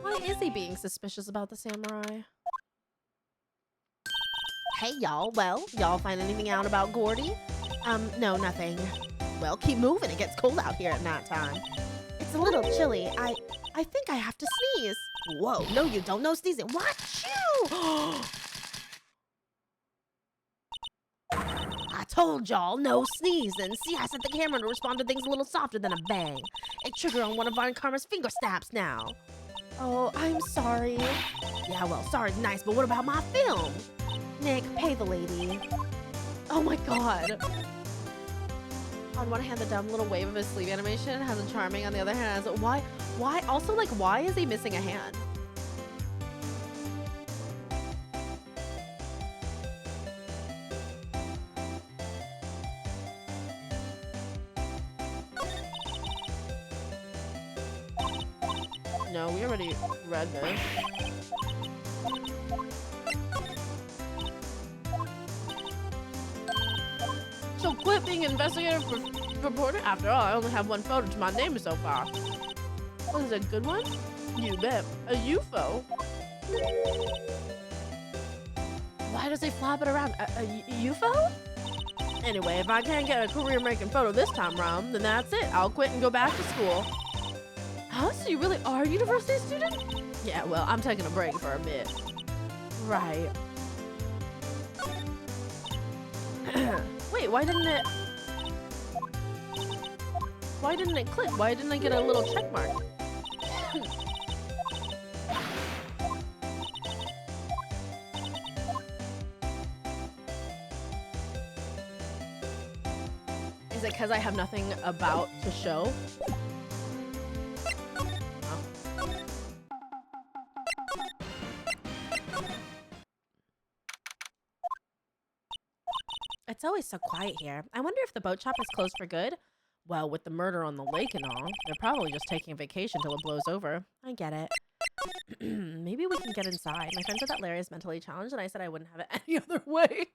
Why is he being suspicious about the samurai? Hey, y'all. Well, y'all find anything out about Gordy? No, nothing. Well, keep moving. It gets cold out here at nighttime. It's a little chilly. I think I have to sneeze. Whoa, no you don't. No sneezing. Watch you! I told y'all, no sneezing. See, I set the camera to respond to things a little softer than a bang. It triggered on one of Von Karma's finger snaps now. Oh, I'm sorry. Yeah, well, sorry's nice, but what about my film? Nick, pay the lady. Oh my god. On one hand, the dumb little wave of his sleeve animation has a charming. On the other hand, why? Also, like, why is he missing a hand? No, we already read this. So quit being investigative reporter. After all, I only have one photo to my name so far. What is it, a good one? You bet. A UFO. Why does he flop it around? A UFO? Anyway, if I can't get a career making photo this time around, then that's it. I'll quit and go back to school. Huh? So you really are a university student? Yeah, well, I'm taking a break for a bit. Right. Wait, why didn't it click? Why didn't I get a little check mark? Is it because I have nothing about to show? It's always so quiet here. I wonder if the boat shop is closed for good? Well, with the murder on the lake and all, they're probably just taking a vacation till it blows over. I get it. Maybe we can get inside. My friend said that Larry is mentally challenged, and I said I wouldn't have it any other way.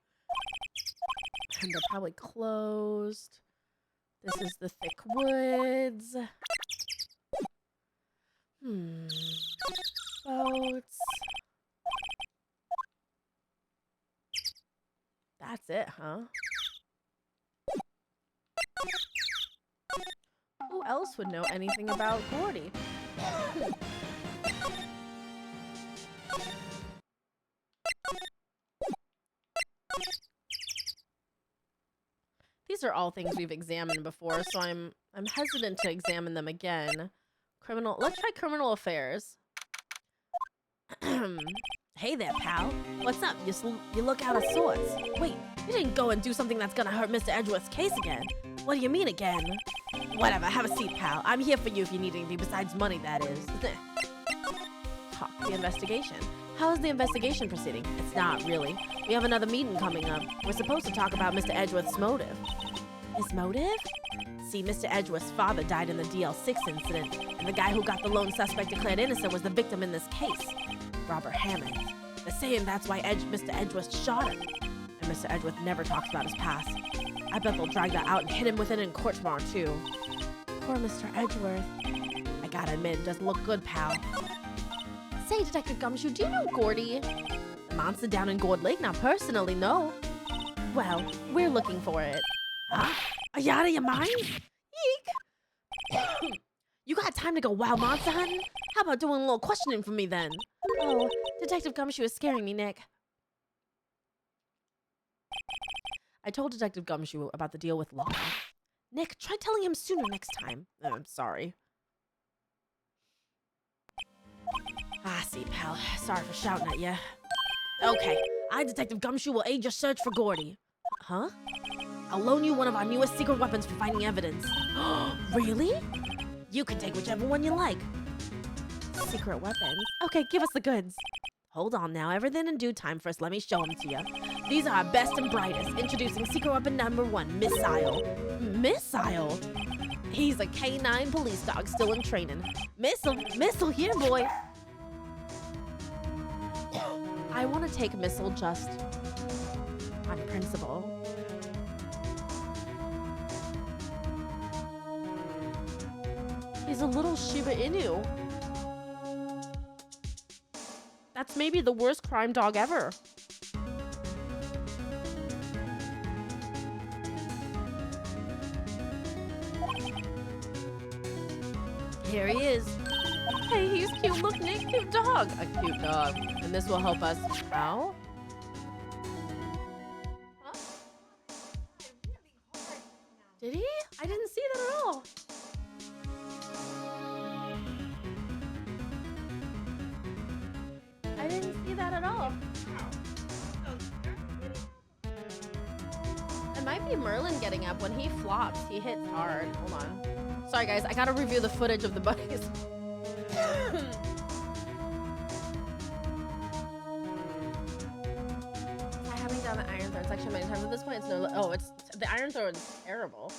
And they're probably closed. This is the thick woods. Boats. That's it, huh? Who else would know anything about Gordy? These are all things we've examined before, so I'm hesitant to examine them again. Let's try criminal affairs. Hey there, pal. What's up? You look out of sorts. Wait, you didn't go and do something that's gonna hurt Mr. Edgeworth's case again. What do you mean again? Whatever, have a seat, pal. I'm here for you if you need anything besides money, that is. Talk the investigation. How is the investigation proceeding? It's not, really. We have another meeting coming up. We're supposed to talk about Mr. Edgeworth's motive. His motive? See, Mr. Edgeworth's father died in the DL6 incident, and the guy who got the lone suspect declared innocent was the victim in this case, Robert Hammond. They're saying that's why Mr. Edgeworth shot him. And Mr. Edgeworth never talks about his past. I bet they'll drag that out and hit him with it in court tomorrow, too. Poor Mr. Edgeworth. I gotta admit, it doesn't look good, pal. Say, Detective Gumshoe, do you know Gordy? The monster down in Gourd Lake? Not personally, no. Well, we're looking for it. Huh? Are you out of your mind? Eek! You got time to go wild monster hunting? How about doing a little questioning for me, then? Oh, Detective Gumshoe is scaring me, Nick. I told Detective Gumshoe about the deal with Law. Nick, try telling him sooner next time. I'm sorry. Ah, see, pal. Sorry for shouting at you. Okay, I, Detective Gumshoe, will aid your search for Gordy. Huh? I'll loan you one of our newest secret weapons for finding evidence. Really? You can take whichever one you like. Secret weapons? Okay, give us the goods. Hold on now, everything in due time first. Let me show them to you. These are our best and brightest. Introducing secret weapon number 1, Missile. Missile? He's a canine police dog still in training. Missile here, boy. I want to take Missile just on principle. He's a little Shiba Inu. That's maybe the worst crime dog ever. Here he is. Hey, he's cute. Look, Nick, cute dog. A cute dog. And this will help us. How? Huh? Did he? I didn't see that at all. I didn't see that at all. It might be Merlin getting up. When he flops, he hits hard. Hold on. Sorry, guys. I gotta review the footage of the bunnies. I haven't done the Iron Throne section many times at this point. It's no. Oh, it's the Iron Throne is terrible.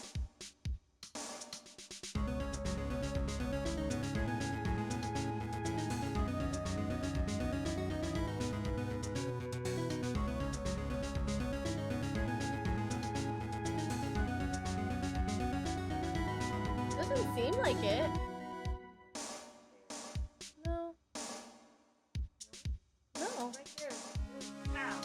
Doesn't seem like it. No. No. Right there. Ow.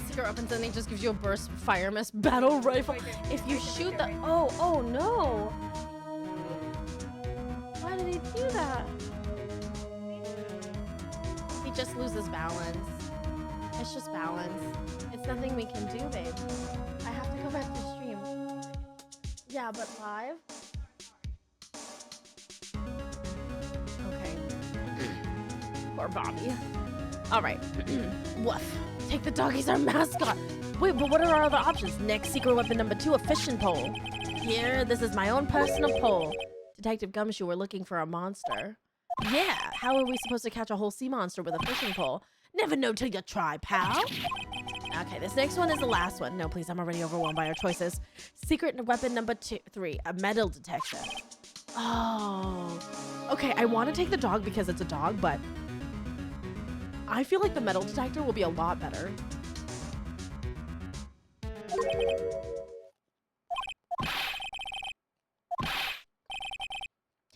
Secret weapons and he just gives you a burst fire mist battle rifle. If you shoot the oh no. Why did he do that? He just loses balance. It's just balance. It's nothing we can do, babe. I have to go back to stream. Yeah, but live? Okay. Poor Bobby. All right. Woof. Take the dog. He's our mascot. Wait, but what are our other options? Next, secret weapon number 2, a fishing pole. Here, this is my own personal pole. Detective Gumshoe, we're looking for a monster. Yeah, how are we supposed to catch a whole sea monster with a fishing pole? Never know till you try, pal. Okay, this next one is the last one. No, please, I'm already overwhelmed by our choices. Secret weapon number 3, a metal detector. Oh. Okay, I want to take the dog because it's a dog, but I feel like the metal detector will be a lot better.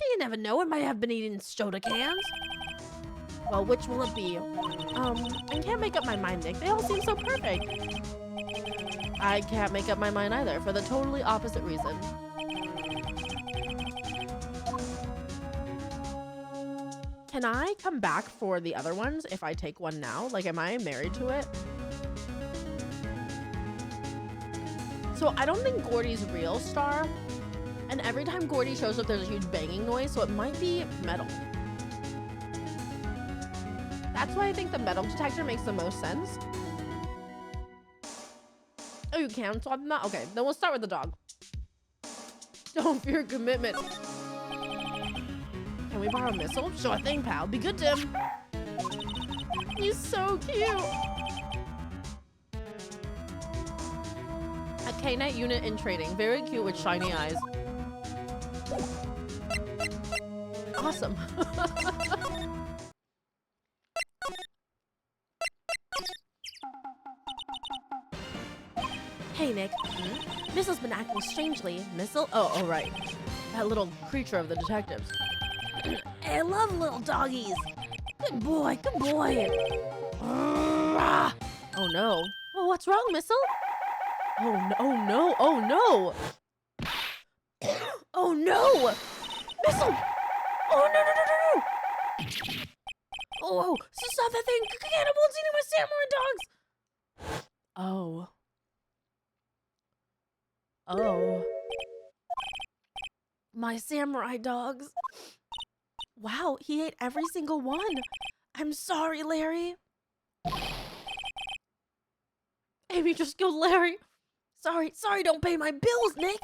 You never know, it might have been eating soda cans. Well, which will it be? I can't make up my mind, Nick. They all seem so perfect. I can't make up my mind either, for the totally opposite reason. Can I come back for the other ones if I take one now? Like, am I married to it? So I don't think Gordy's real star. And every time Gordy shows up, there's a huge banging noise, so it might be metal. That's why I think the metal detector makes the most sense. Oh, you can swap them out? Okay, then we'll start with the dog. Don't fear commitment. Can we borrow a missile? Sure thing, pal. Be good, Tim. He's so cute. A K-Knight unit in training. Very cute with shiny eyes. Awesome. Hey, Nick. Missile's been acting strangely. Missile? Oh, right. That little creature of the detectives. I love little doggies. Good boy, good boy. Oh, no. Oh, what's wrong, Missile? Oh, no, oh, no, oh, no. Oh, no. Missile. Oh, no, no, no, no, no. Oh, stop that thing. Cannibals eating my samurai dogs. Oh. Oh. My samurai dogs. Wow, he ate every single one. I'm sorry, Larry. Amy just killed Larry. Sorry, don't pay my bills, Nick.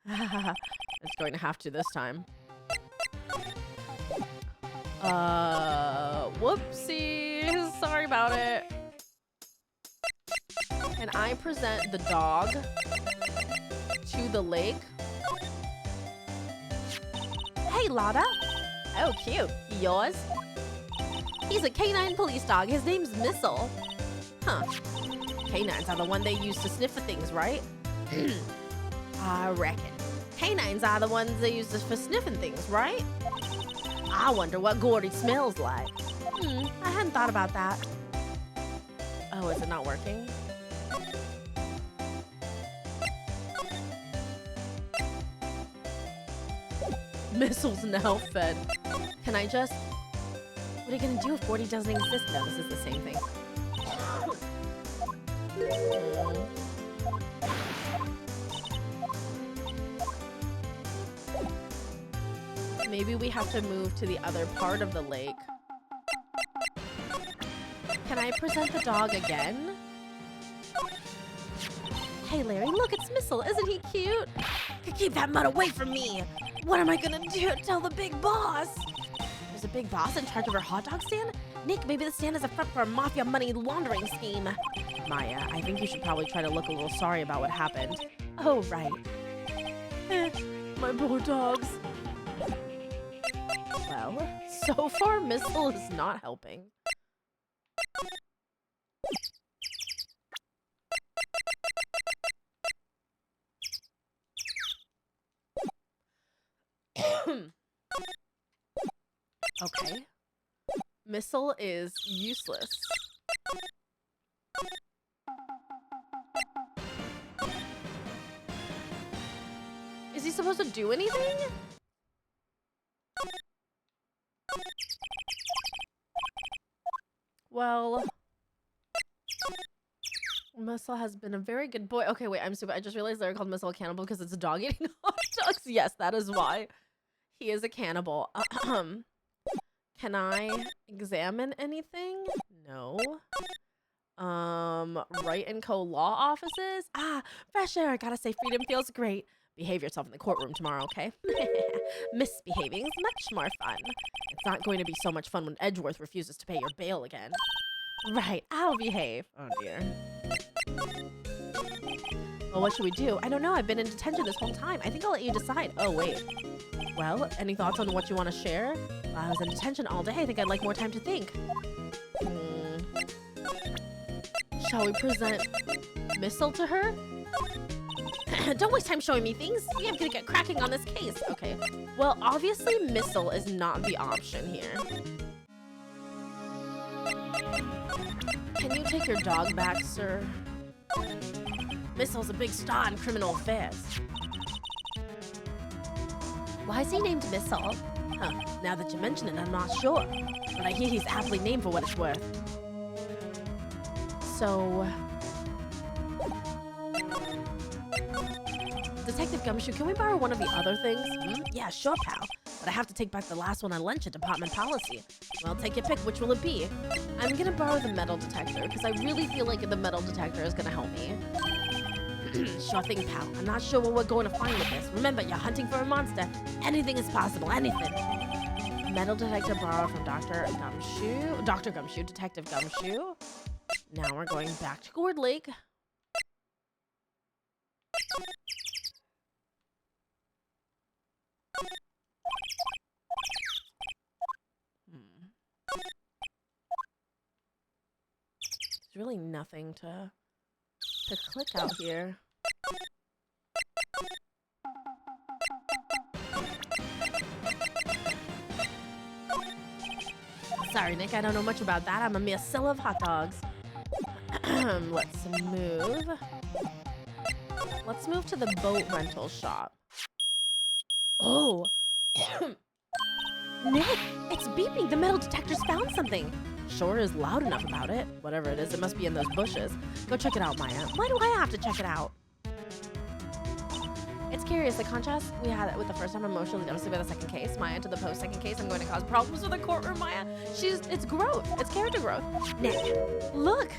It's going to have to this time. Whoopsies. Sorry about it. Can I present the dog to the lake? Hey, Lotta. Oh, cute. Yours? He's a canine police dog. His name's Missile. Huh. Canines are the one they use to sniff for things, right? I reckon. Canines are the ones they use for sniffing things, right? I wonder what Gordy smells like. I hadn't thought about that. Oh, is it not working? Missile's now fed. Can I just... What are you gonna do if Gordy doesn't exist? No, this is the same thing. Maybe we have to move to the other part of the lake. Can I present the dog again? Hey, Larry, look, it's Missile. Isn't he cute? Keep that mud away from me. What am I gonna do? Tell the big boss. There's a big boss in charge of our hot dog stand? Nick, maybe the stand is a front for a mafia money laundering scheme. Maya, I think you should probably try to look a little sorry about what happened. Oh, right. My poor dogs. Well, so far Missile is not helping. Okay. Missile is useless. Is he supposed to do anything? Well, Missile has been a very good boy. Okay, wait, I'm stupid. I just realized they're called Missile a cannibal because it's a dog eating hot dogs. Yes, that is why. He is a cannibal. Can I examine anything? No. Wright and Co. law offices? Ah, fresh air. I gotta say, freedom feels great. Behave yourself in the courtroom tomorrow, okay? Misbehaving is much more fun. It's not going to be so much fun when Edgeworth refuses to pay your bail again. Right, I'll behave. Oh, dear. Well, what should we do? I don't know. I've been in detention this whole time. I think I'll let you decide. Oh, wait. Well, any thoughts on what you want to share? I was in detention all day. I think I'd like more time to think. Shall we present Missile to her? Don't waste time showing me things. We have to get cracking on this case. Okay. Well, obviously Missile is not the option here. Can you take your dog back, sir? Missile's a big star in criminal affairs. Why is he named Missile? Huh, now that you mention it, I'm not sure. But I hear he's aptly named for what it's worth. So... Detective Gumshoe, can we borrow one of the other things? Yeah, sure, pal. But I have to take back the last one I lent you, department policy. Well, take your pick. Which will it be? I'm gonna borrow the metal detector, because I really feel like the metal detector is gonna help me. Sure thing, pal. I'm not sure what we're going to find with this. Remember, you're hunting for a monster. Anything is possible, anything. Metal detector borrowed from Dr. Gumshoe, Detective Gumshoe. Now we're going back to Gourd Lake. There's really nothing to click out here. Sorry, Nick, I don't know much about that. I'm a mere seller of hot dogs. Let's move. Let's move to the boat rental shop. Oh. Nick, it's beeping. The metal detector's found something. Sure is loud enough about it. Whatever it is, it must be in those bushes. Go check it out, Maya. Why do I have to check it out? It's curious, the contrast we had with the first time, emotionally devastated by the second case. Maya to the post-second case, I'm going to cause problems with the courtroom, Maya. It's growth. It's character growth. Nick, look.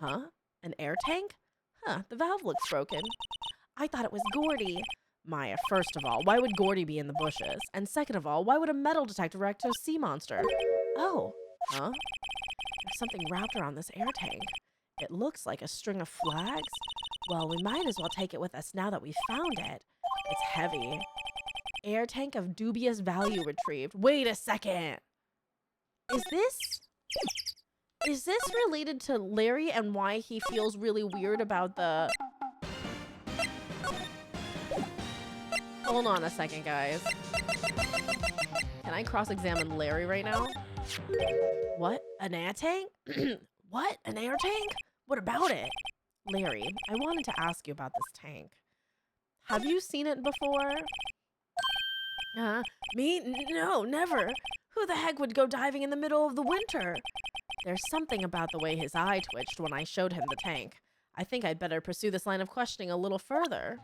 Huh? An air tank? Huh, the valve looks broken. I thought it was Gordy. Maya, first of all, why would Gordy be in the bushes? And second of all, why would a metal detector react to a sea monster? Oh, huh? There's something wrapped around this air tank. It looks like a string of flags. Well, we might as well take it with us now that we've found it. It's heavy. Air tank of dubious value retrieved. Wait a second. Is this related to Larry and why he feels really weird about the... Hold on a second, guys. Can I cross-examine Larry right now? What? An air tank? What? An air tank? What about it? Larry, I wanted to ask you about this tank. Have you seen it before? Me? No, never. Who the heck would go diving in the middle of the winter? There's something about the way his eye twitched when I showed him the tank. I think I'd better pursue this line of questioning a little further.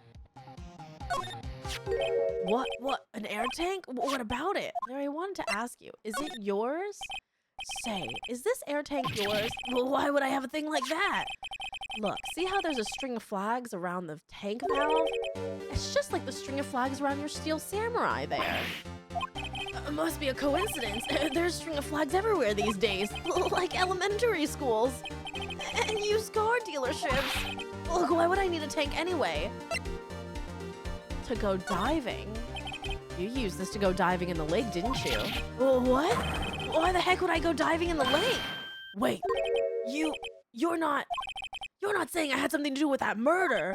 What? An air tank? What about it? Larry, I wanted to ask you, is it yours? Say, is this air tank yours? Well, why would I have a thing like that? Look, see how there's a string of flags around the tank valve? It's just like the string of flags around your steel samurai there. Must be a coincidence. There's a string of flags everywhere these days, like elementary schools and used car dealerships. Look, why would I need a tank anyway? To go diving? You used this to go diving in the lake, didn't you? What? Why the heck would I go diving in the lake? Wait, you're not saying I had something to do with that murder?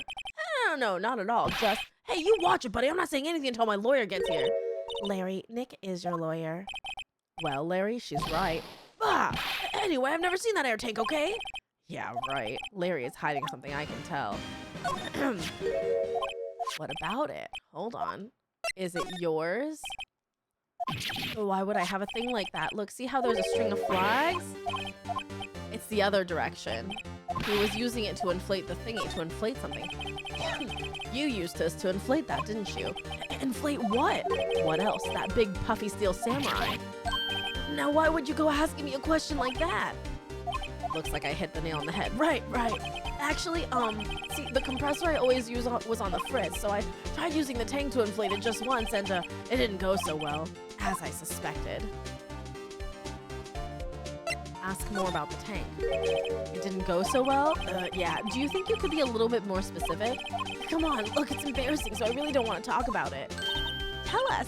No, not at all. Just, hey, you watch it, buddy. I'm not saying anything until my lawyer gets here. Larry, Nick is your lawyer. Well, Larry, she's right. Anyway, I've never seen that air tank, okay? Yeah, right. Larry is hiding something, I can tell. What about it? Hold on. Is it yours? Why would I have a thing like that? Look, see how there's a string of flags? It's the other direction. He was using it to inflate the thingy, to inflate something. You used this to inflate that, didn't you? Inflate what? What else? That big puffy steel samurai. Now why would you go asking me a question like that? Looks like I hit the nail on the head. Right. Actually, see, the compressor I always use was on the fritz, so I tried using the tank to inflate it just once, and it didn't go so well, as I suspected. Ask more about the tank. It didn't go so well? Yeah. Do you think you could be a little bit more specific? Come on, look, it's embarrassing, so I really don't want to talk about it. Tell us.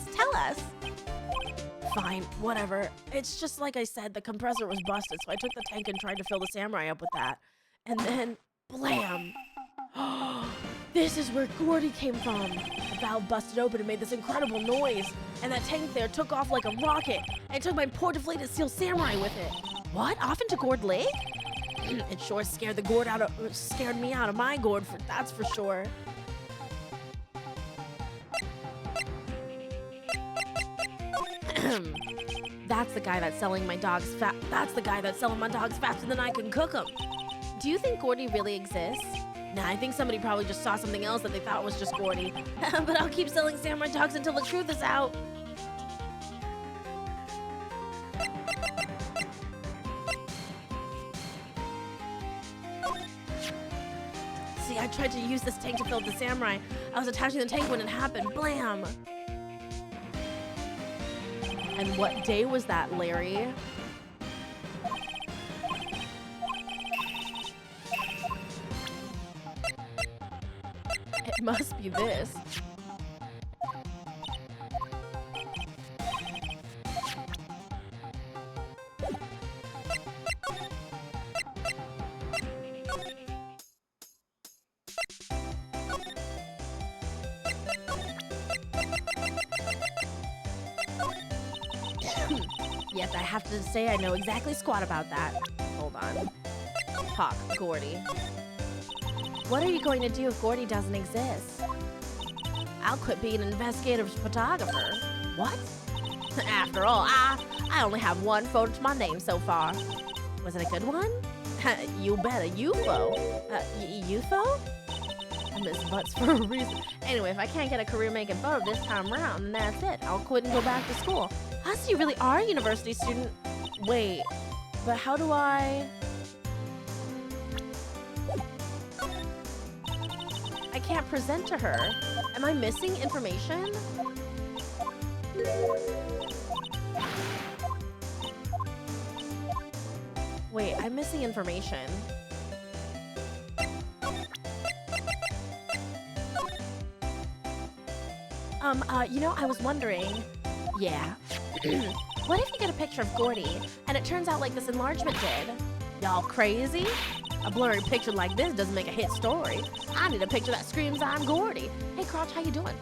Fine, whatever. It's just like I said, the compressor was busted, so I took the tank and tried to fill the samurai up with that. And then, blam! This is where Gordy came from. The valve busted open and made this incredible noise. And that tank there took off like a rocket and took my poor deflated steel samurai with it. What? Off into Gourd Lake? It sure scared me out of my gourd, that's for sure. That's the guy that's selling my dogs That's the guy that's selling my dogs faster than I can cook them. Do you think Gordy really exists? Nah, I think somebody probably just saw something else that they thought was just Gordy. But I'll keep selling samurai dogs until the truth is out. See, I tried to use this tank to fill the samurai. I was attaching the tank when it happened. Blam! And what day was that, Larry? It must be this. Yes, I have to say I know exactly squat about that. Hold on. Talk, Gordy. What are you going to do if Gordy doesn't exist? I'll quit being an investigative photographer. What? After all, I only have one photo to my name so far. Was it a good one? You bet, a UFO. UFO? I miss butts for a reason. Anyway, if I can't get a career making photo this time around, then that's it. I'll quit and go back to school. So you really are a university student? Wait, but how do I can't present to her. Am I missing information? Wait, I'm missing information. I was wondering, yeah. What if you get a picture of Gordy and it turns out like this enlargement did? Y'all crazy? A blurry picture like this doesn't make a hit story. I need a picture that screams I'm Gordy. Hey, Crotch, how you doing?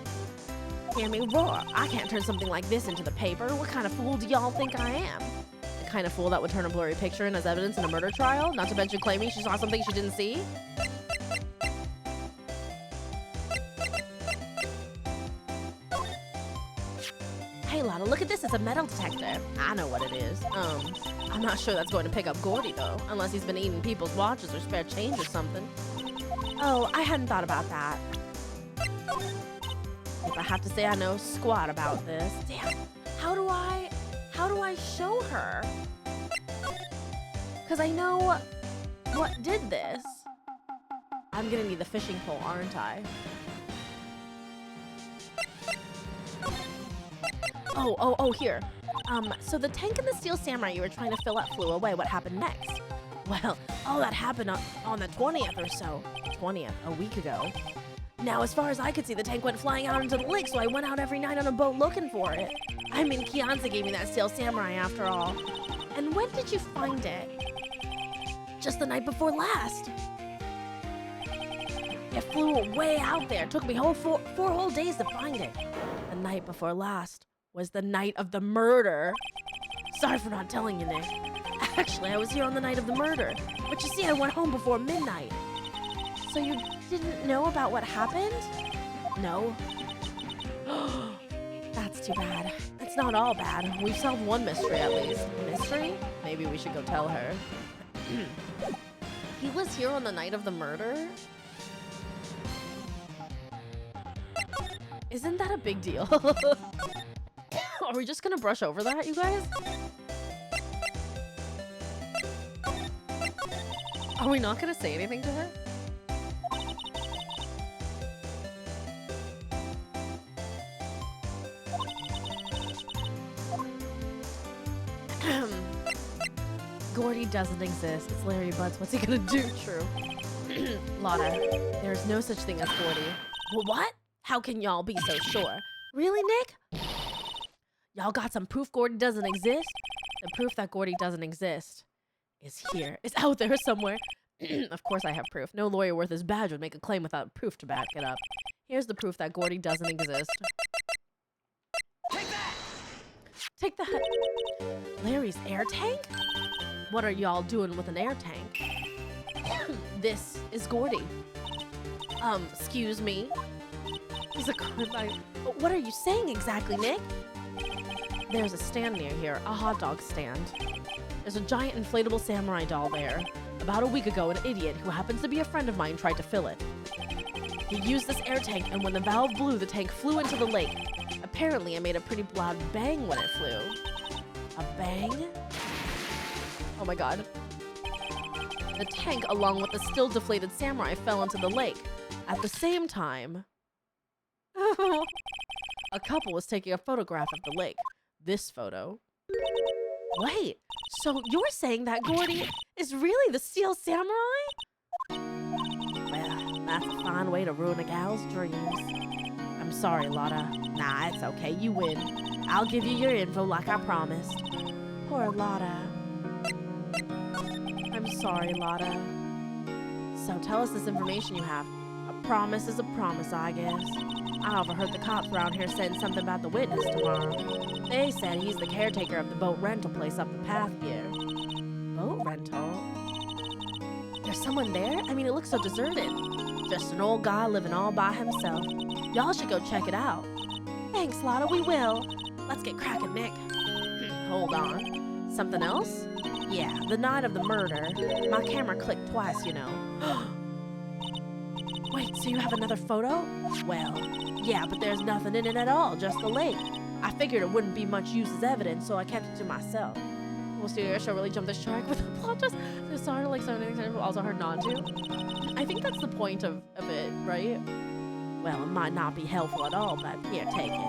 Hear me roar. I can't turn something like this into the paper. What kind of fool do y'all think I am? The kind of fool that would turn a blurry picture in as evidence in a murder trial? Not to mention claiming she saw something she didn't see? Hey, Lotta, look at this. It's a metal detector. I know what it is. I'm not sure that's going to pick up Gordy, though. Unless he's been eating people's watches or spare change or something. Oh, I hadn't thought about that. If I have to say I know squat about this. Damn. How do I show her? Because I know what did this. I'm gonna need the fishing pole, aren't I? Oh, here. So the tank and the steel samurai you were trying to fill up flew away. What happened next? Well, all that happened on the 20th or so. 20th, a week ago. Now, as far as I could see, the tank went flying out into the lake, so I went out every night on a boat looking for it. I mean, Kianza gave me that steel samurai after all. And when did you find it? Just the night before last. It flew way out there. It took me four whole days to find it. The night before last was the night of the murder. Sorry for not telling you, Nick. Actually, I was here on the night of the murder. But you see, I went home before midnight. So you didn't know about what happened? No. That's too bad. It's not all bad. We've solved one mystery at least. Mystery? Maybe we should go tell her. He was here on the night of the murder? Isn't that a big deal? Are we just gonna brush over that, you guys? Are we not gonna say anything to her? Gordy doesn't exist. It's Larry Butts. What's he gonna do? True. Lotta, there's no such thing as Gordy. Well, what? How can y'all be so sure? Really, Nick? Y'all got some proof Gordy doesn't exist? The proof that Gordy doesn't exist is here. It's out there somewhere. Of course I have proof. No lawyer worth his badge would make a claim without proof to back it up. Here's the proof that Gordy doesn't exist. Take that! Take that! Larry's air tank? What are y'all doing with an air tank? This is Gordy. Excuse me? He's a crime. What are you saying exactly, Nick? There's a stand near here, a hot dog stand. There's a giant inflatable samurai doll there. About a week ago, an idiot who happens to be a friend of mine tried to fill it. He used this air tank, and when the valve blew, the tank flew into the lake. Apparently, it made a pretty loud bang when it flew. A bang? Oh my god. The tank, along with the still deflated samurai, fell into the lake. At the same time, a couple was taking a photograph of the lake. This photo. Wait, so you're saying that Gordy is really the steel samurai? Well, that's a fine way to ruin a gal's dreams. I'm sorry, Lotta. Nah, it's okay, you win. I'll give you your info like I promised. Poor Lotta. I'm sorry, Lotta. So tell us this information you have. A promise is a promise, I guess. I overheard the cops around here saying something about the witness tomorrow. They said he's the caretaker of the boat rental place up the path here. Boat rental? There's someone there? I mean, it looks so deserted. Just an old guy living all by himself. Y'all should go check it out. Thanks, Lotta, we will. Let's get cracking, Nick. Hold on. Something else? Yeah, the night of the murder. My camera clicked twice, you know. Wait, so you have another photo? Well, yeah, but there's nothing in it at all, just the lake. I figured it wouldn't be much use as evidence, so I kept it to myself. Will Studio Show really jump the shark with a plot twist? So sorry to like so many things, but also hard not to. I think that's the point of it, right? Well, it might not be helpful at all, but here, take it.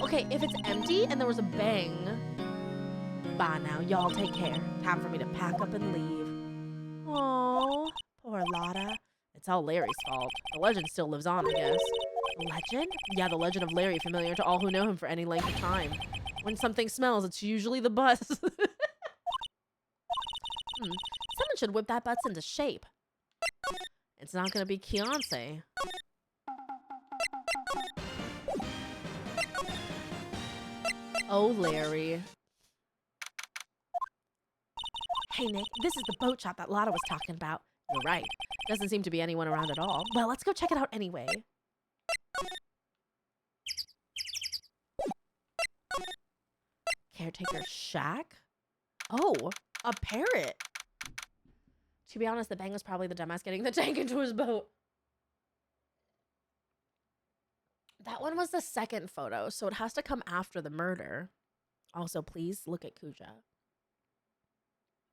Okay, if it's empty and there was a bang. Bye now, y'all take care. Time for me to pack up and leave. Oh, poor Lotta. It's all Larry's fault. The legend still lives on, I guess. The legend? Yeah, the legend of Larry, familiar to all who know him for any length of time. When something smells, it's usually the bus. Someone should whip that butts into shape. It's not gonna be Keonce. Oh, Larry. Hey, Nick, this is the boat shop that Lotta was talking about. You're right. Doesn't seem to be anyone around at all. Well, let's go check it out anyway. Caretaker shack? Oh, a parrot. To be honest, the bang was probably the dumbass getting the tank into his boat. That one was the second photo, so it has to come after the murder. Also, please look at Kuja.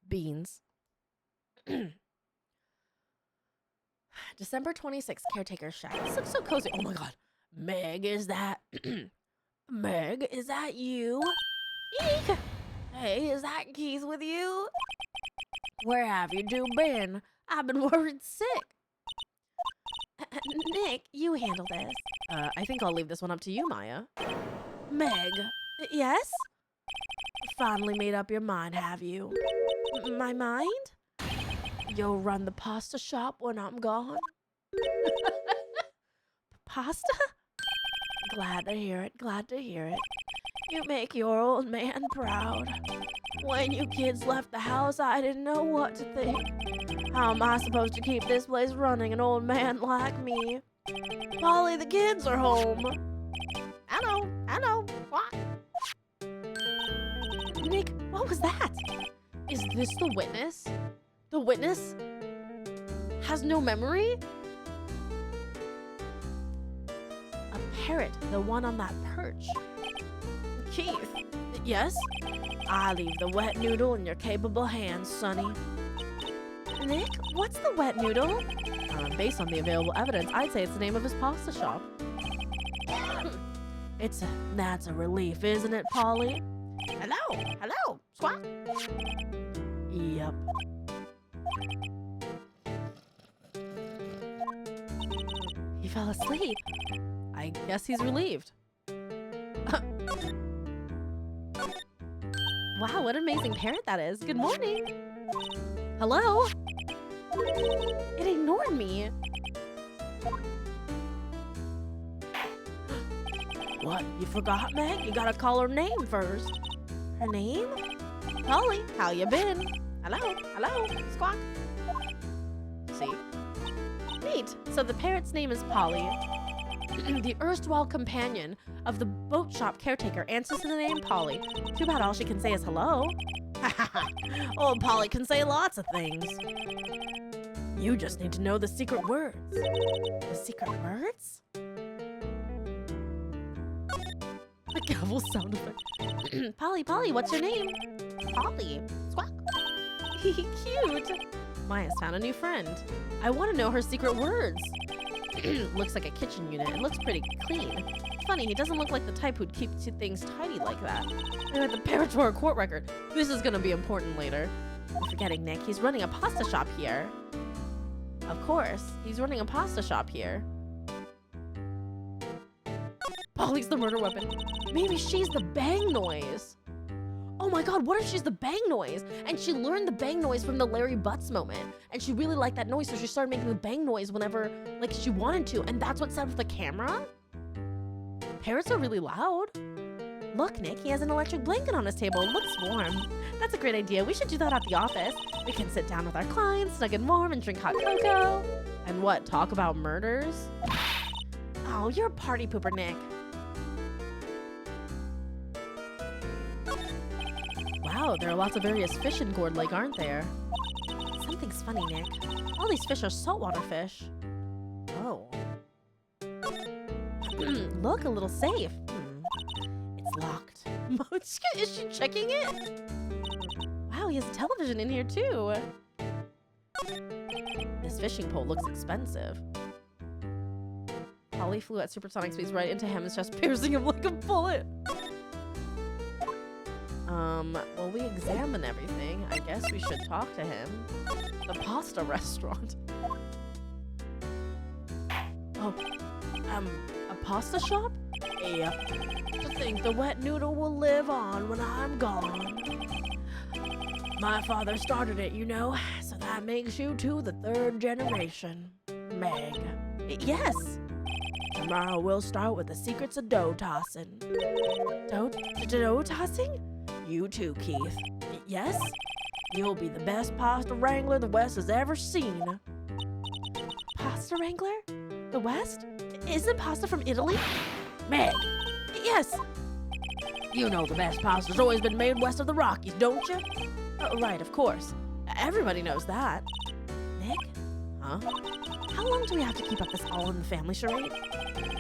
Beans. December 26th, caretaker shack. This looks so cozy. Oh my god. Meg, is that... Meg, is that you? Eek! Hey, is that Keith with you? Where have you two been? I've been worried sick. Nick, you handle this. I think I'll leave this one up to you, Maya. Meg. Yes? Finally made up your mind, have you? My mind? You'll run the pasta shop when I'm gone? Pasta? Glad to hear it, glad to hear it. You make your old man proud. When you kids left the house, I didn't know what to think. How am I supposed to keep this place running, an old man like me? Polly, the kids are home. I know. What? Nick, what was that? Is this the witness? The witness has no memory? A parrot, the one on that perch. Keith, yes? I leave the wet noodle in your capable hands, Sonny. Nick, what's the wet noodle? Based on the available evidence, I'd say it's the name of his pasta shop. That's a relief, isn't it, Polly? Hello, squawk. Yep. He fell asleep. I guess he's relieved. Wow, what an amazing parrot that is. Good morning. Hello? It ignored me. What? You forgot, Meg? You gotta call her name first. Her name? Polly, how you been? Hello, squawk. See? Neat. So the parrot's name is Polly. The erstwhile companion of the boat shop caretaker answers to the name Polly. Too bad all she can say is hello. Old Polly can say lots of things. You just need to know the secret words. The secret words? The gavel sound effect. Polly, what's your name? Polly. Squawk. Cute. Maya's found a new friend. I want to know her secret words. Looks like a kitchen unit. It looks pretty clean. Funny, he doesn't look like the type who'd keep things tidy like that. I the parrot for a court record. This is gonna be important later. I'm forgetting, Nick. He's running a pasta shop here. Of course, he's running a pasta shop here. Polly's the murder weapon. Maybe she's the bang noise. Oh my god, what if she's the bang noise? And she learned the bang noise from the Larry Butts moment. And she really liked that noise, so she started making the bang noise whenever, like, she wanted to. And that's what set off the camera? Parrots are really loud. Look, Nick, he has an electric blanket on his table. It looks warm. That's a great idea. We should do that at the office. We can sit down with our clients, snug and warm, and drink hot cocoa. And what, talk about murders? Oh, you're a party pooper, Nick. Wow, there are lots of various fish in Gourd Lake, aren't there? Something's funny, Nick. All these fish are saltwater fish. Oh. Look, a little safe. It's locked. Is she checking it? Wow, he has a television in here, too. This fishing pole looks expensive. Polly flew at supersonic speeds right into him, his chest piercing him like a bullet. Well, we examine everything. I guess we should talk to him. The pasta restaurant. Oh, a pasta shop? Yeah. To think the wet noodle will live on when I'm gone. My father started it, you know, so that makes you to the 3rd generation. Meg. Yes. Tomorrow we'll start with the secrets of dough tossing. Dough tossing? You too, Keith. Yes? You'll be the best pasta wrangler the West has ever seen. Pasta wrangler? The West? Isn't pasta from Italy? Meg. Yes. You know the best pasta's always been made west of the Rockies, don't you? Right, of course. Everybody knows that. Nick? Huh? How long do we have to keep up this all in the family charade?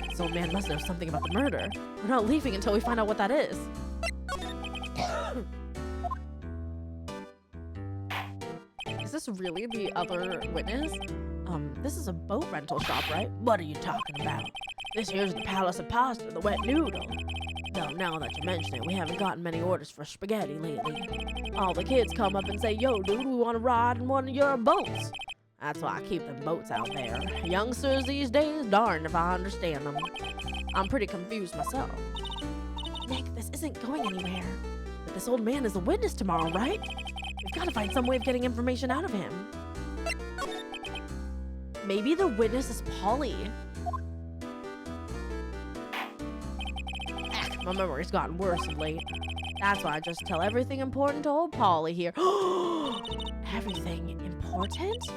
This old man must know something about the murder. We're not leaving until we find out what that is. Is this really the other witness? This is a boat rental shop, right? What are you talking about? This here's the Palace of Pasta, the wet noodle. Though now that you mention it, we haven't gotten many orders for spaghetti lately. All the kids come up and say, yo, dude, we want to ride in one of your boats. That's why I keep them boats out there. Youngsters these days, darned if I understand them. I'm pretty confused myself. Nick, this isn't going anywhere. But this old man is a witness tomorrow, right? We've got to find some way of getting information out of him. Maybe the witness is Polly. My memory's gotten worse of late. That's why I just tell everything important to old Polly here. Everything important?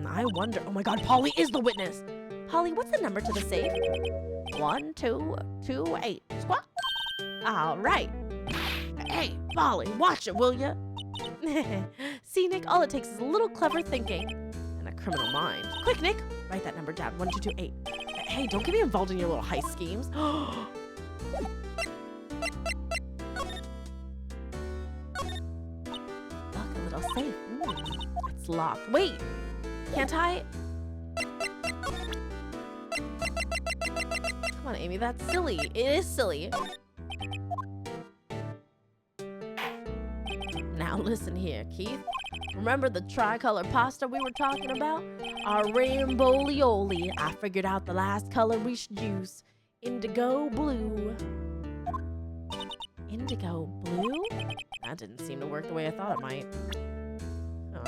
I wonder. Oh my god, Polly is the witness. Polly, what's the number to the safe? 1228. Squawk. All right. Hey, Polly, watch it, will ya? See, Nick, all it takes is a little clever thinking and a criminal mind. Quick, Nick, write that number down. 1228. Hey, don't get me involved in your little heist schemes. Look, a little safe. It's locked. Wait, can't I? Come on, Amy, that's silly. It is silly. Now listen here, Keith. Remember the tricolor pasta we were talking about? Our rainbow lioli. I figured out the last color we should use. Indigo blue. Indigo blue? That didn't seem to work the way I thought it might. Oh.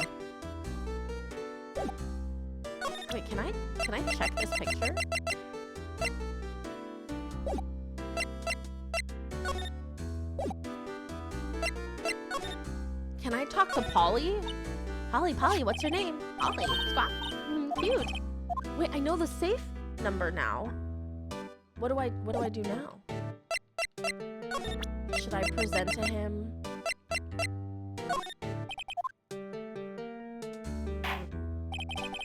Wait, can I check this picture? Can I talk to Polly? Polly, what's your name? Polly, squawk. Cute. Wait, I know the safe number now. What do I do now? Should I present to him?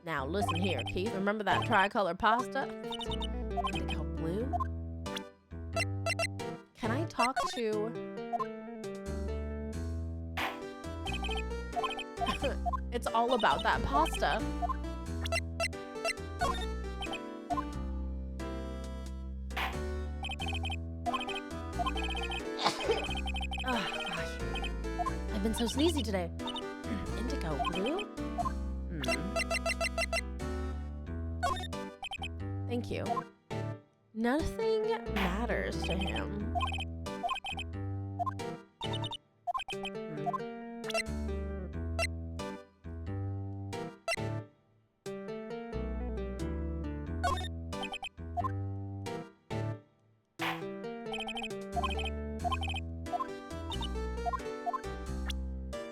Now listen here, Keith. Remember that tricolor pasta? Indigo blue. Can I talk to? It's all about that pasta. Oh, gosh. I've been so sneezy today. Indigo blue? Thank you. Nothing matters to him.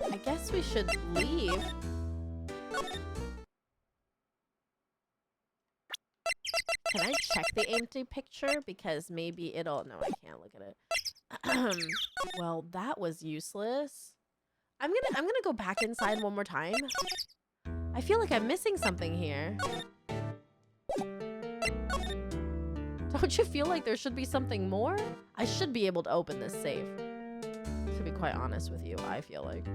I guess we should leave. Can I check the empty picture? Because maybe it'll... No, I can't look at it. Well, that was useless. I'm gonna go back inside one more time. I feel like I'm missing something here. Don't you feel like there should be something more? I should be able to open this safe. To be quite honest with you, I feel like.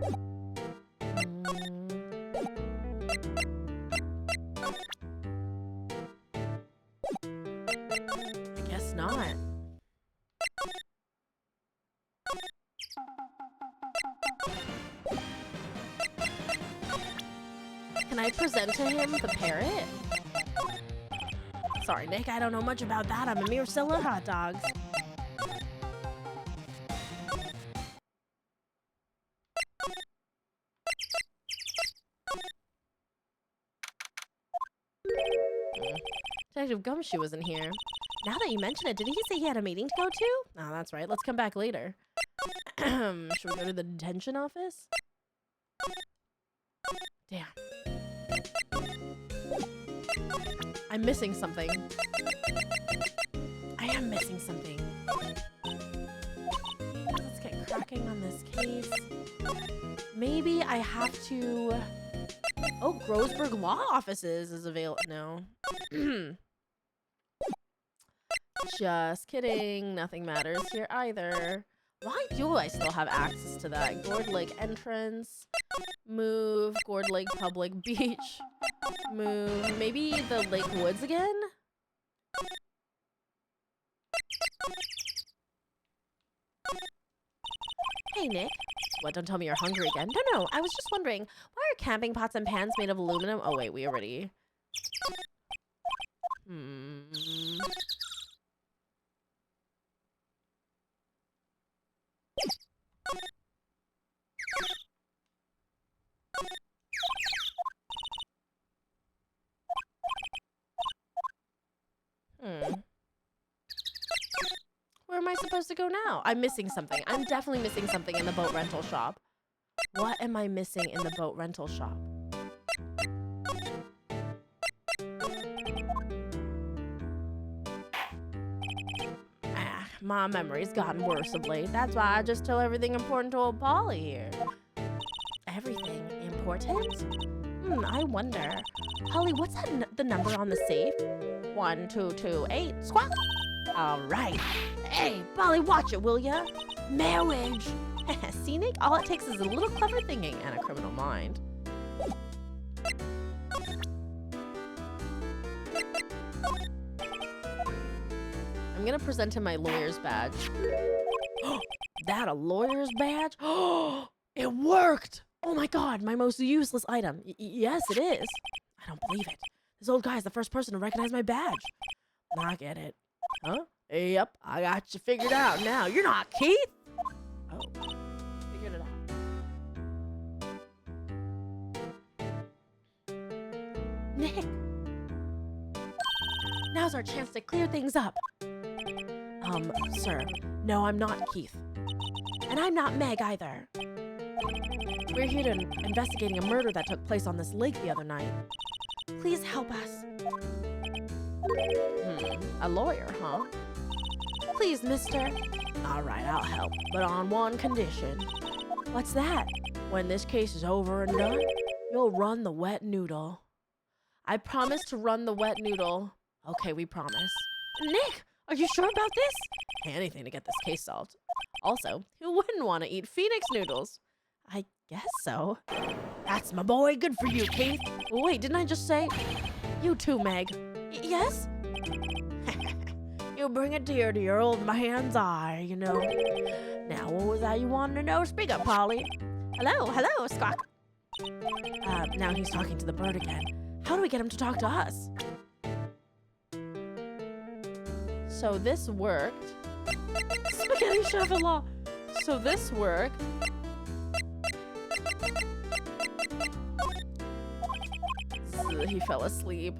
Can I present to him the parrot? Sorry, Nick, I don't know much about that. I'm a mere seller of hot dogs. Detective Gumshoe wasn't here. Now that you mention it, did he say he had a meeting to go to? Oh, that's right. Let's come back later. Should we go to the detention office? Damn. I'm missing something. I am missing something. Let's get cracking on this case. Maybe I have to... Oh, Groesberg Law Offices is available. No. Just kidding. Nothing matters here either. Why do I still have access to that? Gourd Lake entrance. Move. Gourd Lake Public Beach. Move. Maybe the Lake Woods again? Hey, Nick. What, don't tell me you're hungry again. No, I was just wondering, why are camping pots and pans made of aluminum? Oh, wait, we already... Where am I supposed to go now? I'm missing something. I'm definitely missing something in the boat rental shop. What am I missing in the boat rental shop? My memory's gotten worse of late. That's why I just tell everything important to old Polly here. Everything important? I wonder. Polly, what's the number on the safe? 1228. Squawk. All right. Hey, Polly, watch it, will ya? Marriage. See, Nick? All it takes is a little clever thinking and a criminal mind. I'm gonna present him my lawyer's badge. That a lawyer's badge? It worked! Oh my god, my most useless item. Yes, it is. I don't believe it. This old guy is the first person to recognize my badge. I get it. Huh? Yep, I got you figured out now. You're not Keith! Oh, figured it out. Nick! Now's our chance to clear things up. Sir, no, I'm not Keith. And I'm not Meg either. We're here to investigating a murder that took place on this lake the other night. Please help us. A lawyer, huh? Please, mister. All right, I'll help, but on one condition. What's that? When this case is over and done, you'll run the wet noodle. I promise to run the wet noodle. Okay, we promise. Nick, are you sure about this? Anything to get this case solved. Also, who wouldn't want to eat Phoenix noodles? I guess so. That's my boy. Good for you, Keith. Wait, didn't I just say? You too, Meg. Yes? You bring a tear to your old man's eye, you know. Now, what was that you wanted to know? Speak up, Polly. Hello, Squawk. Now he's talking to the bird again. How do we get him to talk to us? So this worked. Spaghetti Chevrolet. So this worked. He fell asleep.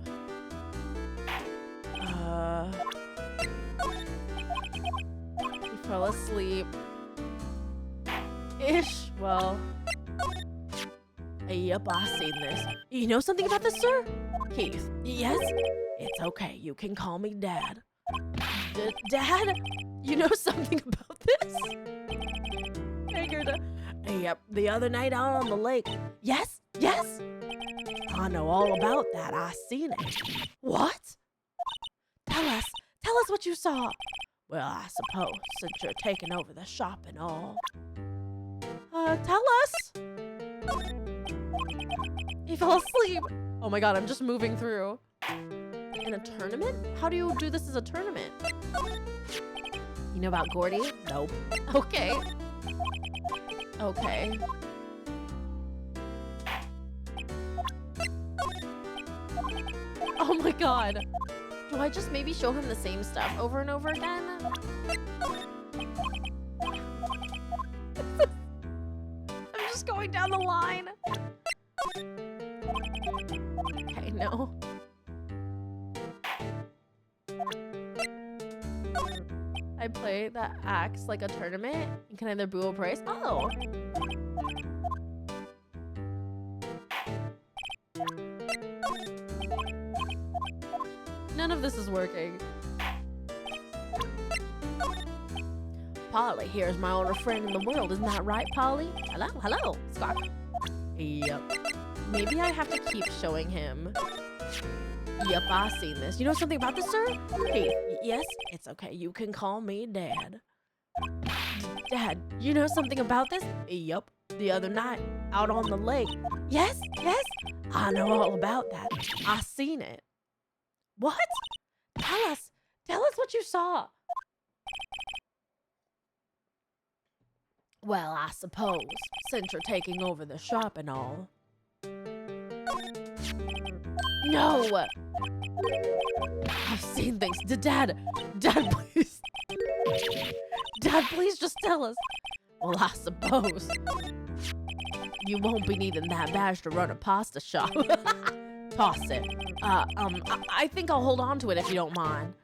He fell asleep. Ish. Well. Yep, I've seen this. You know something about this, sir? Keith. Yes? It's okay. You can call me Dad. Dad? You know something about this? Figured. Yep, the other night out on the lake. Yes? I know all about that. I seen it. What? Tell us what you saw. Well, I suppose, since you're taking over the shop and all. Tell us. He fell asleep. Oh my god, I'm just moving through. In a tournament? How do you do this as a tournament? You know about Gordy? Nope. Okay. my god. Do I just maybe show him the same stuff over and over again? I'm just going down the line. Okay, no. I play that acts like a tournament and can either boo or praise. Oh. None of this is working. Polly, here's my older friend in the world. Isn't that right, Polly? Hello, hello. Squawk. Yep. Maybe I have to keep showing him. Yep, I've seen this. You know something about this, sir? Hey, yes? It's okay. You can call me Dad. Dad, you know something about this? Yep. The other night, out on the lake. Yes, yes. I know all about that. I seen it. What? Tell us what you saw. Well, I suppose, since you're taking over the shop and all. No! I've seen things. Dad, please. Dad, please just tell us. Well, I suppose. You won't be needing that badge to run a pasta shop. Toss it. I think I'll hold on to it if you don't mind.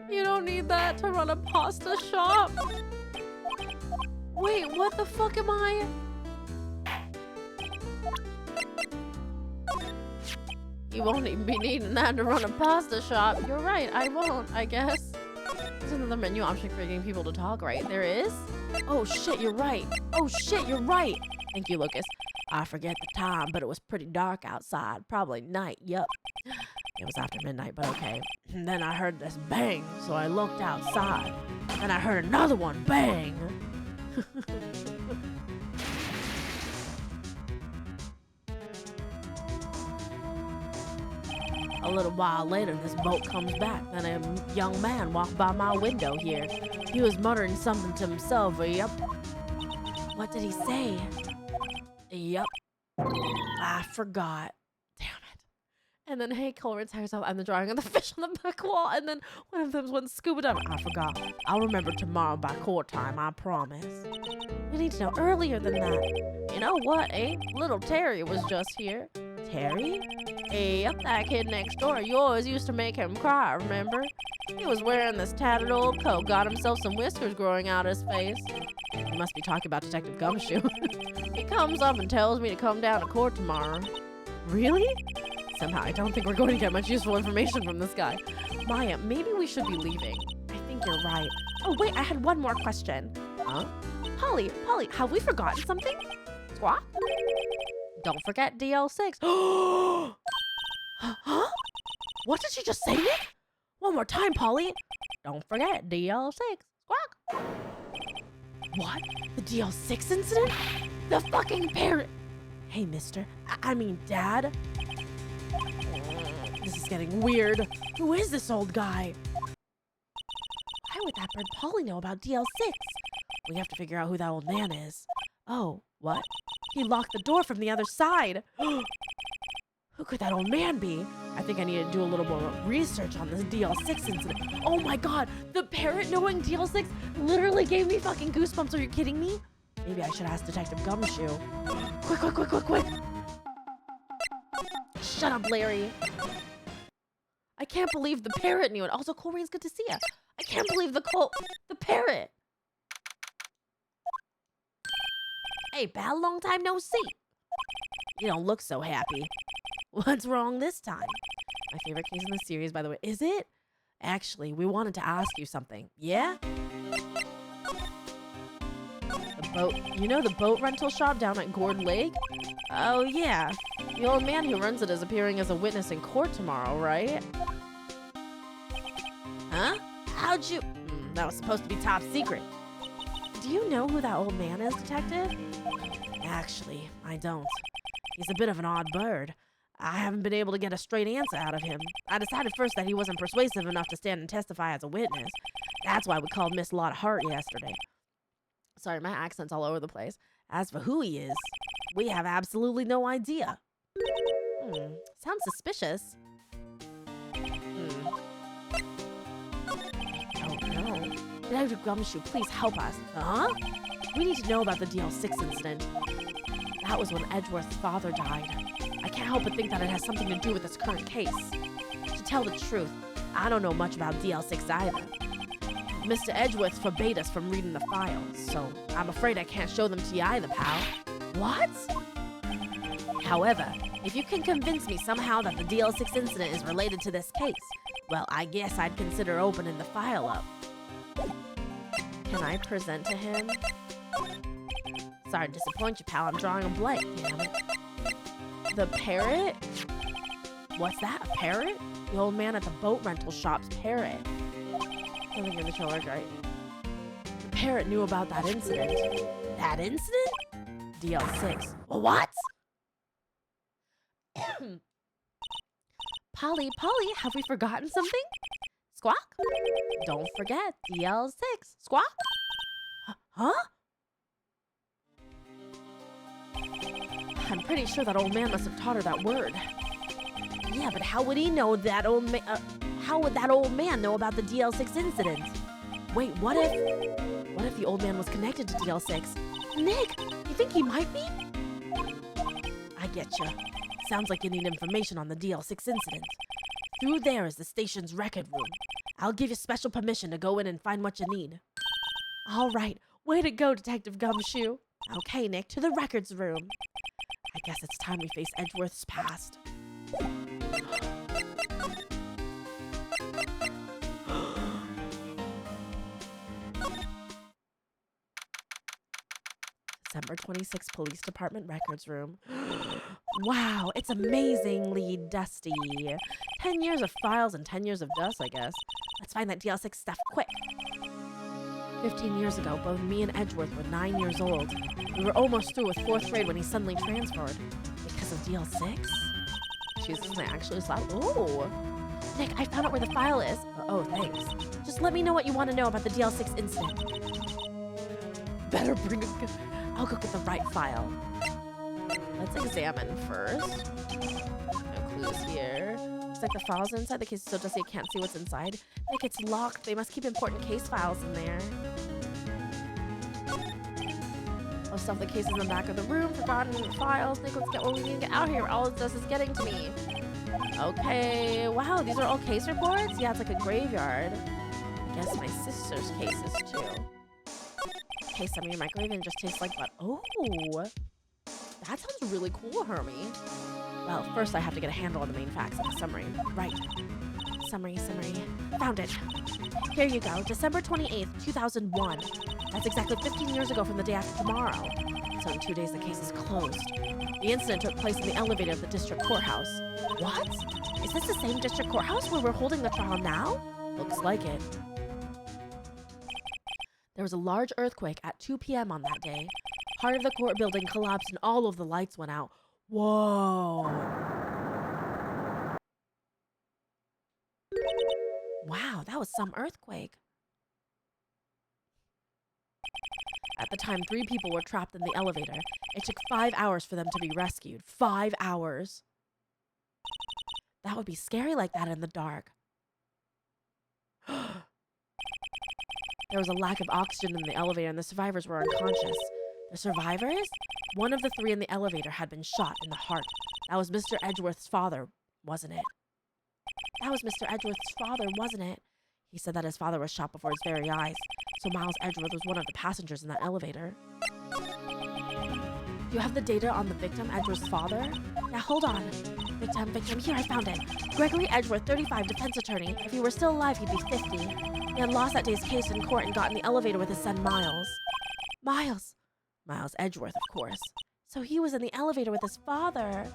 You don't need that to run a pasta shop. Wait, what the fuck am I? You won't even be needing that to run a pasta shop. You're right, I won't, I guess. There's another menu option for getting people to talk, right? There is? Oh shit, you're right. Oh shit, you're right. Thank you, Lucas. I forget the time, but it was pretty dark outside. Probably night, yup. It was after midnight, but okay. And then I heard this bang, so I looked outside. And I heard another one, bang. A little while later, this boat comes back, and a young man walked by my window here. He was muttering something to himself, yup. What did he say? Yup. I forgot. Damn it. And then Hey Cole retires out and the drawing of the fish on the back wall, and then one of them went scuba diving. I forgot. I'll remember tomorrow by court time, I promise. You need to know earlier than that. You know what, eh? Little Terry was just here. Terry? Hey, up that kid next door. You always used to make him cry, remember? He was wearing this tattered old coat, got himself some whiskers growing out his face. He must be talking about Detective Gumshoe. He comes up and tells me to come down to court tomorrow. Really? Somehow, I don't think we're going to get much useful information from this guy. Maya, maybe we should be leaving. I think you're right. Oh, wait, I had one more question. Huh? Polly, have we forgotten something? Squawk? Don't forget DL6. Huh? What did she just say, Nick? One more time, Polly. Don't forget DL6. Squawk. What? The DL6 incident? The fucking parrot. Hey, mister. I mean, Dad. This is getting weird. Who is this old guy? Why would that bird Polly know about DL6? We have to figure out who that old man is. Oh, what? He locked the door from the other side. Who could that old man be? I think I need to do a little more research on this DL6 incident. Oh my god, the parrot knowing DL6 literally gave me fucking goosebumps. Are you kidding me? Maybe I should ask Detective Gumshoe. Quick. Shut up, Larry. I can't believe the parrot knew it. Also, Corey, it's good to see you. I can't believe the parrot. Hey, pal, long time no see. You don't look so happy. What's wrong this time? My favorite case in the series, by the way. Is it? Actually, we wanted to ask you something. Yeah? The boat. You know the boat rental shop down at Gourd Lake? Oh, yeah. The old man who runs it is appearing as a witness in court tomorrow, right? Huh? How'd you... that was supposed to be top secret. Do you know who that old man is, Detective? Actually, I don't. He's a bit of an odd bird. I haven't been able to get a straight answer out of him. I decided first that he wasn't persuasive enough to stand and testify as a witness. That's why we called Miss Lotta Hart yesterday. Sorry, my accent's all over the place. As for who he is, we have absolutely no idea. Sounds suspicious. Oh no. Detective Gumshoe, please help us. Huh? We need to know about the DL6 incident. That was when Edgeworth's father died. I can't help but think that it has something to do with this current case. To tell the truth, I don't know much about DL6 either. Mr. Edgeworth forbade us from reading the files, so I'm afraid I can't show them to you either, pal. What? However, if you can convince me somehow that the DL6 incident is related to this case, well, I guess I'd consider opening the file up. Can I present to him? Sorry to disappoint you, pal. I'm drawing a blank, damn it. The parrot? What's that, a parrot? The old man at the boat rental shop's parrot. I think you're the killer, right? The parrot knew about that incident. That incident? DL6. What? Polly, have we forgotten something? Squawk? Don't forget, DL6. Squawk? Huh? I'm pretty sure that old man must have taught her that word. Yeah, but how would he know that how would that old man know about the DL6 incident? Wait, what if the old man was connected to DL6? Nick, you think he might be? I getcha. Sounds like you need information on the DL6 incident. Through there is the station's record room. I'll give you special permission to go in and find what you need. All right, way to go, Detective Gumshoe. Okay, Nick, to the records room. I guess it's time we face Edgeworth's past. December 26th Police Department Records Room. Wow, it's amazingly dusty. 10 years of files and 10 years of dust, I guess. Let's find that DL6 stuff quick. 15 years ago, both me and Edgeworth were 9 years old. We were almost through with 4th grade when he suddenly transferred. Because of DL6? Jesus, I actually saw. Ooh. Nick, I found out where the file is. Oh, thanks. Just let me know what you want to know about the DL6 incident. Better bring a gun. I'll go get the right file. Let's examine first. No clues here. Looks like the files are inside the case, so Jesse can't see what's inside. Nick, it's locked. They must keep important case files in there. I'll stuff the cases in the back of the room. Forgotten files. Nick, let's get what we need to get out here. All of this is getting to me. Okay. Wow, these are all case reports? Yeah, it's like a graveyard. I guess my sister's cases too. Okay, some of your microwave and just tastes like butter. Oh, that sounds really cool, Hermie. Well, first I have to get a handle on the main facts in the summary. Right. Summary. Found it. Here you go. December 28th, 2001. That's exactly 15 years ago from the day after tomorrow. So in 2 days, the case is closed. The incident took place in the elevator of the district courthouse. What? Is this the same district courthouse where we're holding the trial now? Looks like it. There was a large earthquake at 2 p.m. on that day. Part of the court building collapsed and all of the lights went out. Whoa. Wow, that was some earthquake. At the time, 3 people were trapped in the elevator. It took 5 hours for them to be rescued. 5 hours. That would be scary like that in the dark. There was a lack of oxygen in the elevator and the survivors were unconscious. The survivors? One of the 3 in the elevator had been shot in the heart. That was Mr. Edgeworth's father, wasn't it? That was Mr. Edgeworth's father, wasn't it? He said that his father was shot before his very eyes, so Miles Edgeworth was one of the passengers in that elevator. Do you have the data on the victim, Edgeworth's father? Yeah, hold on. Victim. Here, I found it. Gregory Edgeworth, 35, defense attorney. If he were still alive, he'd be 50. He had lost that day's case in court and got in the elevator with his son, Miles. Miles Edgeworth, of course. So he was in the elevator with his father.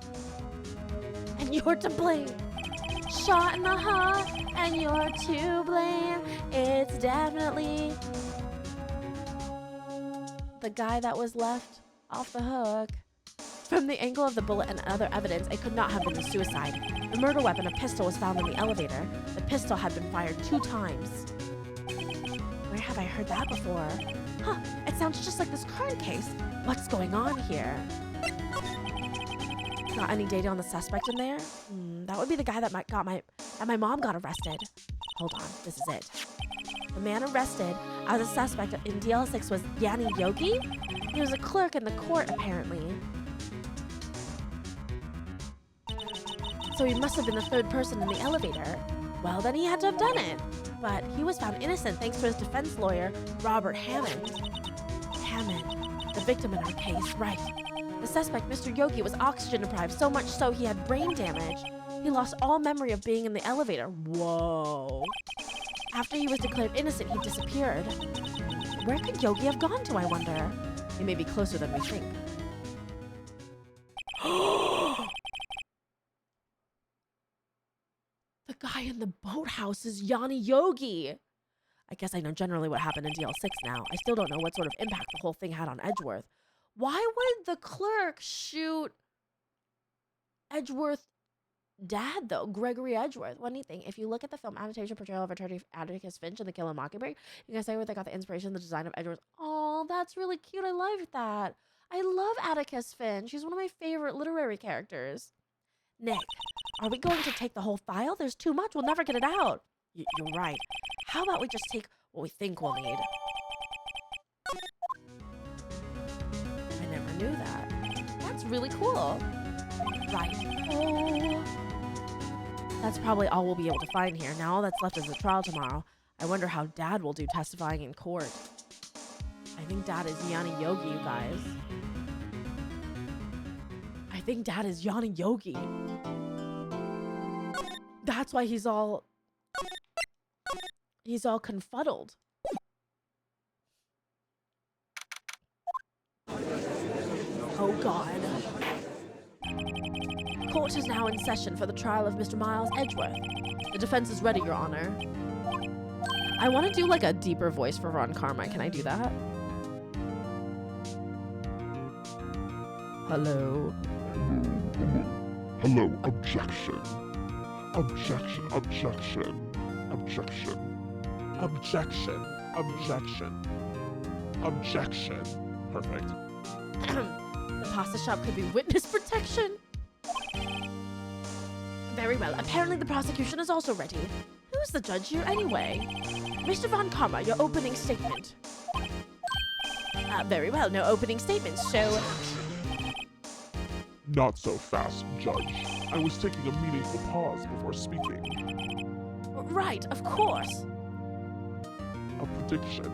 And you're to blame. Shot in the heart, and you're to blame. It's definitely the guy that was left off the hook. From the angle of the bullet and other evidence, it could not have been a suicide. The murder weapon, a pistol, was found in the elevator. The pistol had been fired 2 times. Where have I heard that before. Huh, it sounds just like this current case. What's going on here? Got any data on the suspect in there? That would be the guy that my mom got arrested. Hold on, this is it. The man arrested as a suspect in DL6 was Yanni Yogi. He was a clerk in the court, apparently. So he must have been the third person in the elevator. Well, then he had to have done it. But he was found innocent thanks to his defense lawyer, Robert Hammond. Hammond, the victim in our case, right. The suspect, Mr. Yogi, was oxygen deprived, so much so he had brain damage. He lost all memory of being in the elevator. Whoa. After he was declared innocent, he disappeared. Where could Yogi have gone to, I wonder? He may be closer than we think. The guy in the boathouse is Yanni Yogi. I guess I know generally what happened in DL6 now. I still don't know what sort of impact the whole thing had on Edgeworth. Why would the clerk shoot Edgeworth's dad, though? Gregory Edgeworth. What do you think? If you look at the film adaptation portrayal of Attorney Atticus Finch in The Kill and Mockingbird, you can say where they got the inspiration, the design of Edgeworth. Oh, that's really cute. I love that. I love Atticus Finch. She's one of my favorite literary characters. Nick, are we going to take the whole file? There's too much. We'll never get it out. You're right. How about we just take what we think we'll need? I never knew that. That's really cool. Right. Oh. That's probably all we'll be able to find here. Now all that's left is the trial tomorrow. I wonder how Dad will do testifying in court. I think Dad is Yanni Yogi, you guys. I think Dad is Yanni Yogi. That's why he's all confuddled. Oh God. Court is now in session for the trial of Mr. Miles Edgeworth. The defense is ready, Your Honor. I want to do like a deeper voice for Ron Carmine. Can I do that? Hello. Hello, objection. Objection, objection, objection. Objection, objection, objection. Perfect. The pasta shop could be witness protection. Very well. Apparently the prosecution is also ready. Who's the judge here anyway? Mr. Von Karma, your opening statement. Very well. No opening statements, so... Not so fast, Judge. I was taking a meaningful pause before speaking. Right, of course. A prediction.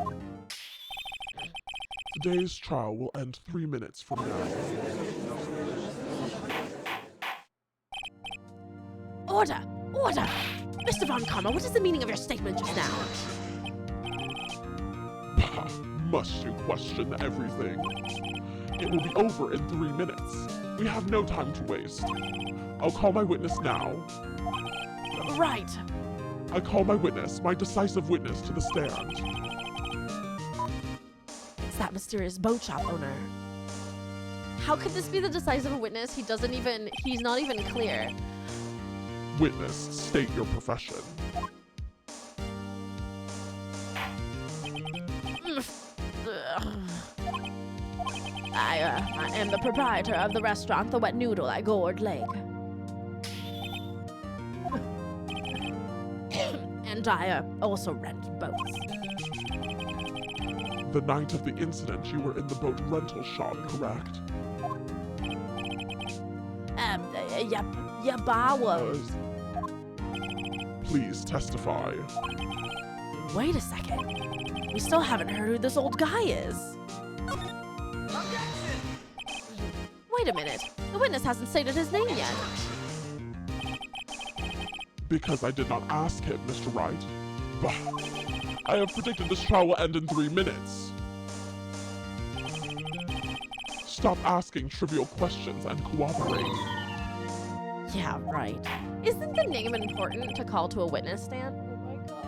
Today's trial will end 3 minutes from now. Order! Order! Mr. Von Karma, what is the meaning of your statement just now? Must you question everything? It will be over in 3 minutes. We have no time to waste. I'll call my witness now. Right. I call my witness, my decisive witness, to the stand. It's that mysterious boat shop owner. How could this be the decisive witness? He's not even clear. Witness, state your profession. I am the proprietor of the restaurant, The Wet Noodle at Gourd Lake. And I also rent boats. The night of the incident, you were in the boat rental shop, correct? Yep, I was. Please testify. Wait a second. We still haven't heard who this old guy is. Objection! Wait a minute. The witness hasn't stated his name yet. Because I did not ask him, Mr. Wright. Bah. I have predicted this trial will end in 3 minutes. Stop asking trivial questions and cooperate. Yeah, right. Isn't the name important to call to a witness stand? Oh my God.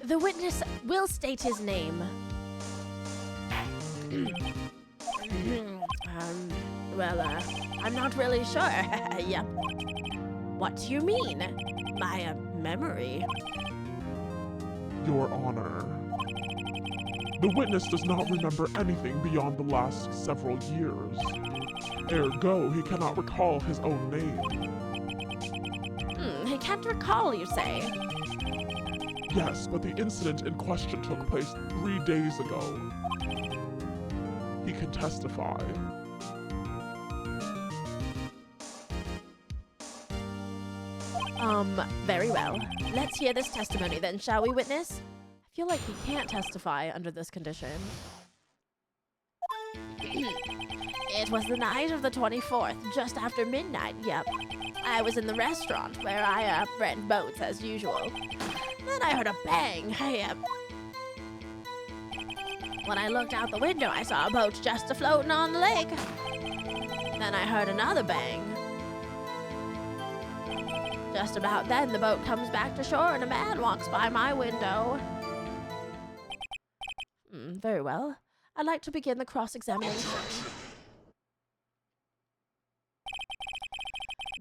The witness will state his name. I'm not really sure. Yep. What do you mean? My memory. Your Honor. The witness does not remember anything beyond the last several years. Ergo, he cannot recall his own name. He can't recall, you say? Yes, but the incident in question took place 3 days ago. He can testify. Very well. Let's hear this testimony then, shall we, witness? I feel like he can't testify under this condition. It was the night of the 24th, just after midnight, yep. I was in the restaurant where I, rent boats as usual. Then I heard a bang, yep. When I looked out the window, I saw a boat just a-floating on the lake. Then I heard another bang. Just about then, the boat comes back to shore and a man walks by my window. Very well. I'd like to begin the cross-examination.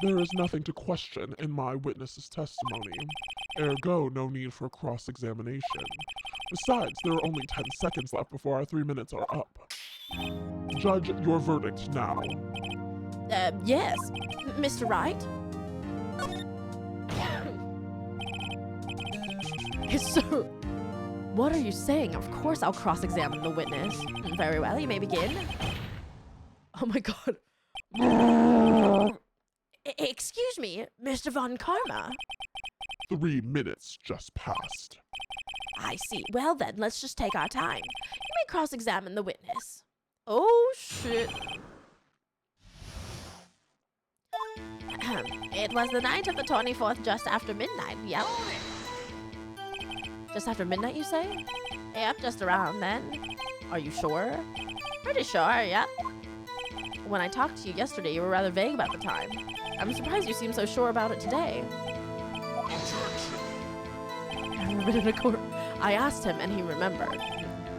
There is nothing to question in my witness's testimony. Ergo, no need for cross-examination. Besides, there are only 10 seconds left before our 3 minutes are up. Judge your verdict now. Yes. Mr. Wright? Sir, what are you saying? Of course I'll cross-examine the witness. Very well, you may begin. Oh my god. Excuse me, Mr. Von Karma. 3 minutes just passed. I see. Well then, let's just take our time. You may cross-examine the witness. Oh shit. It was the night of the 24th, just after midnight, yep. Just after midnight, you say? Yep, just around then. Are you sure? Pretty sure, yep. When I talked to you yesterday, you were rather vague about the time. I'm surprised you seem so sure about it today. I asked him and he remembered.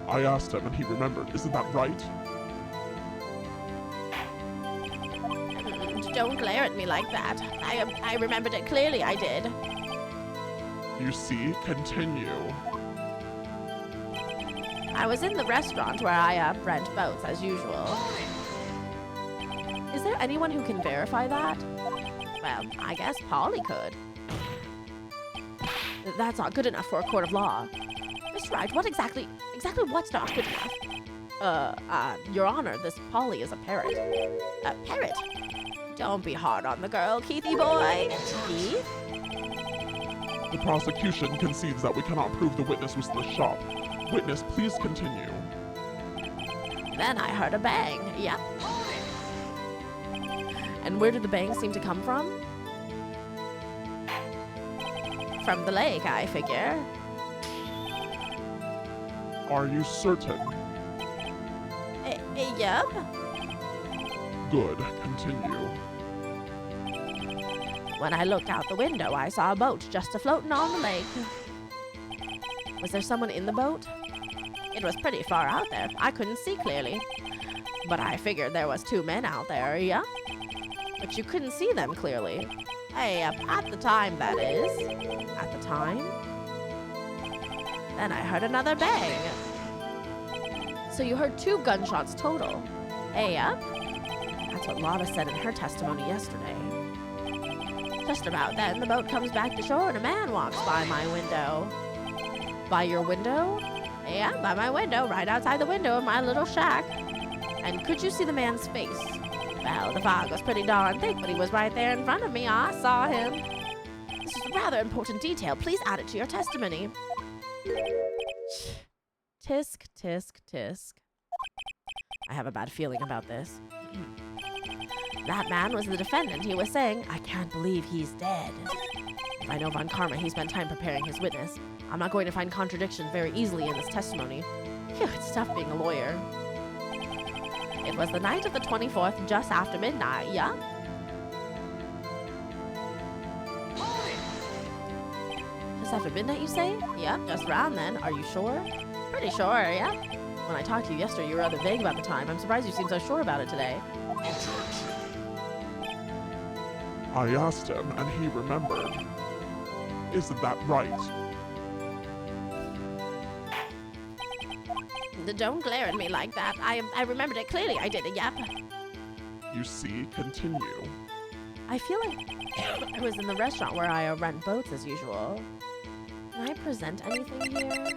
I asked him and he remembered. Isn't that right? Don't glare at me like that. I remembered it clearly, I did. You see? Continue. I was in the restaurant where I rent boats as usual. Is there anyone who can verify that? Well, I guess Polly could. That's not good enough for a court of law. Mr. Wright, what exactly what's not good enough? Your Honor, this Polly is a parrot. A parrot? Don't be hard on the girl, Keithy boy. Keith? The prosecution concedes that we cannot prove the witness was in the shop. Witness, please continue. Then I heard a bang. Yep. And where did the bang seem to come from? From the lake, I figure. Are you certain? Yep. Good. Continue. When I looked out the window, I saw a boat just a-floating on the lake. Was there someone in the boat? It was pretty far out there. I couldn't see clearly. But I figured there was 2 men out there, yeah? But you couldn't see them clearly. Hey, at the time, that is. At the time? Then I heard another bang. So you heard 2 gunshots total. Hey, That's what Lana said in her testimony yesterday. Just about then, the boat comes back to shore and a man walks by my window. By your window? Yeah, by my window, right outside the window of my little shack. And could you see the man's face? Well, the fog was pretty darn thick, but he was right there in front of me. I saw him. This is a rather important detail. Please add it to your testimony. Tisk, tisk, tisk. I have a bad feeling about this. That man was the defendant. He was saying, I can't believe he's dead. If I know Von Karma, he spent time preparing his witness. I'm not going to find contradiction very easily in this testimony. Phew, it's tough being a lawyer. It was the night of the 24th, just after midnight, yeah? Just just after midnight, you say? Yep, just around then. Are you sure? Pretty sure, yeah. When I talked to you yesterday, you were rather vague about the time. I'm surprised you seem so sure about it today. I asked him, and he remembered. Isn't that right? Don't glare at me like that. I remembered it clearly. I did it, yep. You see, continue. I feel like I was in the restaurant where I rent boats as usual. Can I present anything here?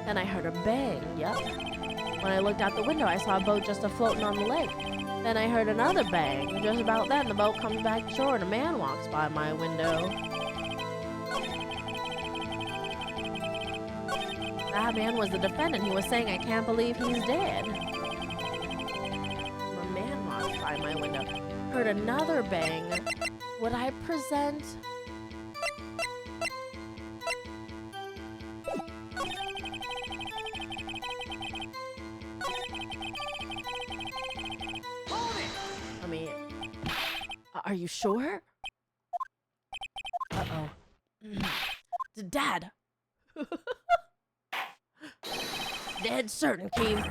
Then I heard a bang, yep. When I looked out the window, I saw a boat just afloating on the lake. Then I heard another bang. Just about then, the boat comes back to shore and a man walks by my window. That man was the defendant. He was saying, I can't believe he's dead. A man walked by my window. Heard another bang. Would I present? I mean, are you sure? Uh-oh. Dad. Dead certain, Keith.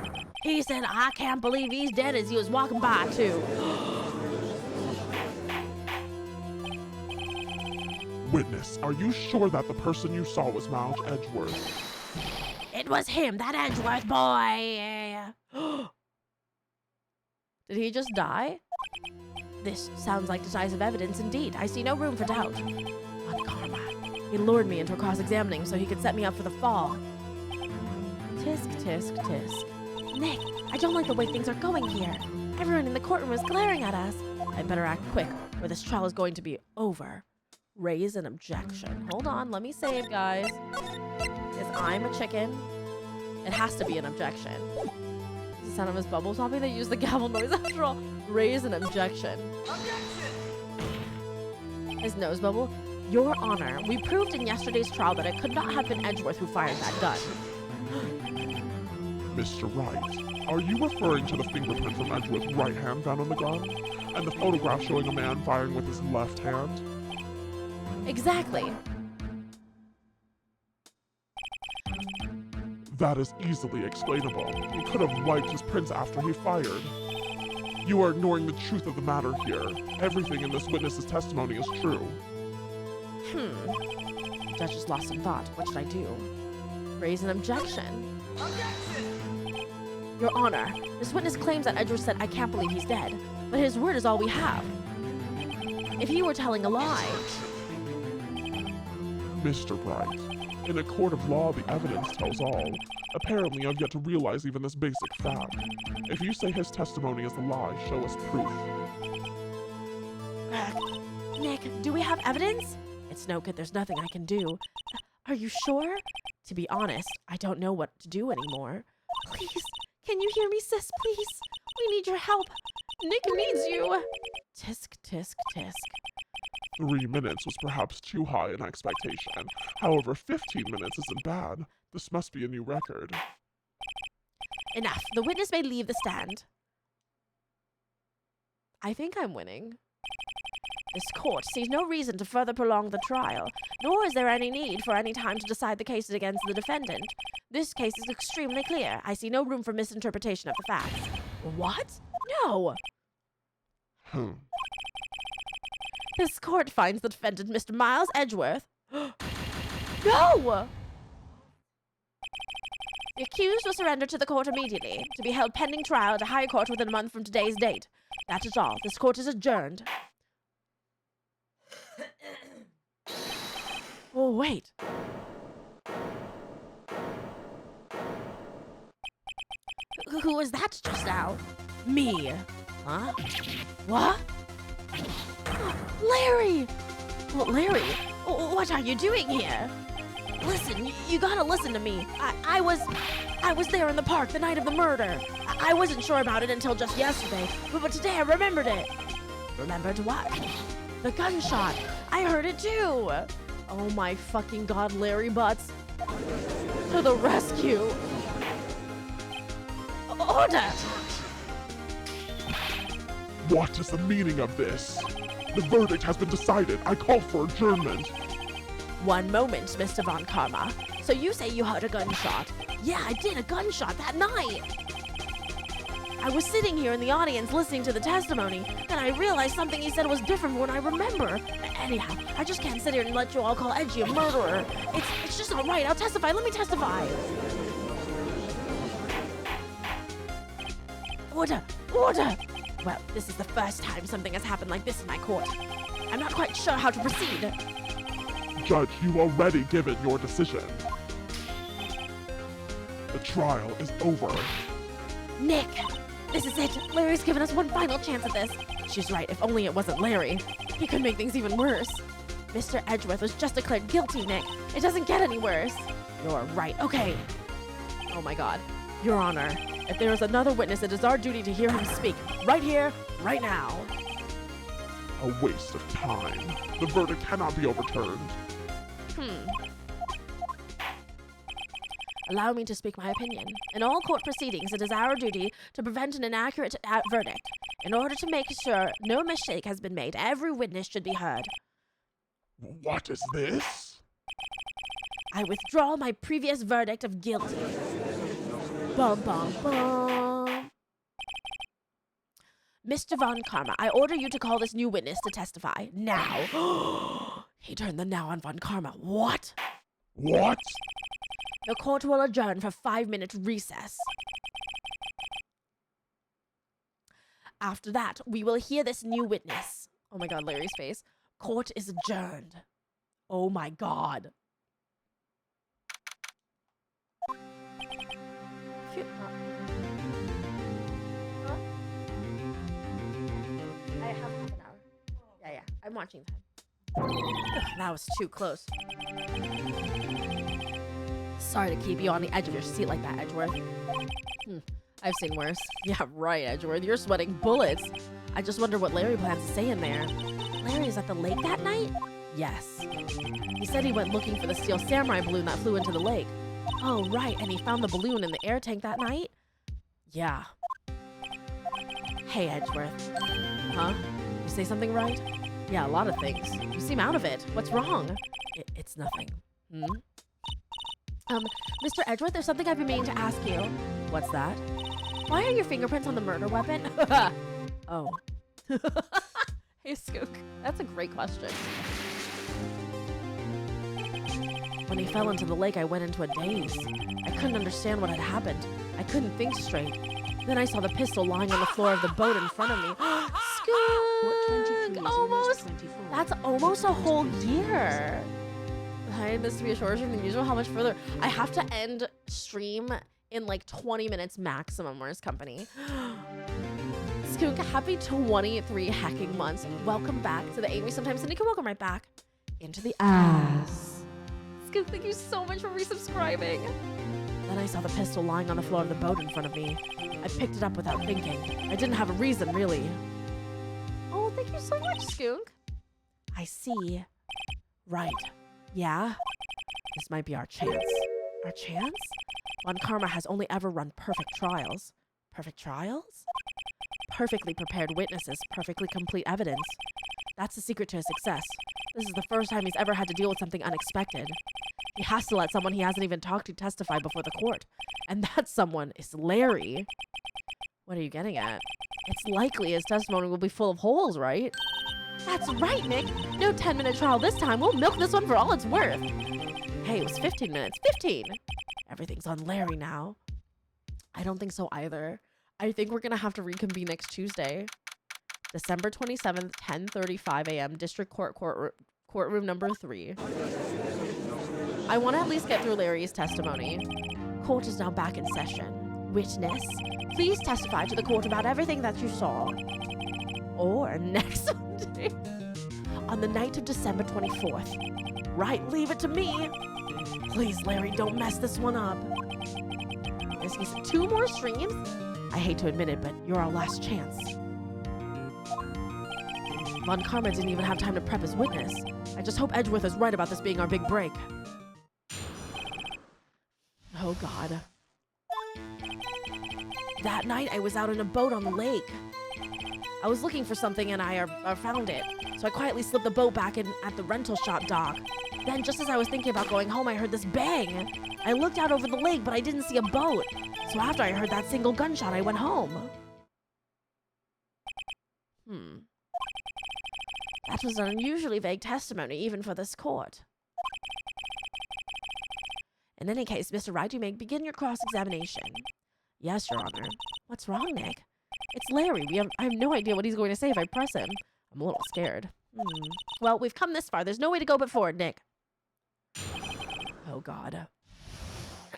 He said, I can't believe he's dead as he was walking by, too. Witness, are you sure that the person you saw was Miles Edgeworth? It was him, that Edgeworth boy. Did he just die? This sounds like decisive evidence indeed. I see no room for doubt. What karma? He lured me into cross-examining so he could set me up for the fall. Tisk, tisk, tisk. Nick, I don't like the way things are going here. Everyone in the courtroom is glaring at us. I better act quick, or this trial is going to be over. Raise an objection. Hold on, let me save, guys. Is I'm a chicken? It has to be an objection. Is the sound of his bubble topping? They use the gavel noise after all. Raise an objection. His nose bubble. Your Honor, we proved in yesterday's trial that it could not have been Edgeworth who fired that gun. Mr. Wright, are you referring to the fingerprint from Edgeworth's right hand found on the gun? And the photograph showing a man firing with his left hand? Exactly. That is easily explainable. He could have wiped his prints after he fired. You are ignoring the truth of the matter here. Everything in this witness's testimony is true. The judge is lost in thought. What should I do? Raise an objection. Your Honor, this witness claims that Edgeworth said, I can't believe he's dead, but his word is all we have. If he were telling a lie... Mr. Wright, in a court of law, the evidence tells all. Apparently, I've yet to realize even this basic fact. If you say his testimony is a lie, show us proof. Nick, do we have evidence? It's no good, there's nothing I can do. Are you sure? To be honest, I don't know what to do anymore. Please, can you hear me, sis, please? We need your help. Nick needs you. Tisk, tisk, tisk. 3 minutes was perhaps too high an expectation. However, 15 minutes isn't bad. This must be a new record. Enough. The witness may leave the stand. I think I'm winning. This court sees no reason to further prolong the trial, nor is there any need for any time to decide the case against the defendant. This case is extremely clear. I see no room for misinterpretation of the facts. What? No! This court finds the defendant, Mr. Miles Edgeworth. No! The accused will surrender to the court immediately, to be held pending trial at a higher court within a month from today's date. That is all. This court is adjourned. Oh, wait. Who was that just now? Me. Huh? What? Larry! Well, Larry, what are you doing here? Listen, you gotta listen to me. I was there in the park the night of the murder. I wasn't sure about it until just yesterday, but today I remembered it. Remembered what? The gunshot. I heard it too. Oh my fucking god, Larry Butts. To the rescue. Order! What is the meaning of this? The verdict has been decided. I call for adjournment. One moment, Mr. Von Karma. So you say you heard a gunshot? Yeah, I did, a gunshot that night. I was sitting here in the audience listening to the testimony, then I realized something he said was different from what I remember. Anyhow, I just can't sit here and let you all call Edgy a murderer. It's just not right. I'll testify. Let me testify. Order! Order! Well, this is the first time something has happened like this in my court. I'm not quite sure how to proceed. Judge, you already given your decision. The trial is over. Nick! This is it. Larry's given us one final chance at this. She's right. If only it wasn't Larry. He could make things even worse. Mr. Edgeworth was just declared guilty, Nick. It doesn't get any worse. You're right. Okay. Oh my God. Your Honor, if there is another witness, it is our duty to hear him speak. Right here, right now. A waste of time. The verdict cannot be overturned. Allow me to speak my opinion. In all court proceedings, it is our duty to prevent an inaccurate verdict. In order to make sure no mistake has been made, every witness should be heard. What is this? I withdraw my previous verdict of guilty. Bum, bum, bum. Mr. Von Karma, I order you to call this new witness to testify. Now. He turned the now on Von Karma. What? What? The court will adjourn for 5-minute recess. After that, we will hear this new witness. Oh my God, Larry's face. Court is adjourned. Oh my God. I have half an hour. Yeah, I'm watching time. Ugh, that was too close. Sorry to keep you on the edge of your seat like that, Edgeworth. I've seen worse. Yeah, right, Edgeworth. You're sweating bullets. I just wonder what Larry plans to say in there. Larry was at the lake that night? Yes. He said he went looking for the steel samurai balloon that flew into the lake. Oh, right, and he found the balloon in the air tank that night? Yeah. Hey, Edgeworth. Huh? You say something right? Yeah, a lot of things. You seem out of it. What's wrong? It's nothing. Mr. Edgeworth, there's something I've been meaning to ask you. What's that? Why are your fingerprints on the murder weapon? Oh. Hey, Skook. That's a great question. When he fell into the lake, I went into a daze. I couldn't understand what had happened. I couldn't think straight. Then I saw the pistol lying on the floor of the boat in front of me. Skook! Almost! That's almost a whole year. I need this to be a shorter stream than usual. How much further? I have to end stream in like 20 minutes maximum. Where's company? Skook, happy 23 hacking months. Welcome back to the Amy Sometimes Syndicate. Welcome right back into the ass. Skook, thank you so much for resubscribing. Then I saw the pistol lying on the floor of the boat in front of me. I picked it up without thinking. I didn't have a reason, really. Oh, thank you so much, Skook. I see. Right. Yeah? This might be our chance. Our chance? Von Karma has only ever run perfect trials. Perfect trials? Perfectly prepared witnesses, perfectly complete evidence. That's the secret to his success. This is the first time he's ever had to deal with something unexpected. He has to let someone he hasn't even talked to testify before the court. And that someone is Larry. What are you getting at? It's likely his testimony will be full of holes, right? That's right, Nick. No 10-minute trial this time. We'll milk this one for all it's worth. Hey, it was 15 minutes. 15! Everything's on Larry now. I don't think so either. I think we're gonna have to reconvene next Tuesday. December 27th, 10:35 a.m. District Court courtroom number 3. I want to at least get through Larry's testimony. Court is now back in session. Witness, please testify to the court about everything that you saw. Or next Sunday, on the night of December 24th. Right, leave it to me. Please, Larry, don't mess this one up. This is 2 more streams. I hate to admit it, but you're our last chance. Von Karma didn't even have time to prep his witness. I just hope Edgeworth is right about this being our big break. Oh, God. That night, I was out on a boat on the lake. I was looking for something and I found it. So I quietly slipped the boat back in at the rental shop dock. Then just as I was thinking about going home, I heard this bang. I looked out over the lake, but I didn't see a boat. So after I heard that single gunshot, I went home. That was an unusually vague testimony, even for this court. In any case, Mr. Wright, you may begin your cross-examination. Yes, Your Honor. What's wrong, Nick? It's Larry. I have no idea what he's going to say if I press him. I'm a little scared. Well, we've come this far. There's no way to go but forward, Nick. Oh, God.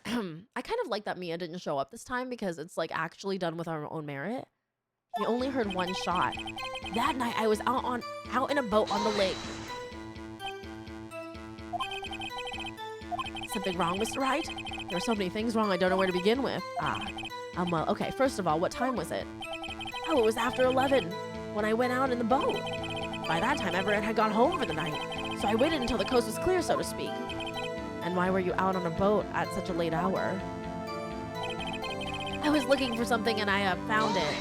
I kind of like that Mia didn't show up this time because it's like actually done with our own merit. We only heard one shot. That night, I was out in a boat on the lake. Something wrong, Mr. Wright? There are so many things wrong, I don't know where to begin with. Well, okay, first of all, what time was it? Oh, it was after 11, when I went out in the boat. By that time, everyone had gone home for the night, so I waited until the coast was clear, so to speak. And why were you out on a boat at such a late hour? I was looking for something and I found it.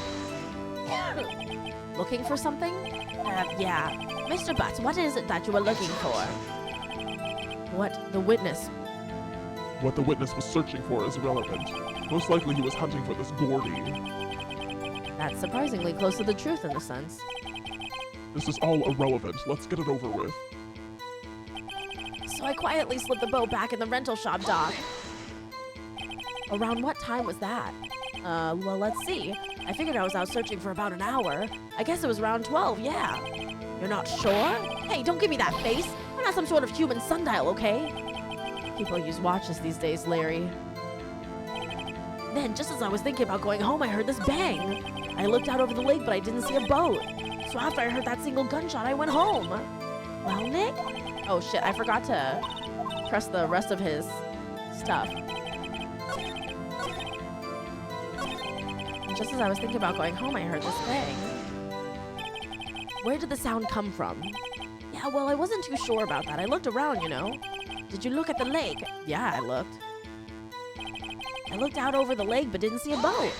Looking for something? Yeah. Mr. Butts, what is it that you were looking for? What the witness was searching for is irrelevant. Most likely he was hunting for this Gordy. That's surprisingly close to the truth in a sense. This is all irrelevant. Let's get it over with. So I quietly slipped the boat back in the rental shop dock. Around what time was that? Well, let's see. I figured I was out searching for about an hour. I guess it was around 12, yeah. You're not sure? Hey, don't give me that face. I'm not some sort of human sundial, okay? People use watches these days, Larry. Then, just as I was thinking about going home, I heard this bang. I looked out over the lake, but I didn't see a boat. So after I heard that single gunshot, I went home. Well, Nick? Oh, shit, I forgot to press the rest of his stuff. And just as I was thinking about going home, I heard this bang. Where did the sound come from? Yeah, well, I wasn't too sure about that. I looked around, you know. Did you look at the lake? Yeah, I looked. I looked out over the lake, but didn't see a boat.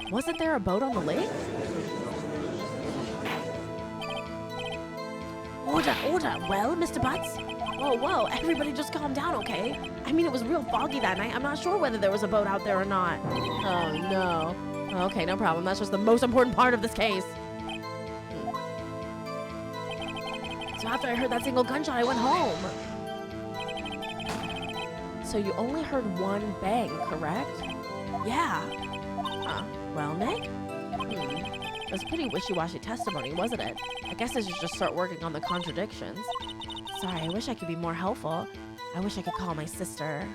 Wasn't there a boat on the lake? Order. Well, Mr. Butts? Whoa, everybody just calm down, okay? I mean, it was real foggy that night. I'm not sure whether there was a boat out there or not. Oh, no. Okay, no problem. That's just the most important part of this case. So after I heard that single gunshot, I went home. So you only heard one bang, correct? Yeah. Well, Nick? It was pretty wishy-washy testimony, wasn't it? I guess I should just start working on the contradictions. Sorry, I wish I could be more helpful. I wish I could call my sister.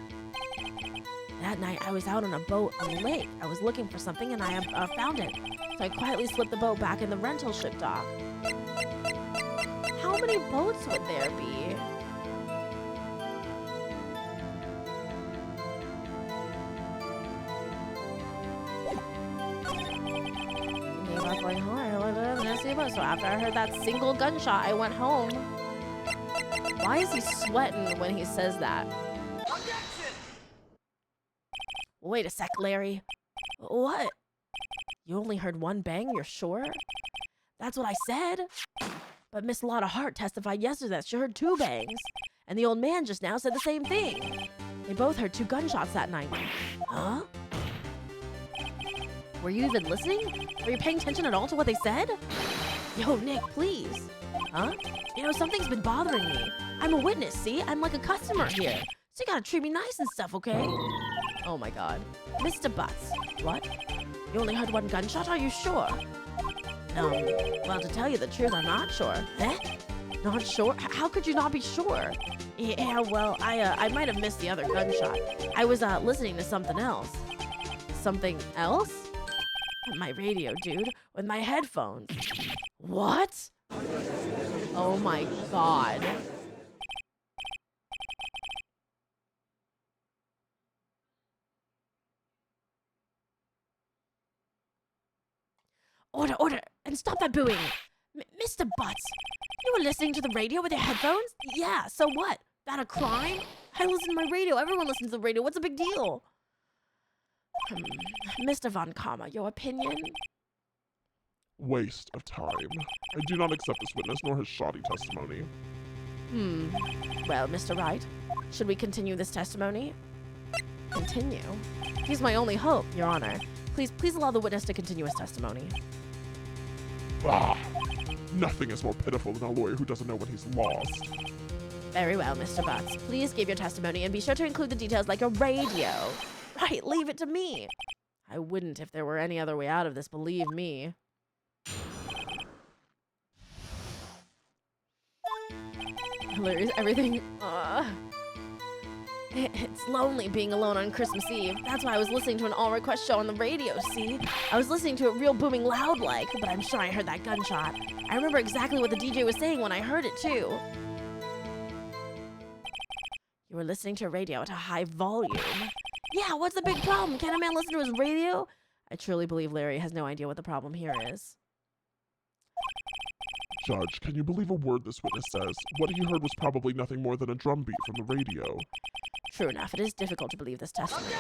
That night, I was out on a boat on the lake. I was looking for something and I found it. So I quietly slipped the boat back in the rental ship dock. How many boats would there be? Going home. So after I heard that single gunshot, I went home. Why is he sweating when he says that? Wait a sec, Larry. What? You only heard one bang, you're sure? That's what I said. But Miss Lotta Hart testified yesterday that she heard two bangs. And the old man just now said the same thing. They both heard two gunshots that night. Huh? Were you even listening? Were you paying attention at all to what they said? Yo, Nick, please. Huh? You know, something's been bothering me. I'm a witness, see? I'm like a customer here. So you gotta treat me nice and stuff, okay? Oh my god. Mr. Butts. What? You only heard one gunshot? Are you sure? Well, to tell you the truth, I'm not sure. Eh? Not sure? How could you not be sure? Yeah, well, I might have missed the other gunshot. I was, listening to something else. Something else? My radio, dude, with my headphones. What? Oh my god. Order, and stop that booing. Mr. Butts, you were listening to the radio with your headphones? Yeah, so what? That a crime? I listen to my radio. Everyone listens to the radio. What's the big deal? Mr. Von Karma, your opinion? Waste of time. I do not accept this witness nor his shoddy testimony. Well, Mr. Wright, should we continue this testimony? Continue? He's my only hope, Your Honor. Please allow the witness to continue his testimony. Ah, nothing is more pitiful than a lawyer who doesn't know when he's lost. Very well, Mr. Butts. Please give your testimony and be sure to include the details like a radio. Right, leave it to me. I wouldn't if there were any other way out of this, believe me. Hilarious, everything. It's lonely being alone on Christmas Eve. That's why I was listening to an all-request show on the radio, see? I was listening to it real booming loud like, but I'm sure I heard that gunshot. I remember exactly what the DJ was saying when I heard it, too. You were listening to a radio at a high volume. Yeah, what's the big problem? Can't a man listen to his radio? I truly believe Larry has no idea what the problem here is. Judge, can you believe a word this witness says? What he heard was probably nothing more than a drum beat from the radio. True enough, it is difficult to believe this testimony.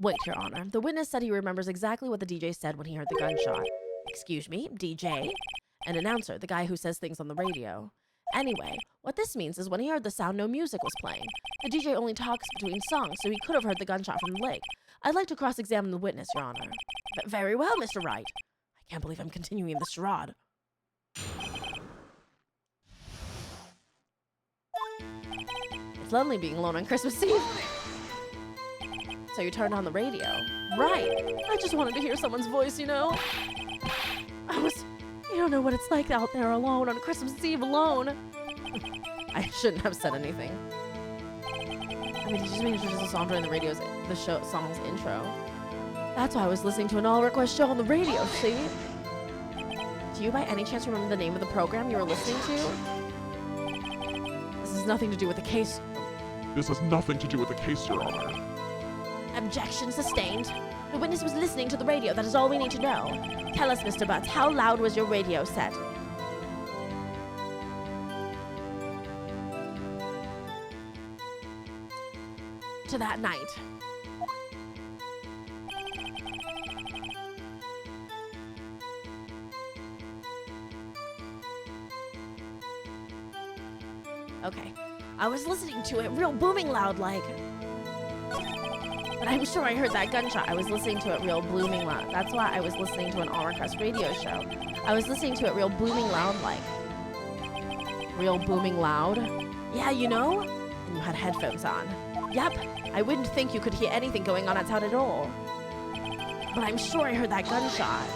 Wait, Your Honor. The witness said he remembers exactly what the DJ said when he heard the gunshot. Excuse me, DJ? An announcer, the guy who says things on the radio. Anyway, what this means is when he heard the sound, no music was playing. The DJ only talks between songs, so he could have heard the gunshot from the lake. I'd like to cross-examine the witness, Your Honor. Very well, Mr. Wright. I can't believe I'm continuing this charade. It's lonely being alone on Christmas Eve. So you turned on the radio. Right. I just wanted to hear someone's voice, you know? You don't know what it's like out there alone on Christmas Eve alone. I shouldn't have said anything. I mean, did you just introduce the song during the song's intro? That's why I was listening to an all-request show on the radio, see? Do you by any chance remember the name of the program you were listening to? This has nothing to do with the case. This has nothing to do with the case, Your Honor. Objection sustained. The witness was listening to the radio. That is all we need to know. Tell us, Mr. Butts, how loud was your radio set? To that night. Okay. I was listening to it real booming loud like. But I'm sure I heard that gunshot. I was listening to it real booming loud. That's why I was listening to an all-request radio show. I was listening to it real booming loud like. Real booming loud? Yeah, you know? And you had headphones on. Yep. I wouldn't think you could hear anything going on outside at all. But I'm sure I heard that gunshot.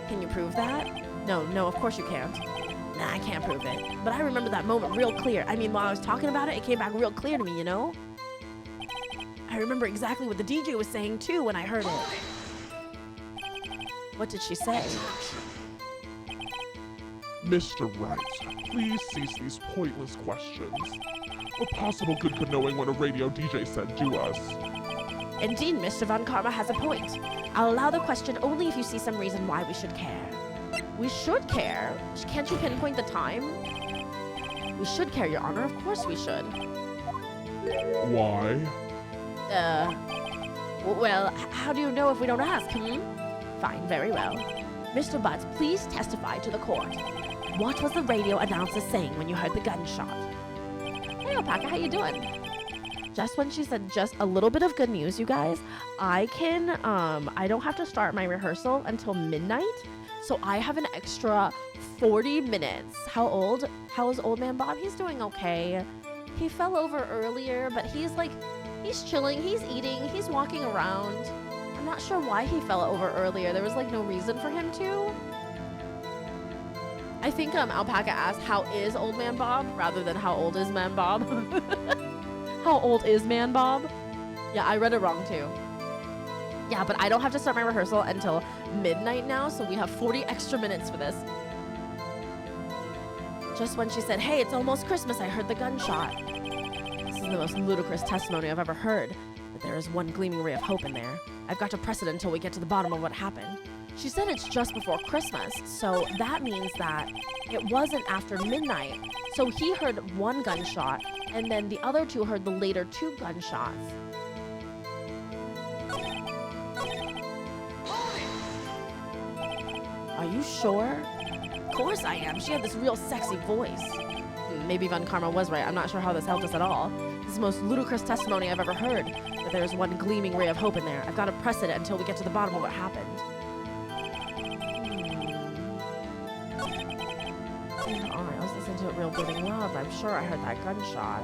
Can you prove that? No, of course you can't. Nah, I can't prove it. But I remember that moment real clear. I mean, while I was talking about it, it came back real clear to me, you know? I remember exactly what the DJ was saying, too, when I heard it. What did she say? Mr. Wright, please cease these pointless questions. What possible good could knowing what a radio DJ said do us? Indeed, Mr. Von Karma has a point. I'll allow the question only if you see some reason why we should care. We should care? Can't you pinpoint the time? We should care, Your Honor. Of course we should. Why? Well, how do you know if we don't ask, Fine, very well. Mr. Butts, please testify to the court. What was the radio announcer saying when you heard the gunshot? Hey, Alpaca, how you doing? Just when she said just a little bit of good news, you guys, I don't have to start my rehearsal until midnight, so I have an extra 40 minutes. How is Old Man Bob? He's doing okay. He fell over earlier, but he's chilling, he's eating, he's walking around. I'm not sure why he fell over earlier. There was no reason for him to. I think Alpaca asked, how is Old Man Bob? Rather than how old is Man Bob? How old is Man Bob? Yeah, I read it wrong too. Yeah, but I don't have to start my rehearsal until midnight now, so we have 40 extra minutes for this. Just when she said, hey, it's almost Christmas, I heard the gunshot. This is the most ludicrous testimony I've ever heard, but there is one gleaming ray of hope in there. I've got to press it until we get to the bottom of what happened. She said it's just before Christmas, so that means that it wasn't after midnight. So he heard one gunshot, and then the other two heard the later two gunshots. you sure? Of course I am. She had this real sexy voice. Maybe Von Karma was right. I'm not sure how this helped us at all. This is the most ludicrous testimony I've ever heard. But there's one gleaming ray of hope in there. I've got to press it until we get to the bottom of what happened. I was listening to it real good and loud, but I'm sure I heard that gunshot.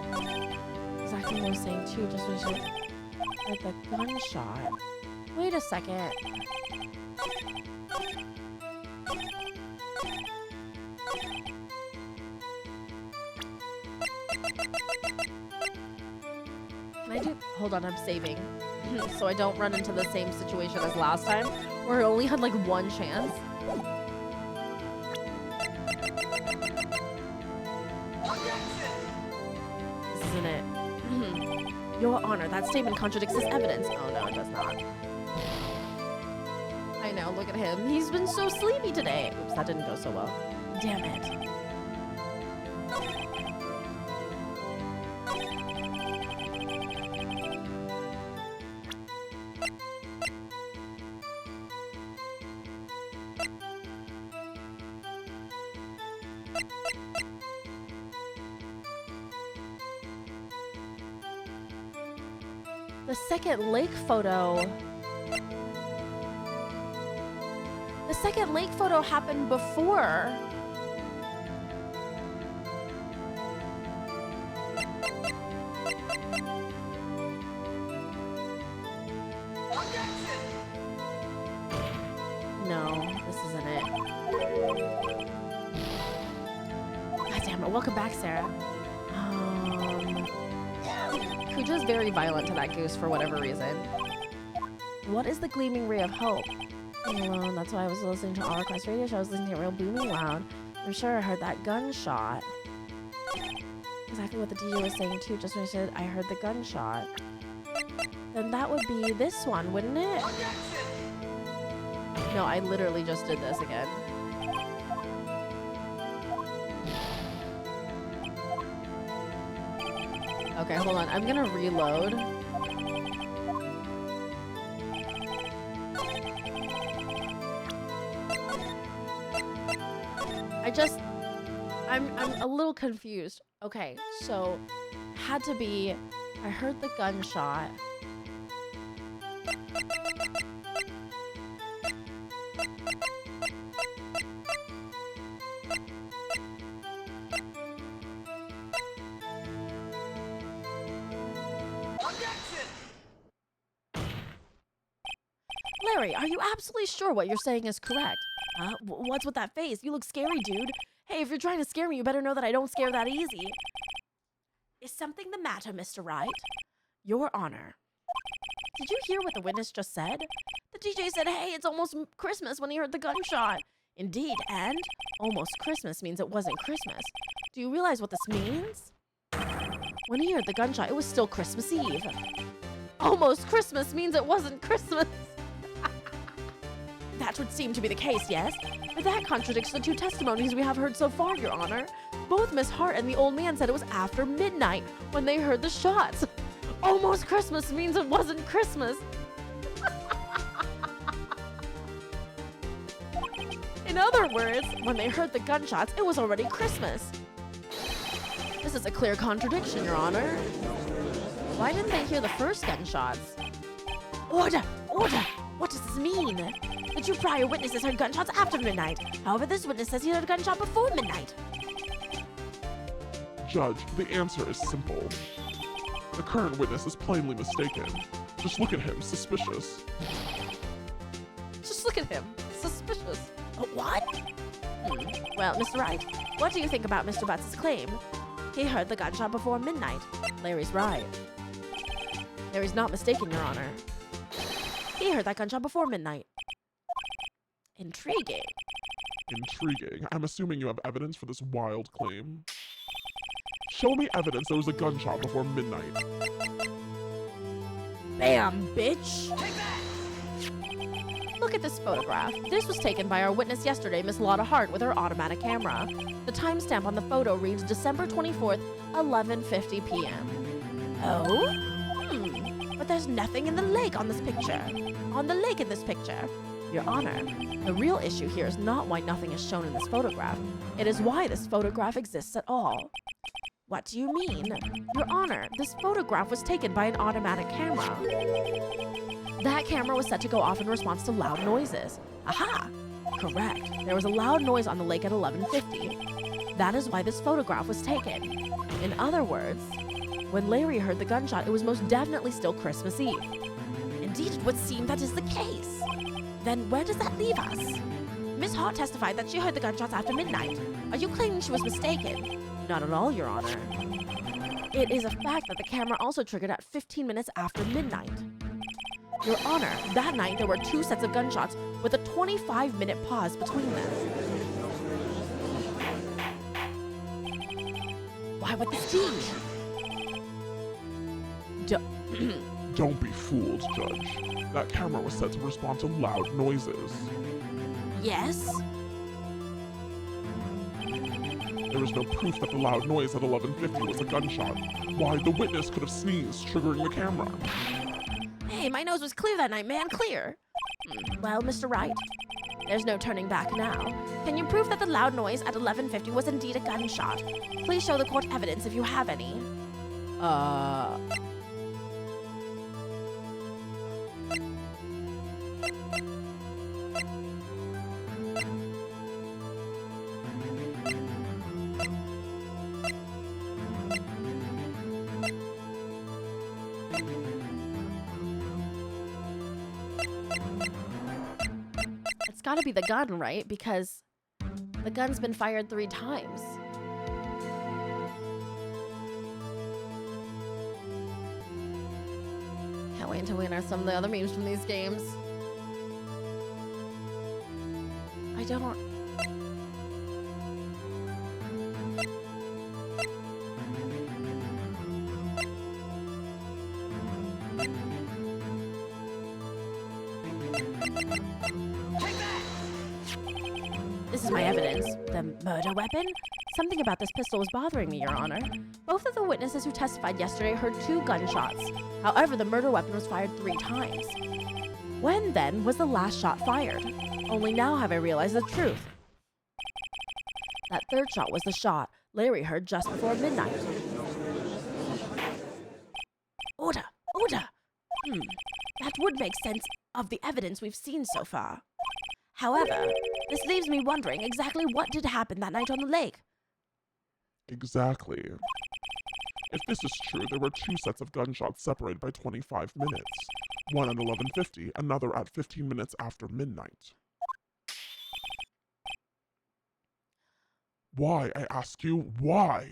Exactly what I was saying too, just when she heard the gunshot. Wait a second. Can I do? Hold on, I'm saving. So I don't run into the same situation as last time, where I only had like one chance. This isn't it. Your Honor, that statement contradicts this evidence. Oh no, it does not. I know, look at him. He's been so sleepy today. Oops, that didn't go so well. Damn it. The second lake photo. The second lake photo happened before. No, this isn't it. God damn it. Welcome back, Sarah. Kuja's very violent to that goose for whatever reason. What is the gleaming ray of hope? Alone, that's why I was listening to All Request Radio Show. I was listening to it real booming loud. I'm sure I heard that gunshot. Exactly what the DJ was saying too, just when I said I heard the gunshot. Then that would be this one, wouldn't it? No, I literally just did this again. Okay, hold on. I'm gonna reload. I'm a little confused. Okay, so had to be, I heard the gunshot. Larry, are you absolutely sure what you're saying is correct? Huh? What's with that face? You look scary, dude. Hey, if you're trying to scare me, you better know that I don't scare that easy. Is something the matter, Mr. Wright? Your Honor. Did you hear what the witness just said? The DJ said, hey, it's almost Christmas when he heard the gunshot. Indeed, and almost Christmas means it wasn't Christmas. Do you realize what this means? When he heard the gunshot, it was still Christmas Eve. Almost Christmas means it wasn't Christmas. That would seem to be the case, yes? But that contradicts the two testimonies we have heard so far, Your Honor. Both Miss Hart and the old man said it was after midnight when they heard the shots. Almost Christmas means it wasn't Christmas. In other words, when they heard the gunshots, it was already Christmas. This is a clear contradiction, Your Honor. Why didn't they hear the first gunshots? Order! Order! What does this mean? The two prior witnesses heard gunshots after midnight. However, this witness says he heard a gunshot before midnight. Judge, the answer is simple. The current witness is plainly mistaken. Just look at him, suspicious. Just look at him, suspicious. What? Well, Mr. Wright, what do you think about Mr. Butts' claim? He heard the gunshot before midnight. Larry's right. Larry's not mistaken, Your Honor. He heard that gunshot before midnight. Intriguing. Intriguing. I'm assuming you have evidence for this wild claim. Show me evidence there was a gunshot before midnight. Bam, bitch! Look at this photograph. This was taken by our witness yesterday, Miss Lotta Hart, with her automatic camera. The timestamp on the photo reads December 24th, 11:50 p.m. Oh? But there's nothing in the lake on this picture. On the lake in this picture. Your Honor, the real issue here is not why nothing is shown in this photograph. It is why this photograph exists at all. What do you mean? Your Honor, this photograph was taken by an automatic camera. That camera was set to go off in response to loud noises. Aha! Correct. There was a loud noise on the lake at 11:50. That is why this photograph was taken. In other words, when Larry heard the gunshot, it was most definitely still Christmas Eve. Indeed, it would seem that is the case. Then where does that leave us? Miss Hart testified that she heard the gunshots after midnight. Are you claiming she was mistaken? Not at all, Your Honor. It is a fact that the camera also triggered at 15 minutes after midnight. Your Honor, that night there were 2 sets of gunshots with a 25-minute pause between them. Why would this be? Don't be fooled, Judge. That camera was set to respond to loud noises. Yes? There is no proof that the loud noise at 11:50 was a gunshot. Why, the witness could have sneezed, triggering the camera. Hey, my nose was clear that night, man, clear. Well, Mr. Wright, there's no turning back now. Can you prove that the loud noise at 11:50 was indeed a gunshot? Please show the court evidence if you have any. It's gotta be the gun, right? Because the gun's been fired 3 times. Can't wait until we unearth some of the other memes from these games. I don't... This is my evidence. The murder weapon? Something about this pistol was bothering me, Your Honor. Both of the witnesses who testified yesterday heard 2 gunshots. However, the murder weapon was fired 3 times. When, then, was the last shot fired? Only now have I realized the truth. That 3rd shot was the shot Larry heard just before midnight. Order! Order! That would make sense of the evidence we've seen so far. However, this leaves me wondering exactly what did happen that night on the lake. Exactly. If this is true, there were 2 sets of gunshots separated by 25 minutes. One at 11:50, another at 15 minutes after midnight. Why, I ask you, why?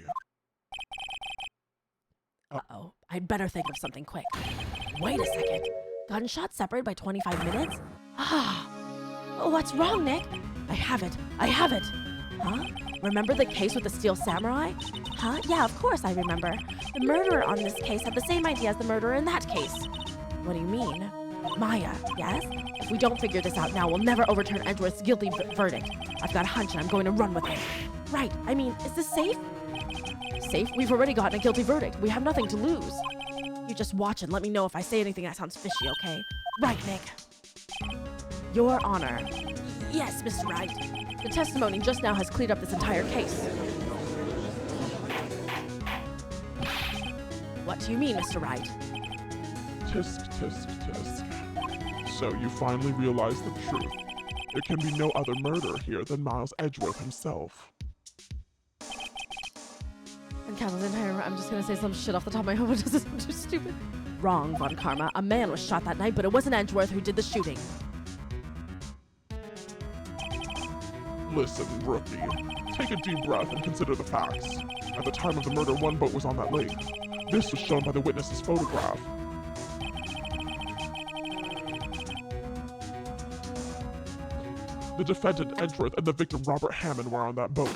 Uh-oh, I'd better think of something quick. Wait a second. Gunshots separated by 25 minutes? Oh, what's wrong, Nick? I have it. Huh? Remember the case with the steel samurai? Huh? Yeah, of course I remember. The murderer on this case had the same idea as the murderer in that case. What do you mean? Maya, yes? If we don't figure this out now, we'll never overturn Edgeworth's guilty verdict. I've got a hunch and I'm going to run with it. Right, I mean, is this safe? Safe? We've already gotten a guilty verdict. We have nothing to lose. You just watch and let me know if I say anything that sounds fishy, okay? Right, Nick. Your Honor. Yes, Mr. Wright. The testimony just now has cleared up this entire case. What do you mean, Mr. Wright? Tisk, tisk, tisk. So you finally realize the truth. There can be no other murderer here than Miles Edgeworth himself. And Kathleen, I'm just gonna say some shit off the top of my head. This is too stupid. Wrong, Von Karma. A man was shot that night, but it wasn't Edgeworth who did the shooting. Listen, rookie. Take a deep breath and consider the facts. At the time of the murder, 1 boat was on that lake. This was shown by the witness's photograph. The defendant, Edgeworth, and the victim, Robert Hammond, were on that boat.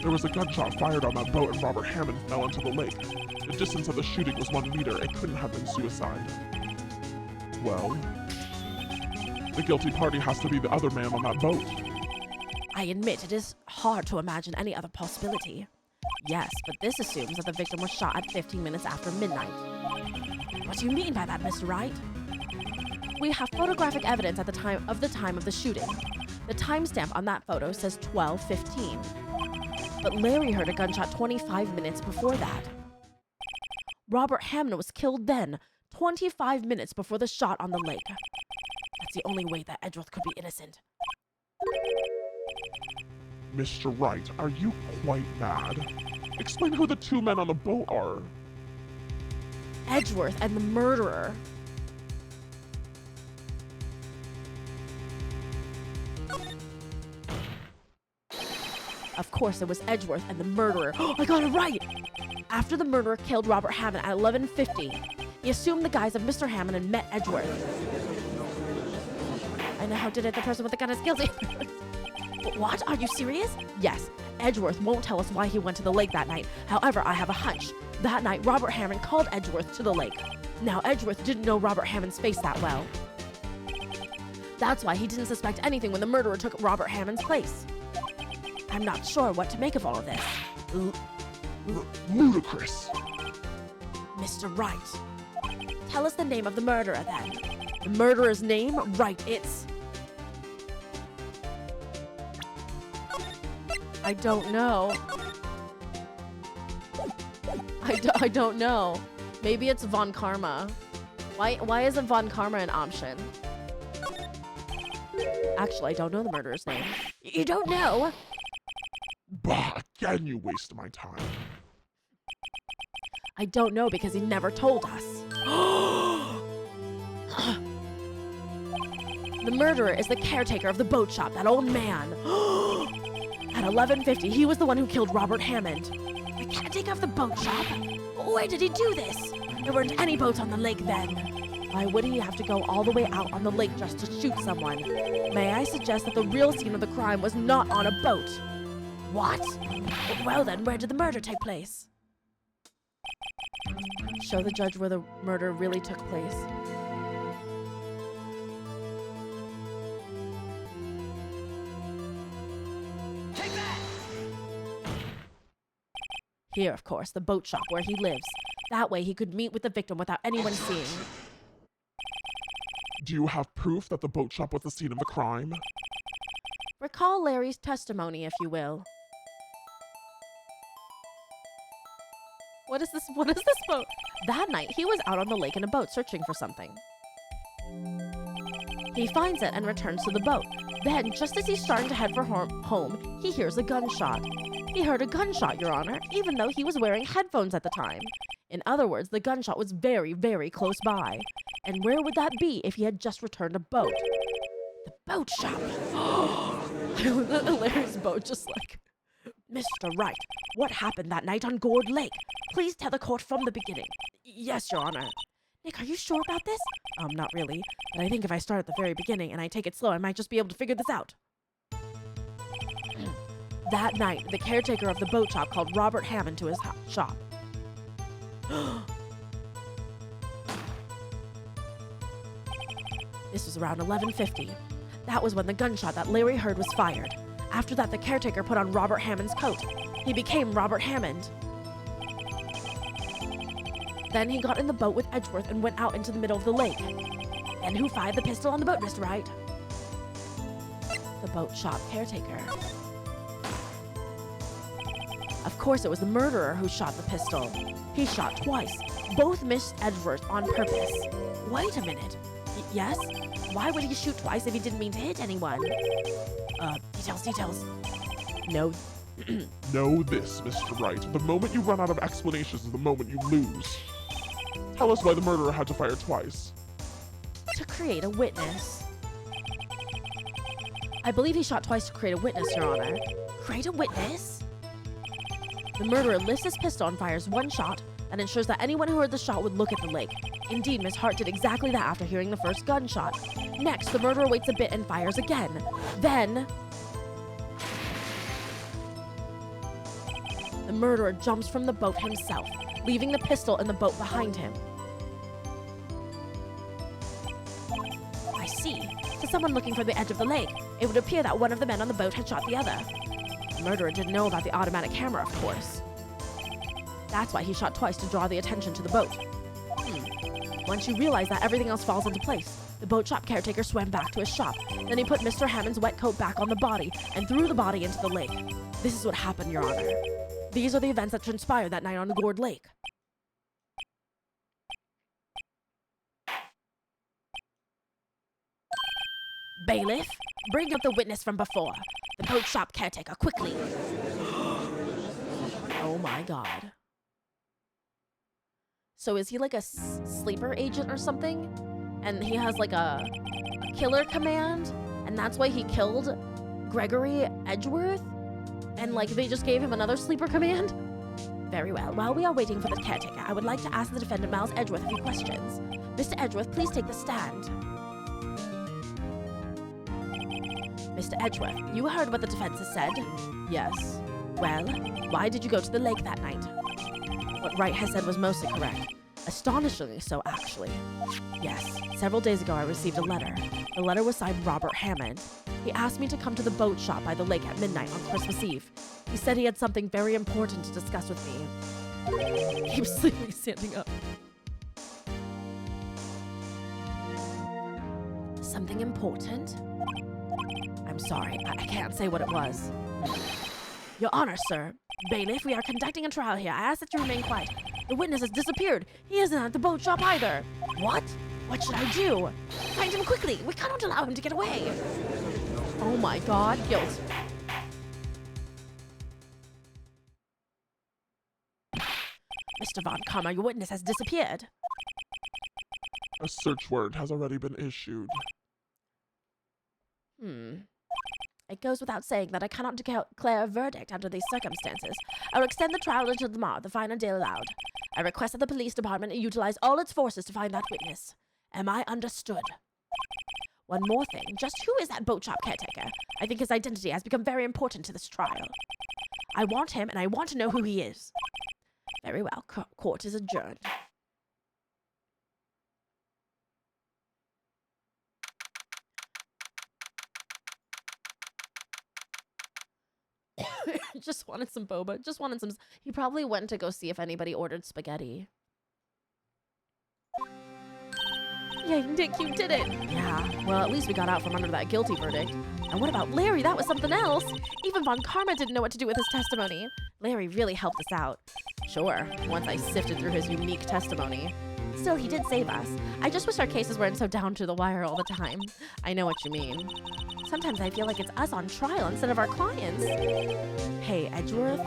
There was a gunshot fired on that boat and Robert Hammond fell into the lake. The distance of the shooting was 1 meter. It couldn't have been suicide. Well, the guilty party has to be the other man on that boat. I admit it is hard to imagine any other possibility. Yes, but this assumes that the victim was shot at 15 minutes after midnight. What do you mean by that, Mr. Wright? We have photographic evidence at the time of the shooting. The timestamp on that photo says 12:15. But Larry heard a gunshot 25 minutes before that. Robert Hammond was killed then, 25 minutes before the shot on the lake. That's the only way that Edgeworth could be innocent. Mr. Wright, are you quite mad? Explain who the two men on the boat are. Edgeworth and the murderer. Of course, it was Edgeworth and the murderer. I got it right! After the murderer killed Robert Hammond at 11:50, he assumed the guise of Mr. Hammond and met Edgeworth. I know how did it. The person with the gun is guilty. What? Are you serious? Yes. Edgeworth won't tell us why he went to the lake that night. However, I have a hunch. That night, Robert Hammond called Edgeworth to the lake. Now, Edgeworth didn't know Robert Hammond's face that well. That's why he didn't suspect anything when the murderer took Robert Hammond's place. I'm not sure what to make of all of this. Ludicrous. Mr. Wright. Tell us the name of the murderer, then. The murderer's name? Right, it's... I don't know. I don't know. Maybe it's Von Karma. Why isn't Von Karma an option? Actually, I don't know the murderer's name. You don't know? Bah, again you waste my time. I don't know because he never told us. The murderer is the caretaker of the boat shop, that old man. At 11:50, he was the one who killed Robert Hammond. The caretaker of the boat shop? Where did he do this? There weren't any boats on the lake then. Why would he have to go all the way out on the lake just to shoot someone? May I suggest that the real scene of the crime was not on a boat? What? Well then, where did the murder take place? Show the judge where the murder really took place. Take that! Here, of course, the boat shop where he lives. That way he could meet with the victim without anyone seeing. Do you have proof that the boat shop was the scene of the crime? Recall Larry's testimony, if you will. What is this boat? That night, he was out on the lake in a boat searching for something. He finds it and returns to the boat. Then, just as he's starting to head for home, he hears a gunshot. He heard a gunshot, Your Honor, even though he was wearing headphones at the time. In other words, the gunshot was very, very close by. And where would that be if he had just returned a boat? The boat shop. Larry's boat just like... Mr. Wright, what happened that night on Gourd Lake? Please tell the court from the beginning. Yes, Your Honor. Nick, are you sure about this? Not really, but I think if I start at the very beginning and I take it slow, I might just be able to figure this out. That night, the caretaker of the boat shop called Robert Hammond to his shop. This was around 11:50. That was when the gunshot that Larry heard was fired. After that, the caretaker put on Robert Hammond's coat. He became Robert Hammond. Then he got in the boat with Edgeworth and went out into the middle of the lake. Then who fired the pistol on the boat, Mr. Wright? The boat shop caretaker. Of course, it was the murderer who shot the pistol. He shot twice. Both missed Edgeworth on purpose. Wait a minute. Yes? Why would he shoot twice if he didn't mean to hit anyone? Details. No. Know this, Mr. Wright. The moment you run out of explanations is the moment you lose. Tell us why the murderer had to fire twice. To create a witness. I believe he shot twice to create a witness, Your Honor. Create a witness? The murderer lifts his pistol and fires one shot and ensures that anyone who heard the shot would look at the lake. Indeed, Miss Hart did exactly that after hearing the first gunshot. Next, the murderer waits a bit and fires again. Then... the murderer jumps from the boat himself, leaving the pistol in the boat behind him. I see. To someone looking from the edge of the lake, it would appear that one of the men on the boat had shot the other. The murderer didn't know about the automatic camera, of course. That's why he shot twice to draw the attention to the boat. Once you realize that, everything else falls into place. The boat shop caretaker swam back to his shop. Then he put Mr. Hammond's wet coat back on the body and threw the body into the lake. This is what happened, Your Honor. These are the events that transpired that night on the Gourd Lake. Bailiff, bring up the witness from before. The boat shop caretaker, quickly. Oh my god. So is he like a sleeper agent or something? And he has like a killer command? And that's why he killed Gregory Edgeworth? And like they just gave him another sleeper command? Very well. While we are waiting for the caretaker, I would like to ask the defendant Miles Edgeworth a few questions. Mr. Edgeworth, please take the stand. Mr. Edgeworth, you heard what the defense has said? Yes. Well, why did you go to the lake that night? What Wright has said was mostly correct. Astonishingly so, actually. Yes, several days ago I received a letter. The letter was signed Robert Hammond. He asked me to come to the boat shop by the lake at midnight on Christmas Eve. He said he had something very important to discuss with me. Keep sleeping standing up. Something important? I'm sorry, I can't say what it was. Your Honor, sir. Bailiff, we are conducting a trial here. I ask that you remain quiet. The witness has disappeared. He isn't at the boat shop either. What? What should I do? Find him quickly. We cannot allow him to get away. Oh my god, guilt. Mr. Von Karma, your witness has disappeared. A search warrant has already been issued. It goes without saying that I cannot declare a verdict under these circumstances. I will extend the trial until tomorrow, the final day allowed. I request that the police department utilize all its forces to find that witness. Am I understood? One more thing. Just who is that boat shop caretaker? I think his identity has become very important to this trial. I want him, and I want to know who he is. Very well. Court is adjourned. Just wanted some boba. Just wanted some. He probably went to go see if anybody ordered spaghetti. Yay, Nick, you did it! Yeah, well, at least we got out from under that guilty verdict. And what about Larry? That was something else! Even Von Karma didn't know what to do with his testimony. Larry really helped us out. Sure, once I sifted through his unique testimony. Still, he did save us. I just wish our cases weren't so down to the wire all the time. I know what you mean. Sometimes I feel like it's us on trial instead of our clients. Hey, Edgeworth?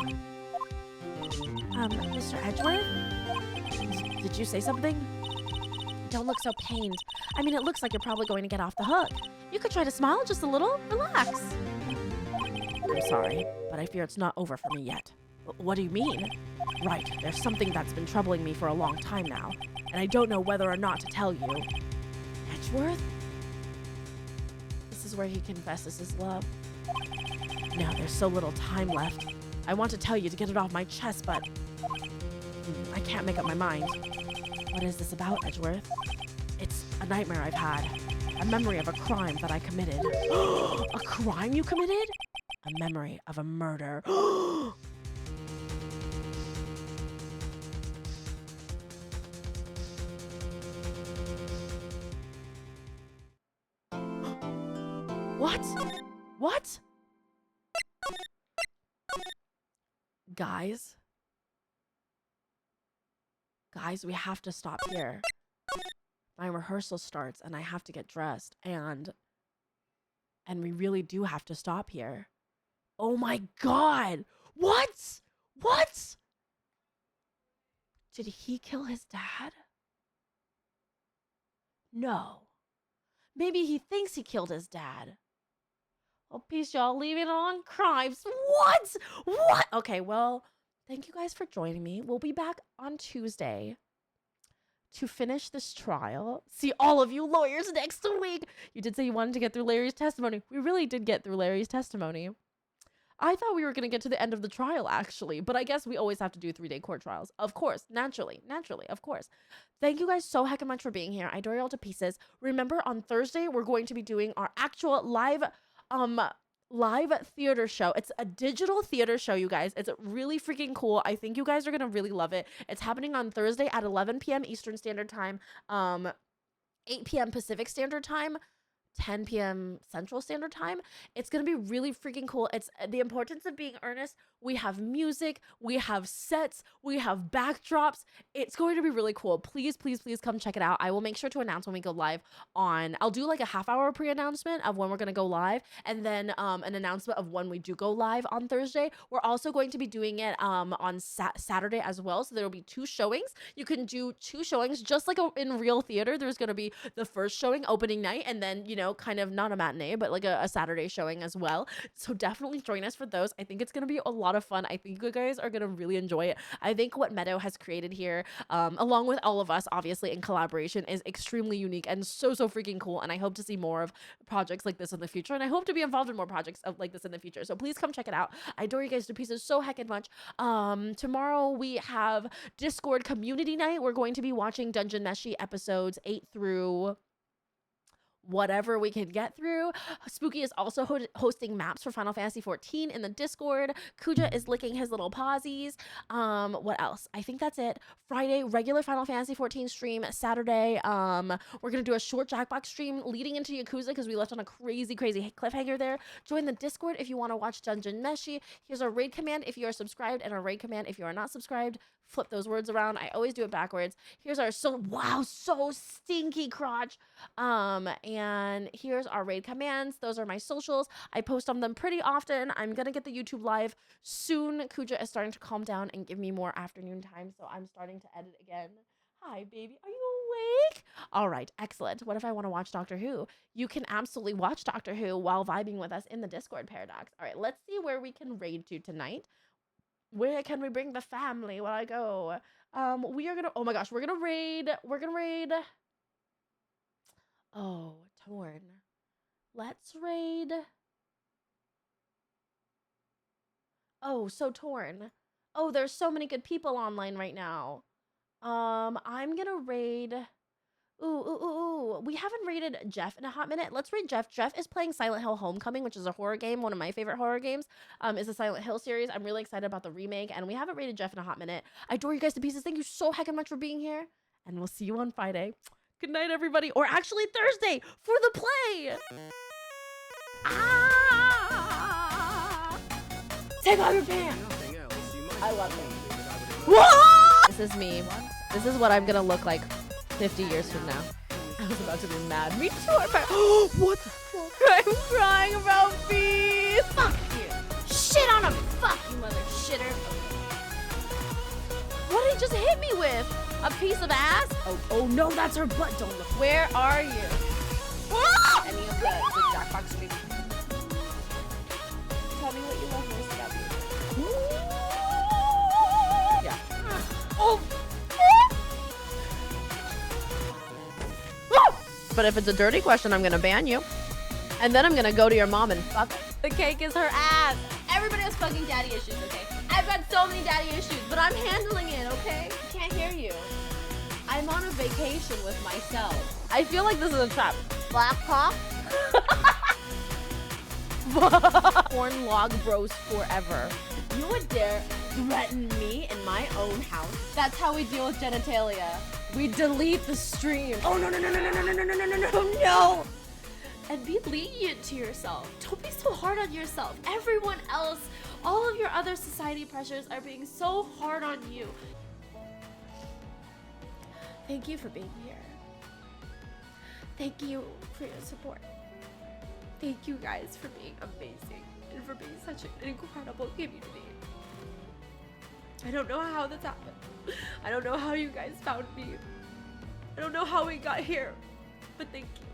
Mr. Edgeworth? Did you say something? Don't look so pained. I mean, it looks like you're probably going to get off the hook. You could try to smile just a little. Relax. I'm sorry, but I fear it's not over for me yet. What do you mean? Right, there's something that's been troubling me for a long time now, and I don't know whether or not to tell you. Edgeworth? This is where he confesses his love. Now, there's so little time left. I want to tell you to get it off my chest, but I can't make up my mind. What is this about, Edgeworth? It's a nightmare I've had. A memory of a crime that I committed. A crime you committed? A memory of a murder. What? What? Guys? Guys, we have to stop here. My rehearsal starts and I have to get dressed and we really do have to stop here. Oh my god! What? What? Did he kill his dad? No. Maybe he thinks he killed his dad. Oh, peace, y'all. Leaving it on crimes. What? What? Okay, well, thank you guys for joining me. We'll be back on Tuesday to finish this trial. See all of you lawyers next week. You did say you wanted to get through Larry's testimony. We really did get through Larry's testimony. I thought we were going to get to the end of the trial, actually, but I guess we always have to do 3-day court trials. Of course, naturally, of course. Thank you guys so heckin' much for being here. I adore you all to pieces. Remember, on Thursday, we're going to be doing our actual live live theater show. It's a digital theater show, you guys. It's really freaking cool. I think you guys are gonna really love it. It's happening on Thursday at 11 p.m. Eastern Standard Time, 8 p.m. Pacific Standard Time, 10 p.m. Central Standard Time. It's going to be really freaking cool. It's the importance of being earnest. We have music, we have sets, we have backdrops. It's going to be really cool. Please, please, please come check it out. I will make sure to announce when we go live I'll do like a half-hour pre-announcement of when we're going to go live, and then an announcement of when we do go live on Thursday. We're also going to be doing it on Saturday as well. So there'll be 2 showings. You can do 2 showings just like in real theater. There's going to be the first showing opening night, and then, kind of not a matinee, but like a Saturday showing as well. So definitely join us for those. I think it's going to be a lot of fun. I think you guys are going to really enjoy it. I think what Meadow has created here, along with all of us, obviously in collaboration, is extremely unique and so freaking cool. And I hope to see more of projects like this in the future. And I hope to be involved in more projects like this in the future. So please come check it out. I adore you guys to pieces so heckin' much. Tomorrow we have Discord community night. We're going to be watching Dungeon Meshi episodes 8 through whatever we can get through. Spooky is also hosting maps for Final Fantasy 14 in the Discord. Kuja is licking his little pawsies. What else? I think that's it. Friday, regular Final Fantasy 14 stream. Saturday, we're gonna do a short Jackbox stream leading into Yakuza because we left on a crazy cliffhanger there. Join the Discord if you want to watch Dungeon Meshi. Here's our raid command if you are subscribed, and our raid command if you are not subscribed. Flip those words around. I always do it backwards. Here's our so stinky crotch. And here's our raid commands. Those are my socials. I post on them pretty often. I'm gonna get the YouTube live soon. Kuja is starting to calm down and give me more afternoon time, so I'm starting to edit again. Hi, baby. Are you awake? All right, excellent. What if I want to watch Doctor Who? You can absolutely watch Doctor Who while vibing with us in the Discord, Paradox. All right, let's see where we can raid to tonight. Where can we bring the family while I go? We are gonna, oh my gosh, we're gonna raid. Oh, Torn. Let's raid. Oh, so Torn. Oh, there's so many good people online right now. I'm gonna raid. Ooh. We haven't raided Jeff in a hot minute. Let's raid Jeff. Jeff is playing Silent Hill Homecoming, which is a horror game. One of my favorite horror games is the Silent Hill series. I'm really excited about the remake, and we haven't raided Jeff in a hot minute. I adore you guys to pieces. Thank you so heckin' much for being here, and we'll see you on Friday. Good night, everybody. Or actually Thursday for the play. Take off your pants. I love it. Whoa! This is me. This is what I'm gonna look like 50 years from now. I was about to be mad. Me too. What the fuck? I'm crying about bees. Fuck you. Shit on him. Fuck you, mother shitter. What did he just hit me with? A piece of ass? Oh no, that's her butt. Don't look. Where are you? Any of the Jackbox streams? Tell me what you love most about me. Yeah. Oh. But if it's a dirty question, I'm gonna ban you. And then I'm gonna go to your mom and fuck her. The cake is her ass. Everybody has fucking daddy issues, okay? I've got so many daddy issues, but I'm handling it, okay? Can't hear you. I'm on a vacation with myself. I feel like this is a trap. Black cock? Porn log bros forever. You would dare threaten me in my own house? That's how we deal with genitalia. We delete the stream. Oh no. And be lenient to yourself. Don't be so hard on yourself. Everyone else, all of your other society pressures are being so hard on you. Thank you for being here. Thank you for your support. Thank you guys for being amazing and for being such an incredible community. I don't know how this happened. I don't know how you guys found me. I don't know how we got here, but thank you.